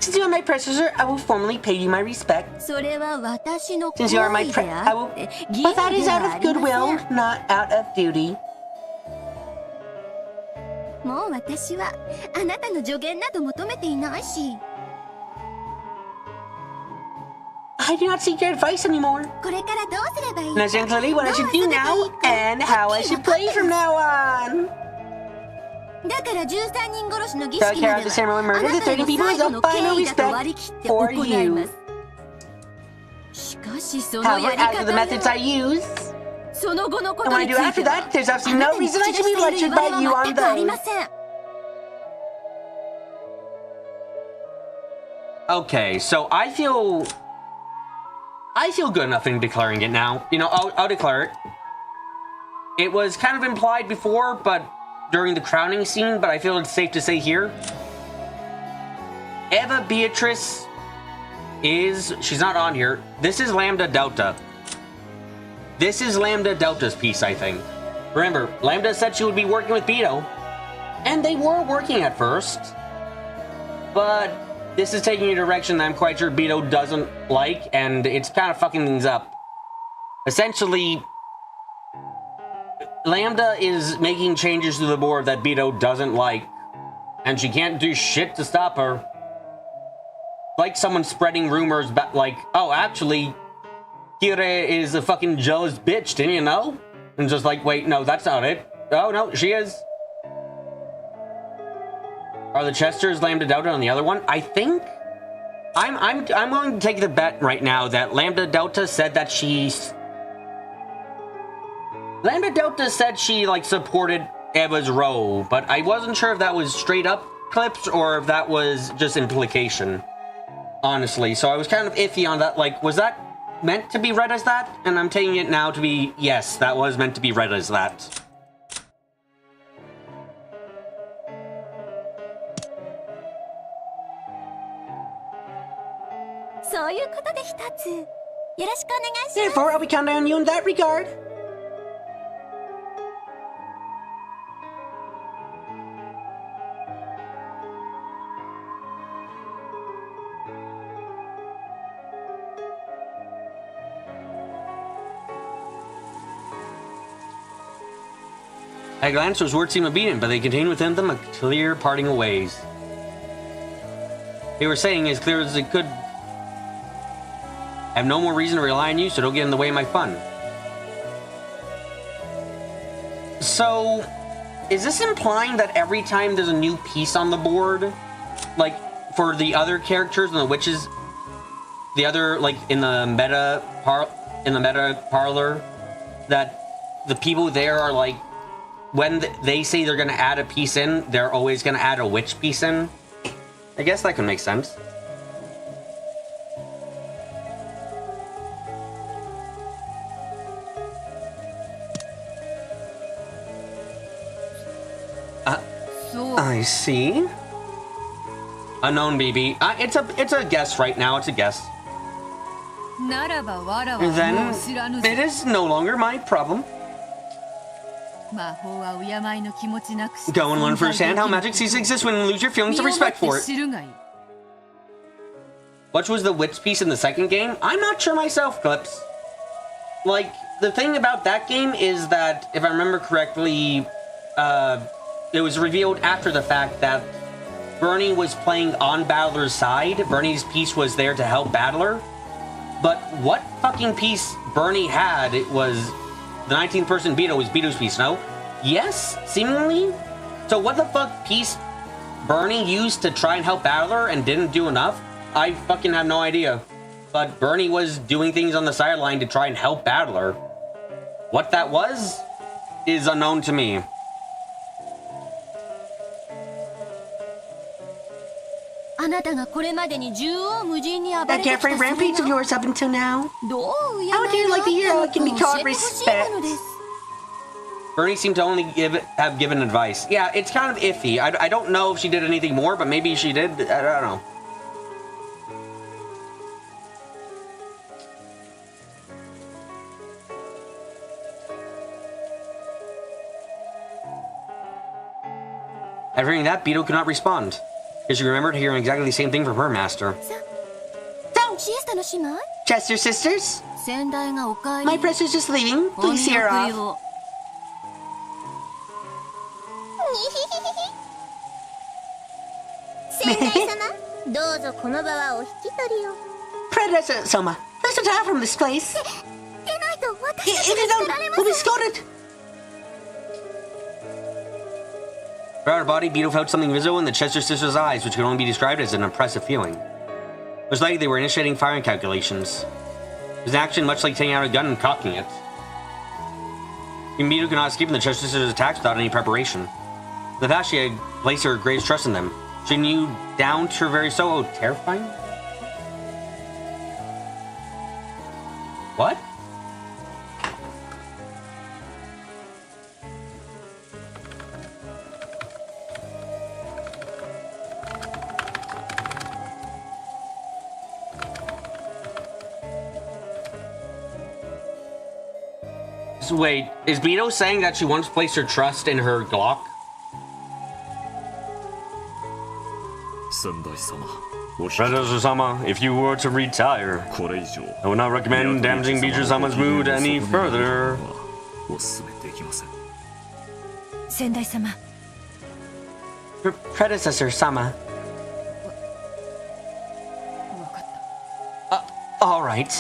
Since you are my predecessor, I will formally pay you my respect. Since you are my I will... But that is out of goodwill, not out of duty. I do not seek your advice anymore. Understand clearly what I should do now, and how I should play from now on. So carry out the ceremony murder, the 30 people is a final respect for you. However, after the methods I use, and what I do after that, there's absolutely no reason I should be lectured by you on those. Okay, so I feel good enough in declaring it now. You know, I'll declare it. It was kind of implied before, but during the crowning scene, but I feel it's safe to say here. Eva Beatrice she's not on here. This is Lambda Delta. This is Lambda Delta's piece, I think. Remember, Lambda said she would be working with Beato, and they were working at first, but this is taking a direction that I'm quite sure Beato doesn't like, and it's kind of fucking things up. Essentially, Lambda is making changes to the board that Beato doesn't like, and she can't do shit to stop her. Like someone spreading rumors like, oh, actually, Kire is a fucking jealous bitch, didn't you know? And just like, wait, no, that's not it. Oh, no, she is. Are the Chesters Lambda Delta on the other one? I think... I'm willing to take the bet right now that Lambda Delta said that Lambda Delta said she, supported Eva's role, but I wasn't sure if that was straight up clips or if that was just implication, honestly. So I was kind of iffy on that. Was that meant to be read as that, and I'm taking it now to be, yes, that was meant to be read as that. Therefore, I'll be counting on you in that regard. At a glance, those words seemed obedient, but they contained within them a clear parting of ways. They were saying as clear as it could, I have no more reason to rely on you, so don't get in the way of my fun. So, is this implying that every time there's a new piece on the board, like, for the other characters and the witches, the other, like, in the meta parlor, that the people there are, like, when they say they're gonna add a piece in, they're always gonna add a witch piece in? I guess that could make sense. I see. Unknown BB. It's a guess right now. It's a guess. Then it is no longer my problem. Go and learn firsthand how magic ceases to exist when you lose your feelings of respect for it. Which was the witch piece in the second game? I'm not sure myself, Clips. Like, the thing about that game is that, if I remember correctly, it was revealed after the fact that Bernie was playing on Battler's side. Bernie's piece was there to help Battler. But what fucking piece Bernie had, it was the 19th person Beato was Beato's piece, no? Yes, seemingly? So what the fuck piece Bernie used to try and help Battler and didn't do enough? I fucking have no idea. But Bernie was doing things on the sideline to try and help Battler. What that was is unknown to me. That carefree rampage of yours up until now. How do you like the hero can be called respect? Bernie seemed to only have given advice. Yeah, it's kind of iffy. I don't know if she did anything more, but maybe she did. I don't know. After hearing that, Beato could not respond, because she remembered hearing exactly the same thing from her master. So, Chester sisters? My precious just leaving. Please see her off. Predecessor-sama, let's retire from this place. If you don't, we'll be scolded. Throughout her body, Beato felt something visible in the Chester sisters' eyes, which could only be described as an impressive feeling. It was like they were initiating firing calculations. It was an action much like taking out a gun and cocking it. Beato could not escape from the Chester sisters' attacks without any preparation. In the past, she had placed her greatest trust in them. She knew down to her very soul. Oh, terrifying? What? So wait, is Beato saying that she once placed her trust in her Glock? Predecessor-sama, if you were to retire, I would not recommend damaging Beatrice-sama's mood any further. Sendai-sama. Predecessor-sama. All right.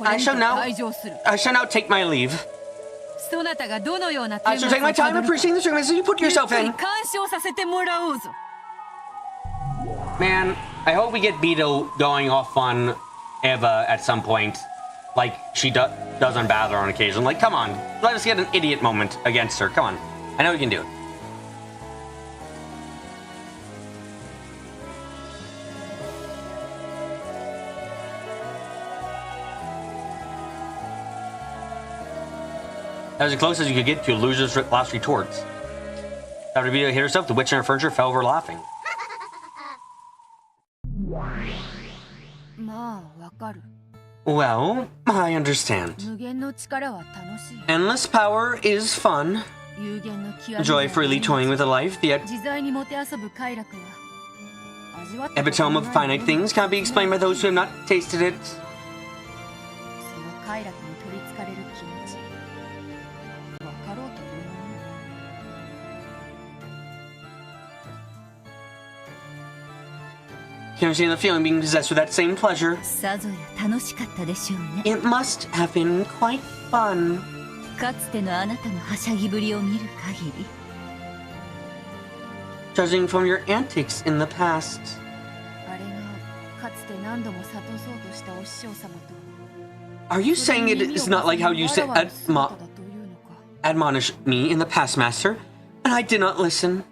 I shall now take my leave. I shall take my time appreciating the circumstances you put yourself in. Man, I hope we get Beato going off on Eva at some point, like she does on Battler on occasion. Like, come on, let us get an idiot moment against her. Come on, I know we can do it. That was as close as you could get to a loser's last retort. After Beato hit herself, the witch and her furniture fell over laughing. Well, I understand. Endless power is fun. Enjoy freely toying with a life, the epitome of finite things can't be explained by those who have not tasted it. Can you understand the feeling being possessed with that same pleasure? It must have been quite fun. Judging from your antics in the past. Are you saying it is not like how you said admonish me in the past, Master, and I did not listen?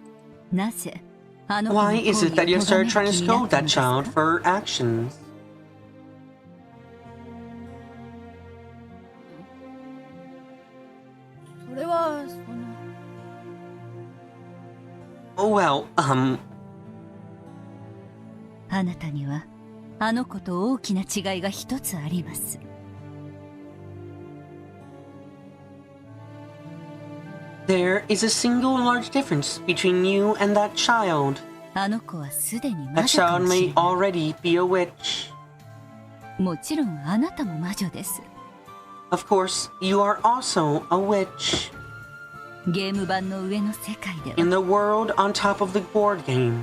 Why is it that you have started trying to scold that child for her actions? Oh, well, あなたにはあの子と大きな違いが一つあります。There is a single large difference between you and that child. あの子はすでに魔 That 女か child もしれ may ない。 already be a witch. もちろんあなたも魔女です。 Of course, you are also a witch. ゲーム版の上の世界で In は。 the world on top of the board game.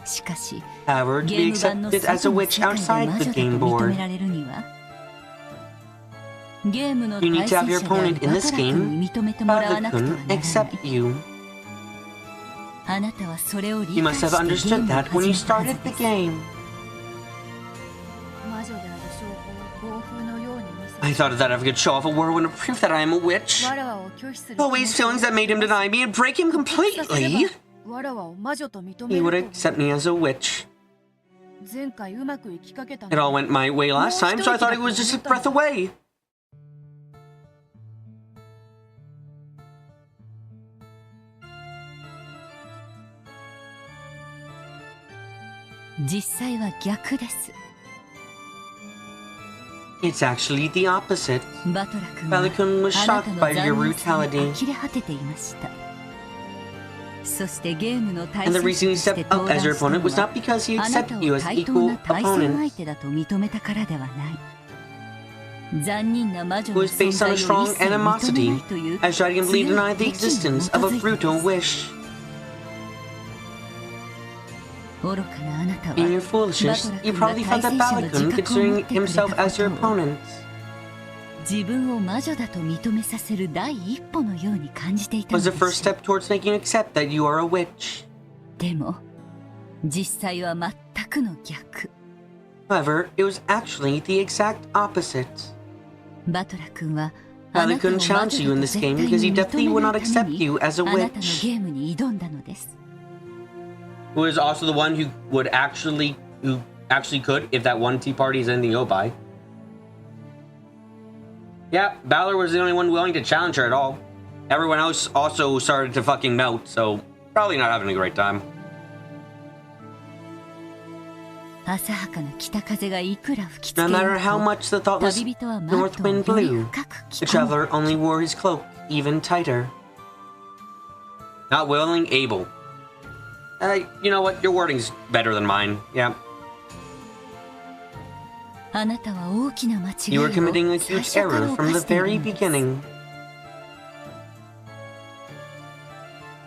しかし、 However, to ゲ be ーム版の accepted as a 外の witch 世界で outside 魔 the 女だと game 認 board, められるには、ゲームの you 対 need to 戦 have 者 your である opponent in バ this トラ君 game, に認めてもらわなくては Father ならない。 accept you. あなたはそれを理 You 解 must して have ゲー understood ムを that when 始 you めたはず started the です。 game. I thought of that if I could show off a whirlwind of proof that I am a witch. Always feelings that made him deny me and break him completely. He would accept me as a witch. It all went my way last time, so I thought it was just a breath away. It's actually the opposite. バトラ君 Father Kun は was あな shocked た by の your 残忍さに brutality. 呆れ果てていました。そしてゲームの対 And 戦 the reason he 者として stepped 登 up as 壇 your したの opponent was は not because he あなた accepted を you as 対等 equal な対戦相 opponents. 手だと認めたからではない。残忍な魔女 It の was 存 based 在 on を a 一 strong 切認めな animosity, いという as Dragon 強い believed denied the 敵意に existence 基 of づ a いていま brutal す。 wish. 愚かなあなたは In your バト foolishness, ラ you 君が probably 対 thought that 戦者の自 Balakun, 覚を持 considering ってくれ himself た as your ことを opponent, 自分を魔女だと認めさせる第一歩のように感じていたの was で the し first ょう。 step towards making you accept that you are a witch. でも実際は全くの逆。 However, it was actually the exact opposite. バトラ君はあなたを Balakun 魔女だ challenged と you in 絶 this 対 game に because he 認 definitely め would な not いため accept に you as a あなたの witch. ゲームに挑んだのです。 Who is also the one who actually could if that one tea party is anything to go by. Yeah, Balor was the only one willing to challenge her at all. Everyone else also started to fucking melt, so probably not having a great time. 浅はかな北風がいくら吹きつけ No よう matter how と much the thoughtless 旅人はマン north トを wind より blew, 深く the 着込む。 traveler only wore his cloak even tighter. Not willing, able. You know what? Your wording's better than mine. Yeah. あなたは大きな間違い You を were committing a 最 huge 初から error from 犯 the している very んです。 beginning.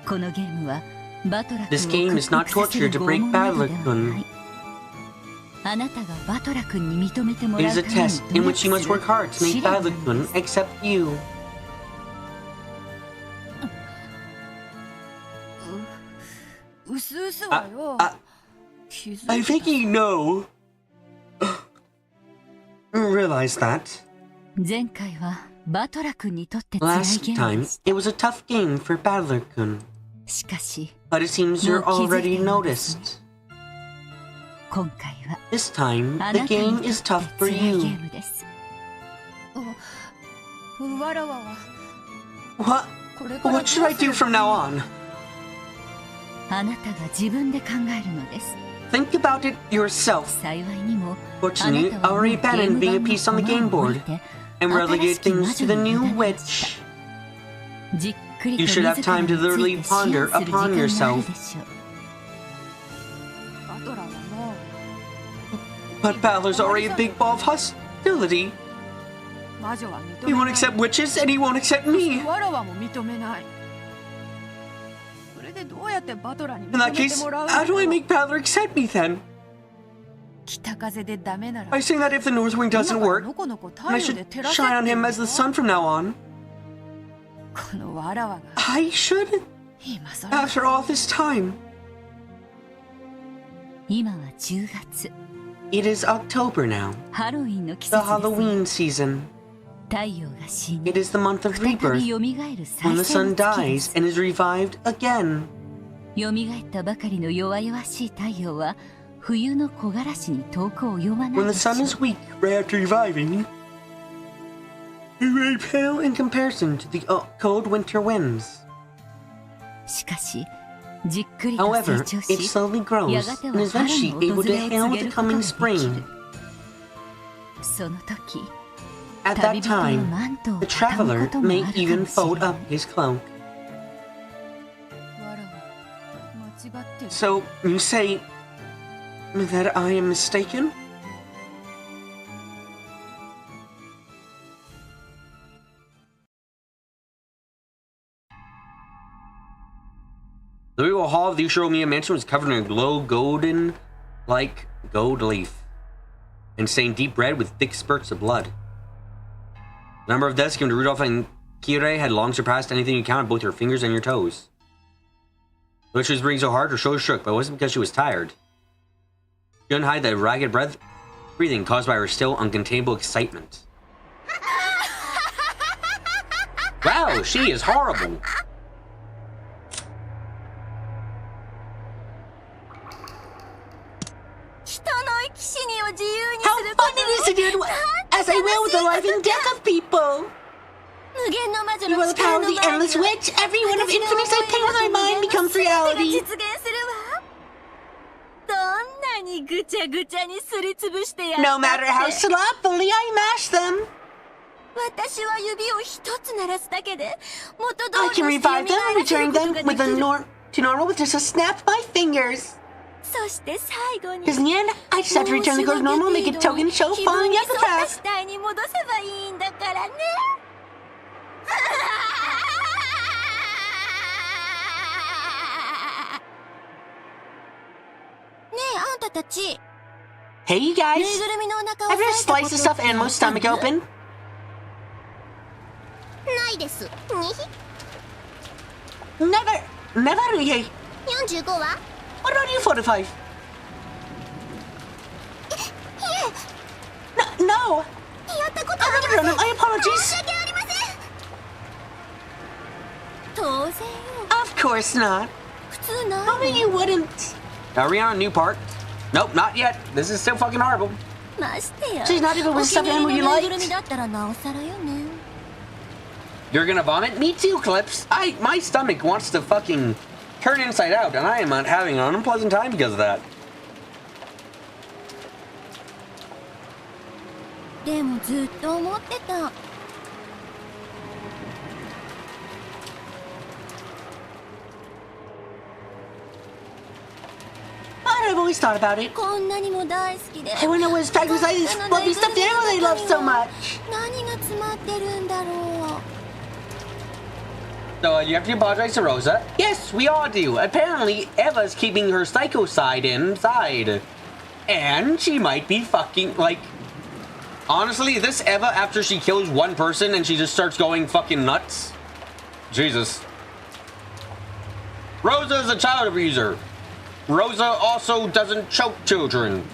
このゲームはバトラ This 君を game is 屈 not 服させ torture る to 拷 break 問などでは Balor-kun. ない。あなたがバトラ君に認めても It ら is う a ために test in 努 which you 力す must る work hard to 試 make 練なんで Balor-kun す。 accept you. うすうすはよ。気づい I て think you know. Realize that. 前回はバトラ君にとって辛い Last ゲーム time, でした。 it was a tough game for Balor-kun. しかし But it seems you're もう気づいて already いるのですね。 noticed. 今回は This time, あ the なたに game とって is tough 辛 for いゲ you. ームです。わらわは。 I What should I do from now on? あなたが自分で考えるのです。 Think about it yourself. 幸いにも、 Fortunately, I already abandoned being a piece on the game board and relegated things to the new witch. You should have time to thoroughly ponder upon yourself. But Battler's already a big ball of hostility. He won't accept witches and he won't accept me. In that case, how do I make Battler accept me then? I say that if the North Wing doesn't work, I should shine on him as the sun from now on. I should? After all this time. 今は10月。 It is October now. ハロウィンの季 The 節です。 Halloween season. 太陽が死に、 It is the month of 再 rebirth. び蘇る When the 再生の sun 月で dies す。 and is revived again. 蘇ったばかりの弱々しい太陽は冬の木枯らしに遠く及ばない When で the しょ sun う。 is weak right after reviving, it's very pale in comparison to the cold winter winds. しかし、じっくりと成 However, 長 it し、 slowly grows やがて and は is 春 eventually の able 訪 to れを hail 告げ the ることが coming でき spring. る。その時、 At 旅 that 人は time, マントを the 畳む traveler ことも may あるか even もし fold れな up い。 his cloak. So, you say that I am mistaken? The real hall of the Ushiro-miya mansion was covered in a glow golden-like gold leaf and stained deep red with thick spurts of blood. The number of deaths given to Rudolph and Kire had long surpassed anything you counted both your fingers and your toes. Though she was breathing so hard, her shoulders shook, but it wasn't because she was tired. She couldn't hide the ragged breathing caused by her still uncontainable excitement. Wow, she is horrible. How fun it is to do as I will with the life and death of people! You are the power of the endless witch. Every one of infinities I paint with my mind becomes reality. No matter how sloppily I mash them, I can revive them and return them with to normal with just a snap of my fingers. Because in the end, I just have to return the code to normal and make a token show following the epigraph. Hey, you guys. Have you ever sliced a stuffed animal's stomach open? Never. Hey. What about you, 45? No. I've never done it. I apologize. Of course not. How many you wouldn't? Are we on a new part? Nope, not yet. This is still fucking horrible. She's not even with stuffed animal you liked. You're gonna vomit? Me too, Clips. My stomach wants to fucking turn inside out, and I am having an unpleasant time because of that. I've always thought about it. I wonder what was packed inside this fluffy stuffed animal they love so much. So you have to apologize to Rosa. Yes, we all do. Apparently, Eva's keeping her psycho side inside. And she might be fucking, like... Honestly, this Eva, after she kills one person and she just starts going fucking nuts. Jesus. Rosa is a child abuser. Rosa also doesn't choke children.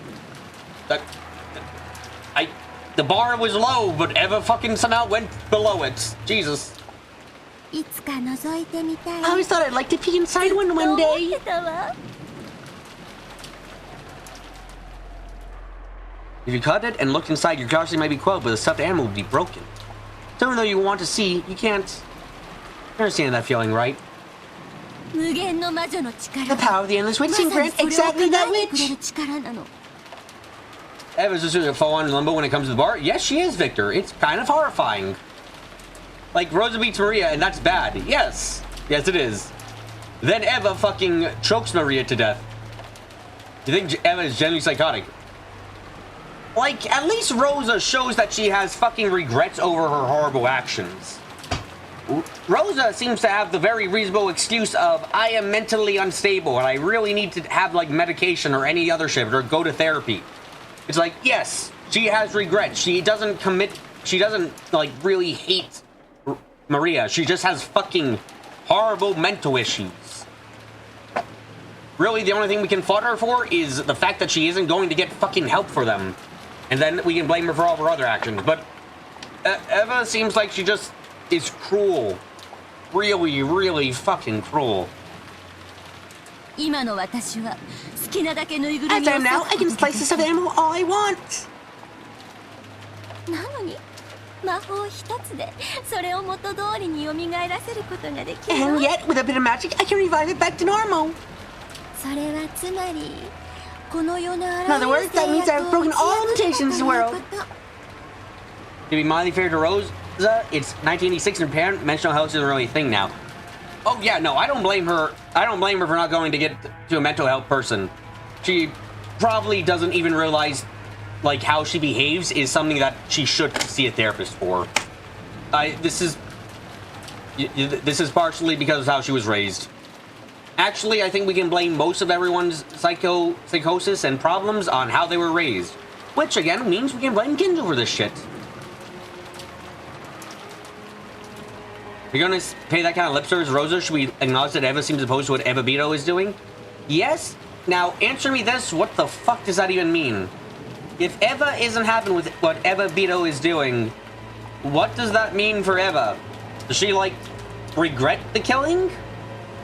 The bar was low, but Eva fucking somehow went below it. Jesus. I always thought I'd like to peek inside one day. If you cut it and looked inside, your curiosity might be quelled, but the stuffed animal would be broken. So even though you want to see, you can't. Understand that feeling, right? 無限の魔女の力 The power of the endless witch まさ can に grant それを exactly 叶 that えてくれ witch. る力なの Eva's just gonna fall on limbo when it comes to the bar. Yes, she is, Victor. It's kind of horrifying. Like, Rosa beats Maria, and that's bad. Yes. Yes, it is. Then Eva fucking chokes Maria to death. You think Eva is genuinely psychotic? Like, at least Rosa shows that she has fucking regrets over her horrible actions. Rosa seems to have the very reasonable excuse of, I am mentally unstable and I really need to have, like, medication or any other shit or go to therapy. It's like, yes, she has regrets. She doesn't, like, really hate Maria. She just has fucking horrible mental issues. Really, the only thing we can fault her for is the fact that she isn't going to get fucking help for them. And then we can blame her for all of her other actions. But Eva seems like she just is cruel. Really, really fucking cruel. 今の私は好きなだけぬいぐる As みを I am now, I can slice this of animal all I want. なのに魔法一つでそれを元通りに蘇らせることができる And yet, with a bit of magic, I can revive it back to normal. それはつまりこの世のあ In ら other ゆる words, that means I've broken all limitations in the world. To be mildly fair to Rosa, it's 1986 and apparent mental health isn't really a thing now. Oh yeah, no, I don't blame her. I don't blame her for not going to get to a mental health person. She probably doesn't even realize, like, how she behaves is something that she should see a therapist for. This is partially because of how she was raised. Actually, I think we can blame most of everyone's psychosis and problems on how they were raised. Which, again, means we can blame Kindle for this shit. If you're gonna pay that kind of lip service, Rosa, should we acknowledge that Eva seems opposed to what Eva Beato is doing? Yes? Now, answer me this, what the fuck does that even mean? If Eva isn't happy with what Eva Beato is doing, what does that mean for Eva? Does she, like, regret the killing?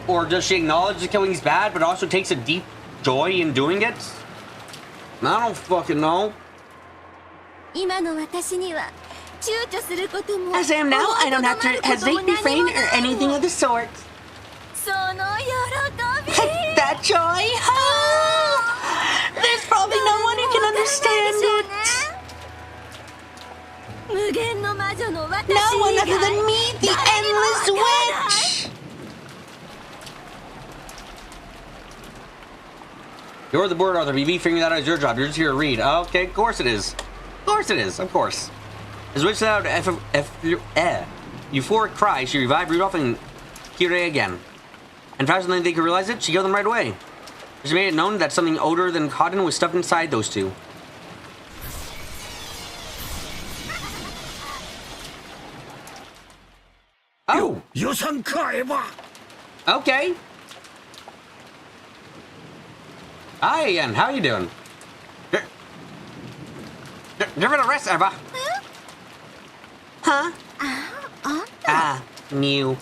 Or does she acknowledge the killing's bad, but also takes a deep joy in doing it? I don't fucking know. 今の私には躊躇することも As I am now, I don't have to hesitate, refrain, or anything of the sort. その喜び That joy? Oh, there's probably no one who can understand it. 無限の魔女の私 No one 以 other 外 than me, the 誰にも endless わからない witch. You're the board author, BB. Figuring that out is your job. You're just here to read. Okay, of course it is. Of course it is. Of course. As Witch let out euphoric cry, she revived Rudolph and Kyrie again. And faster than they could realize it, she killed them right away. She made it known that something older than cotton was stuffed inside those two. Oh! 予算かエヴァ Okay. Hi, Ian. How you doing? Give it a rest, Eva. Huh? Ah, new.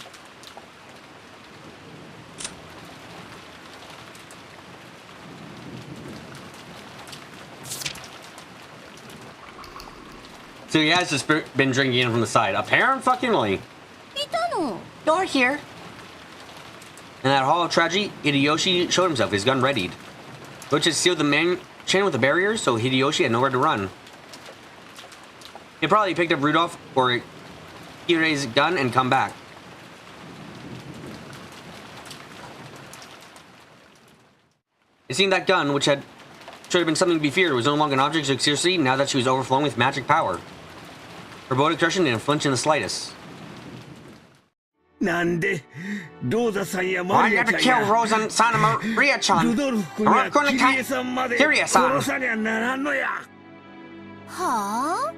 So he has just been drinking in from the side. Apparently. いたの You're here. In that hall of tragedy, Hideyoshi showed himself, his gun readied. Which had sealed the main chain with the barriers, so Hideyoshi had nowhere to run. He probably picked up Rudolph or Kirei's gun and come back. It seemed that gun, which should have been something to be feared, was no longer an object to take seriously now that she was overflowing with magic power. Her bold expression didn't flinch in the slightest. なんでローザさんや Why マ you リア have ちゃ to ん kill や Rosa and Maria-chan? ルドルフ君やキリエさんまで殺さにゃならんのやはあ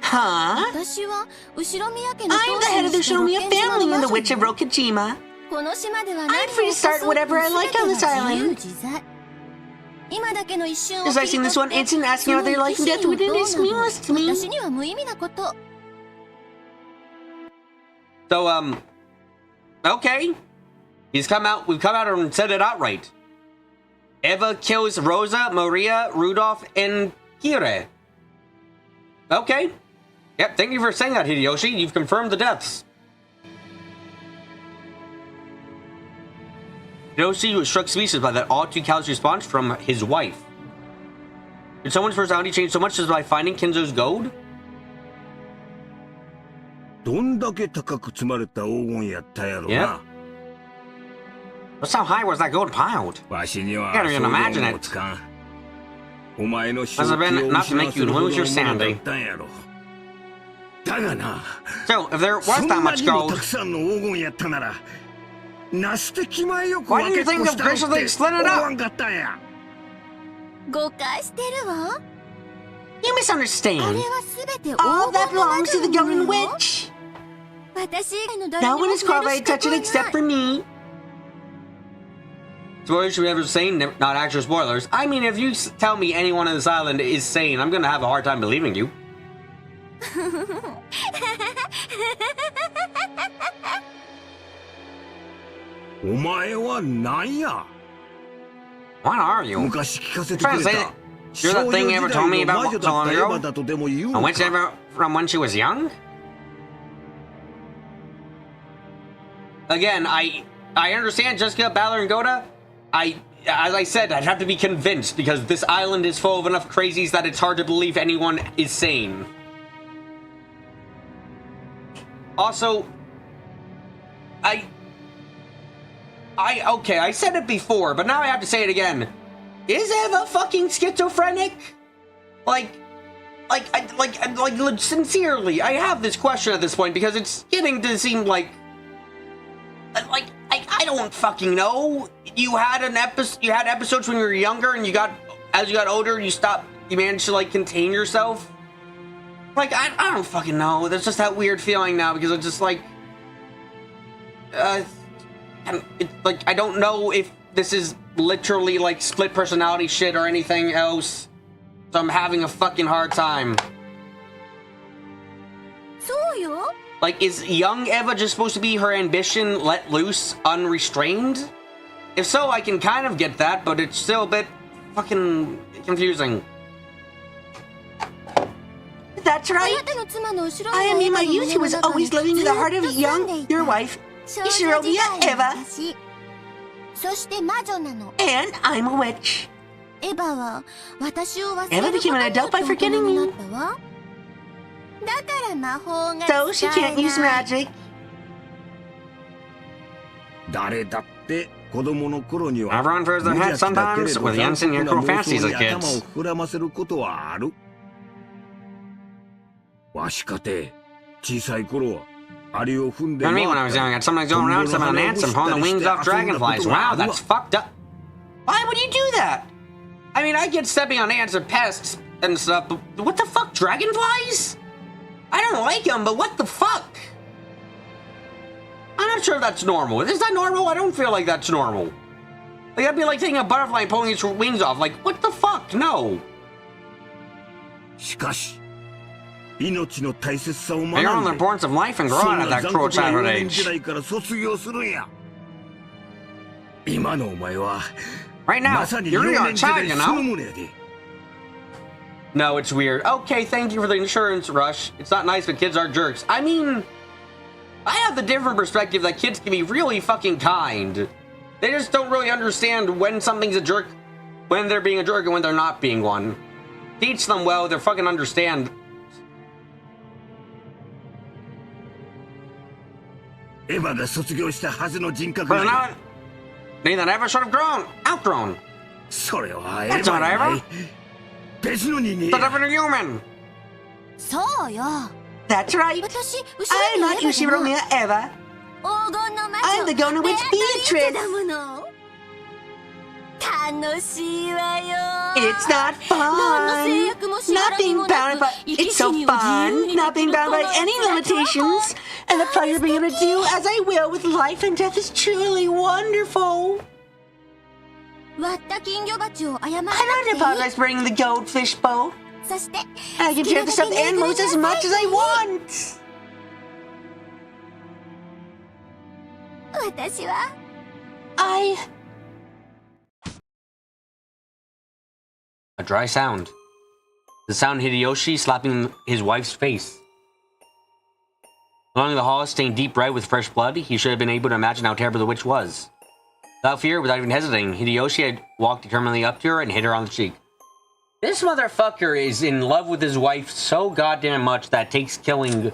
Huh? 私は後ろ宮家の I'm the head of the Ushinomiya family and the Witch of Rokkenjima. この島では I'm free to start whatever I like on this island. 今だけの一瞬を As I seen this one instant asking are they life and death within is meaningless to me. 私には無意味なこと So, okay. We've come out and said it outright. Eva kills Rosa, Maria, Rudolph, and Kire. Okay. Yep, thank you for saying that, Hideyoshi. You've confirmed the deaths. Hiroshi was struck speechless by that all too callous response from his wife. Did someone's personality change so much as by finding Kinzo's gold? どんだけ高く積まれた黄金やったやろな。Just how high was that gold piled? わしには Can't even 想 imagine 像 it. もつかん。お前の Must have been enough to make you lose your sanity. だがな。 So, if there was そん that な much にも gold, たくさんの黄金やったなら、なして気前よく why 分 didn't け you っ think こ of したのっ graciously て splitting 思 it わ up? んかったんや。誤解してるわ。 You misunderstand. あれは全て黄 All that 金の魔 belongs to the 女 Golden なの。 Witch. 私以外の誰に No も one is 触れる qualified 資 to 格 touch は it ない except for me. Spoilers should we ever sane? Not actual spoilers. I mean, if you tell me anyone on this island is sane, I'm gonna have a hard time believing you. お前は何や。 What are you? 昔聞かせてくれ Trying to say た。 you're that thing you ever told me about 少女時代の魔女だ so long ったエ ago? ヴァだとでも言う A の witch か。 ever from when she was young? Again, I understand Jessica, Battler, and Goda. As I said, I'd have to be convinced because this island is full of enough crazies that it's hard to believe anyone is sane. Also, okay, I said it before, but now I have to say it again. Is Eva fucking schizophrenic? Sincerely, I have this question at this point because it's getting to seem like I don't fucking know. You had episodes when you were younger, and as you got older, you managed to like contain yourself. Like I don't fucking know. There's just that weird feeling now because it's just like, I don't know if this is literally like split personality shit or anything else. So I'm having a fucking hard time. そうよ。 Like, is young Eva just supposed to be her ambition let loose, unrestrained? If so, I can kind of get that, but it's still a bit fucking confusing. That's right. I am in my youth who was always living in the heart of your wife, Ishirovia Eva. そして魔女なの。 And I'm a witch. エヴァは私を忘 Eva れる became こと an によ adult って by 大 forgetting 人にな me. ったわ。だから魔法が So she 使え can't use ない。 magic. 誰だって子供の頃には Everyone throws their 無 head 邪気だけれ sometimes ど with the 残 unseen 酷 and な cruel 妄 fantasies 想 of に頭を kids. 膨らませることはある。わしかて小さい頃はアリを踏んで And me, when I was young, I had something going around some of the ants and pulling the wings off dragonflies. Wow, that's fucked up. Why would you do that? I mean, I get stepping on ants and pests and stuff, but what the fuck, dragonflies? I don't like them, but what the fuck? I'm not sure that's normal. Is that normal? I don't feel like that's normal. Like, that'd be like taking a butterfly and pulling its wings off. Like, what the fuck? No. しかし命の大切さを学ん I で learned the importance of life and そ growing ん at な that 残 cruel 酷な childhood 幼年時 age. 代から卒業するんや。今のお前は Right now, まさに you're 幼 a 年時 child, 代 you その know? ものやで。 No, it's weird. Okay, thank you for the insurance, Rush. It's not nice, but kids are jerks. I mean, I have the different perspective that kids can be really fucking kind. They just don't really understand when something's a jerk, when they're being a jerk, and when they're not being one. Teach them well, they'll fucking understand. エヴァが卒業したはずの人格 But が not, neither ever should have outgrown. それはエ That's ヴァ not やない Eva. 別の人 The 間や different human. そうよ。 That's right. 私、 I'm not 後ろに Ushiro エヴァじゃない Eva. 黄金の魔 I'm 女 the Golden Witch ベアトリーチェ Beatrice. だもの。楽しいわよ。 It's not 何の制 fun. 約も縛ら Not れ being も bound な by く、生き it's 死 so にを自由 fun. にで Not き being る bound こ by の any プラットフォー limitations. And the pleasure of being able to do as I will with life and death is truly wonderful. 割った金魚鉢を謝らな I don't くていい。 apologize for bringing the goldfish boat. そして、 I can share the stuffed animals as much as I want. 私は A dry sound. The sound Hideyoshi slapping his wife's face. Along the hall, stained deep red with fresh blood, he should have been able to imagine how terrible the witch was. Without fear, without even hesitating, Hideyoshi had walked determinedly up to her and hit her on the cheek. This motherfucker is in love with his wife so goddamn much that it takes killing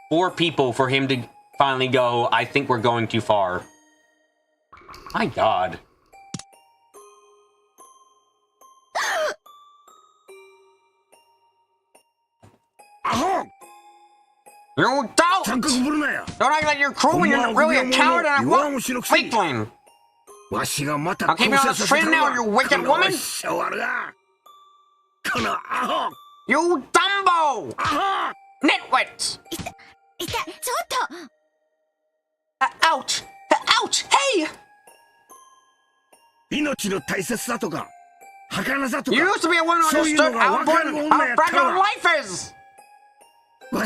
4 people for him to finally go, I think we're going too far. My god. You don't! Don't act like you're cruel when you're really a coward and a weakling! I'll keep you on the train now, you wicked woman! You Dumbo! Nitwit! Ouch! Ouch! Hey! You used to be a woman who understood how important, how fragile life is! I'll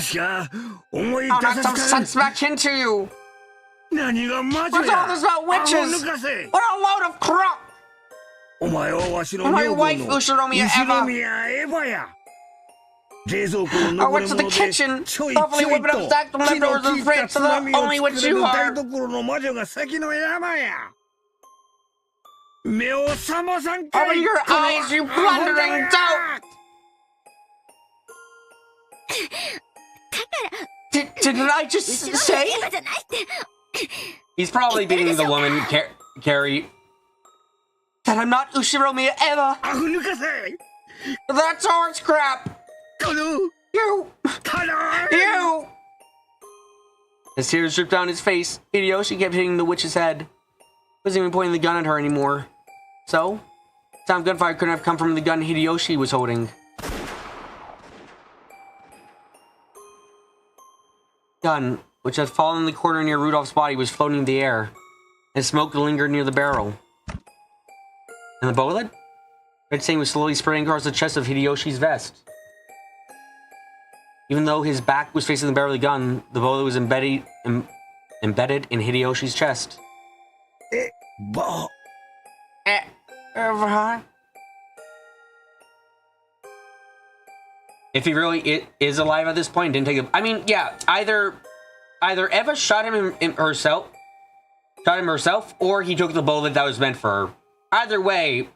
knock some sense back into you! What's all this about witches? What a load of crap! My wife, Ushiromiya Eva! I went to the kitchen, hopefully whipping up stacks of leftovers in the fridge, so the only witch you are! Open your eyes, you blundering dope! Didn't I just say? He's probably beating the woman, Carrie. That I'm not Ushiromiya Eva! That's horse crap! You! As tears dripped down his face, Hideyoshi kept hitting the witch's head. Wasn't even pointing the gun at her anymore. So, the sound of gunfire couldn't have come from the gun Hideyoshi was holding. Gun, which had fallen in the corner near Rudolph's body, was floating in the air, and smoke lingered near the barrel. And the bullet? Red stain was slowly spreading across the chest of Hideyoshi's vest. Even though his back was facing the barrel of the gun, the bullet was embedded in Hideyoshi's chest. If he really is alive at this point, didn't take I mean, yeah, either Eva shot him herself, or he took the bullet that was meant for her. Either way,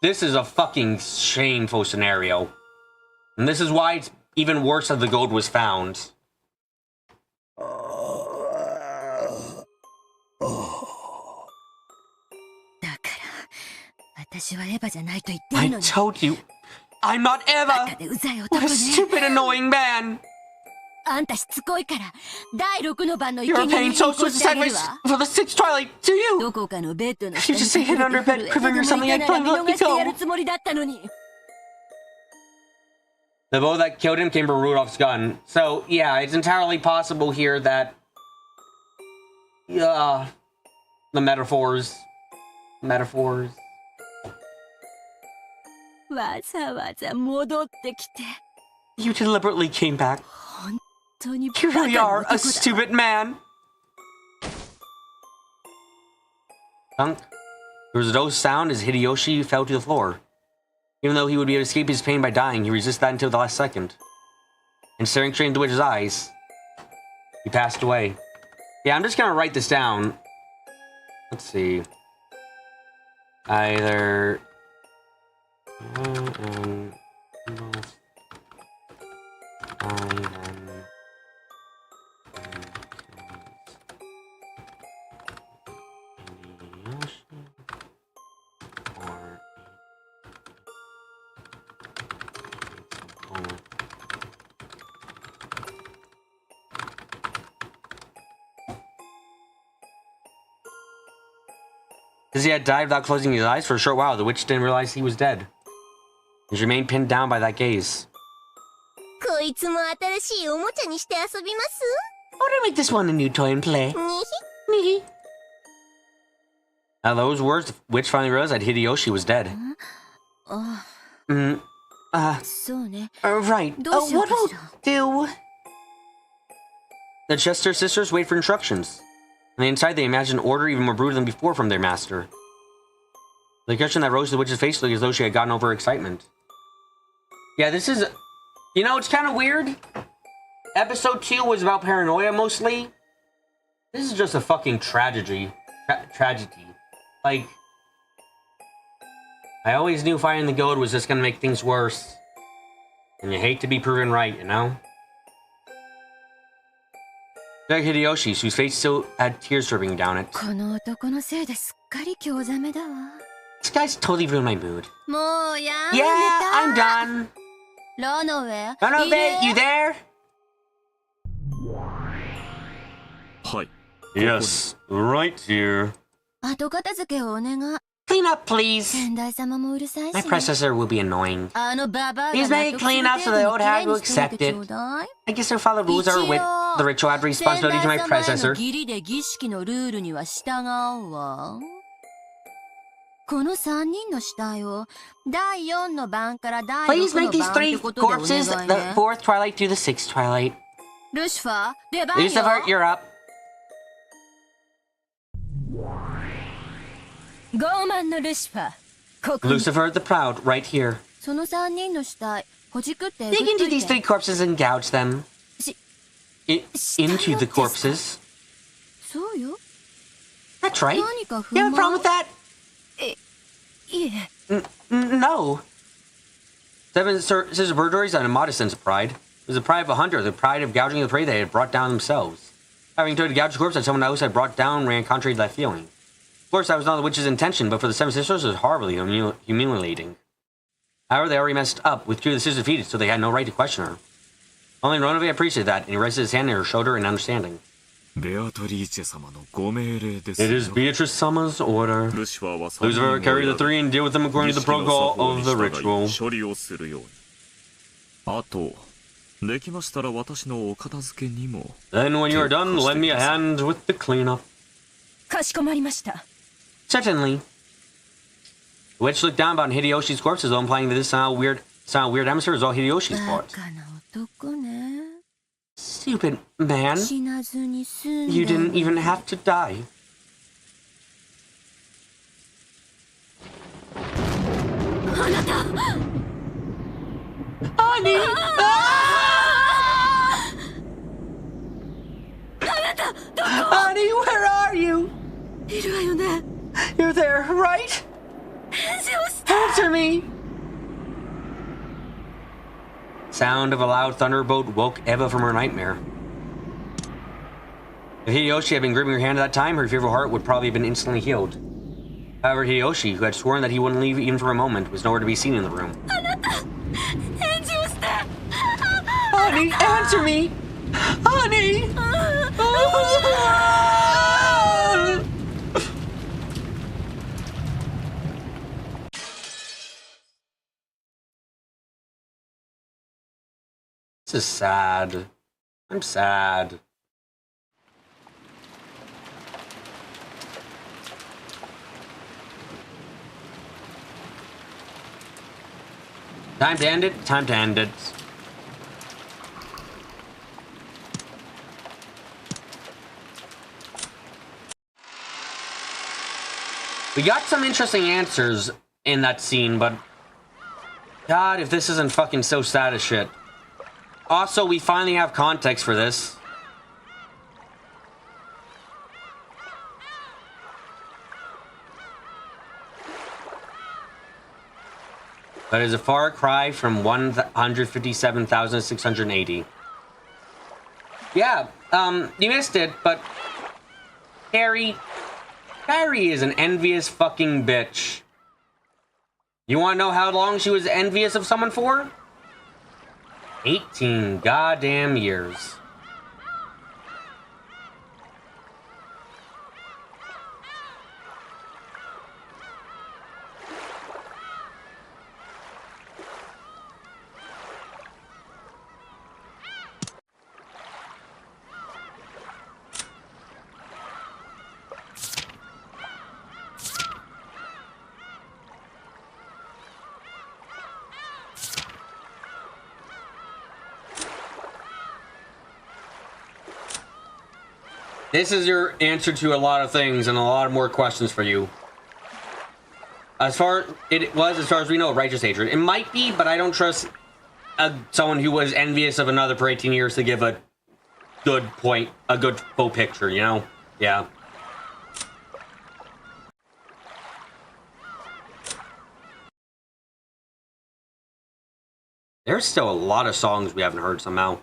this is a fucking shameful scenario, and this is why it's even worse that the gold was found. I told you, I'm not Eva! What a stupid, annoying man! You're paying so swift sacrifice for the sixth twilight, do you? If you just stay hidden under bed, quivering or something, I'd probably let me go. The bow that killed him came from Rudolph's gun. So, yeah, it's entirely possible here that... the metaphors. You deliberately came back. You really are a stupid man. Thunk. There was no sound as Hideyoshi fell to the floor. Even though he would be able to escape his pain by dying, he resisted that until the last second. And staring straight into the witch's eyes, he passed away. Yeah, I'm just gonna write this down. Let's see. Either... Because he had died without closing his eyes for a short while, the witch didn't realize he was dead. He remained pinned down by that gaze. I want to make this one a new toy and play. Now those words, the witch finally realized that Hideyoshi was dead. Right. What will do? The Chester sisters wait for instructions. On the inside, they imagine order even more brutal than before from their master. The expression that rose to the witch's face looked as though she had gotten over her excitement. Yeah, this is... You know, it's kind of weird. Episode 2 was about paranoia, mostly. This is just a fucking tragedy. Tragedy. Like, I always knew fighting the goad was just gonna make things worse. And you hate to be proven right, you know? Like Hideyoshi, whose face still had tears dripping down it. この男のせいですっかり興ざめだわ。 This guy's totally ruined my mood. もうやめ Yeah, た。 I'm done. ロノウェア。 Ronobe, you there? はい。 Yes, right here. 後片付けをお願い。 Clean up, please. 先代様もうるさいし。 My predecessor will be annoying. あのババアが Please make it clean up so the old hag will accept it. I guess their father rules are with the ritual had responsibility to my 先代様へ predecessor. の義理で儀式のルールには従うわ。この3人の死体を第4の番から第 Please 6の make these 番って three ことでお願 corpses い the ね。 fourth twilight through the sixth twilight. ルシファー、出番よ。 Lucifer, you're up. 傲慢のルシファー、ここに Lucifer the Proud, right here. その3人の死体、ほじくってえぐ Dig っと into い these て。 three corpses and gouge them. し Into the corpses. そうよ。 That's right. 何か不 You have a 満 problem with that? いえ。 No. Seven Scissor Burglaries on a modest sense of pride. It was the pride of a hunter, the pride of gouging the prey they had brought down themselves. Having tried to gouge the corpse that someone else had brought down ran contrary to that feeling. Of course, that was not the witch's intention, but for the Seven Sisters, it was horribly humiliating. However, they already messed up with two of the sisters defeated, so they had no right to question her. Only Ronobe appreciated that, and he rested his hand on her shoulder in understanding. ベアトリーチェ様のご命令です It よ。 is Beatrice Sama's order. ルシファーは3人 Lucifer, carry the three and deal with them according to the protocol of the 儀式の ritual. 作法に従い処理をするように。あと、できましたら私のお片付けにも。 Then when you are done, lend me a hand with the cleanup. かしこまりました。 Certainly. The witch looked down upon Hideyoshi's corpse as though implying that this weird atmosphere is all Hideyoshi's バ fault. カな男ね。 Stupid man. 死なずに済んだ。 You didn't even have to die. あなた。 Honey! Honey, where are you? いるわよね。 You're there, right? 返事をして。 Answer me! Sound of a loud thunderbolt woke Eva from her nightmare. If Hideyoshi had been gripping her hand at that time, her fearful heart would probably have been instantly healed. However, Hideyoshi, who had sworn that he wouldn't leave even for a moment, was nowhere to be seen in the room. あなた。返事をして。 Honey, answer me! Honey! This is sad. I'm sad. Time to end it. Time to end it. We got some interesting answers in that scene, but God, if this isn't fucking so sad as shit. Also, we finally have context for this. That is a far cry from 157,680. Yeah, you missed it, but Carrie is an envious fucking bitch. You wanna know how long she was envious of someone for? 18 goddamn years. This is your answer to a lot of things and a lot more questions for you. As far as we know, righteous hatred. It might be, but I don't trust someone who was envious of another for 18 years to give a good point, a good full picture, you know? Yeah. There's still a lot of songs we haven't heard somehow.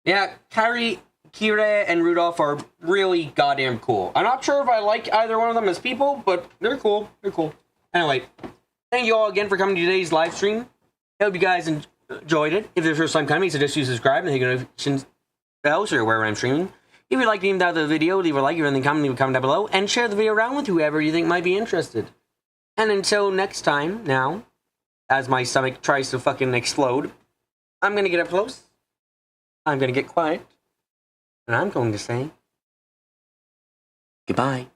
Yeah, Kari, Kira, and Rudolph are really goddamn cool. I'm not sure if I like either one of them as people, but they're cool. They're cool. Anyway, thank you all again for coming to today's live stream. I hope you guys enjoyed it. If it's your first time coming, suggest you subscribe and hit notifications bells or wherever I'm streaming. If you like being out of the video, leave a like, leave a comment down below, and share the video around with whoever you think might be interested. And until next time, now, as my stomach tries to fucking explode, I'm gonna get up close. I'm gonna get quiet. And I'm going to say goodbye.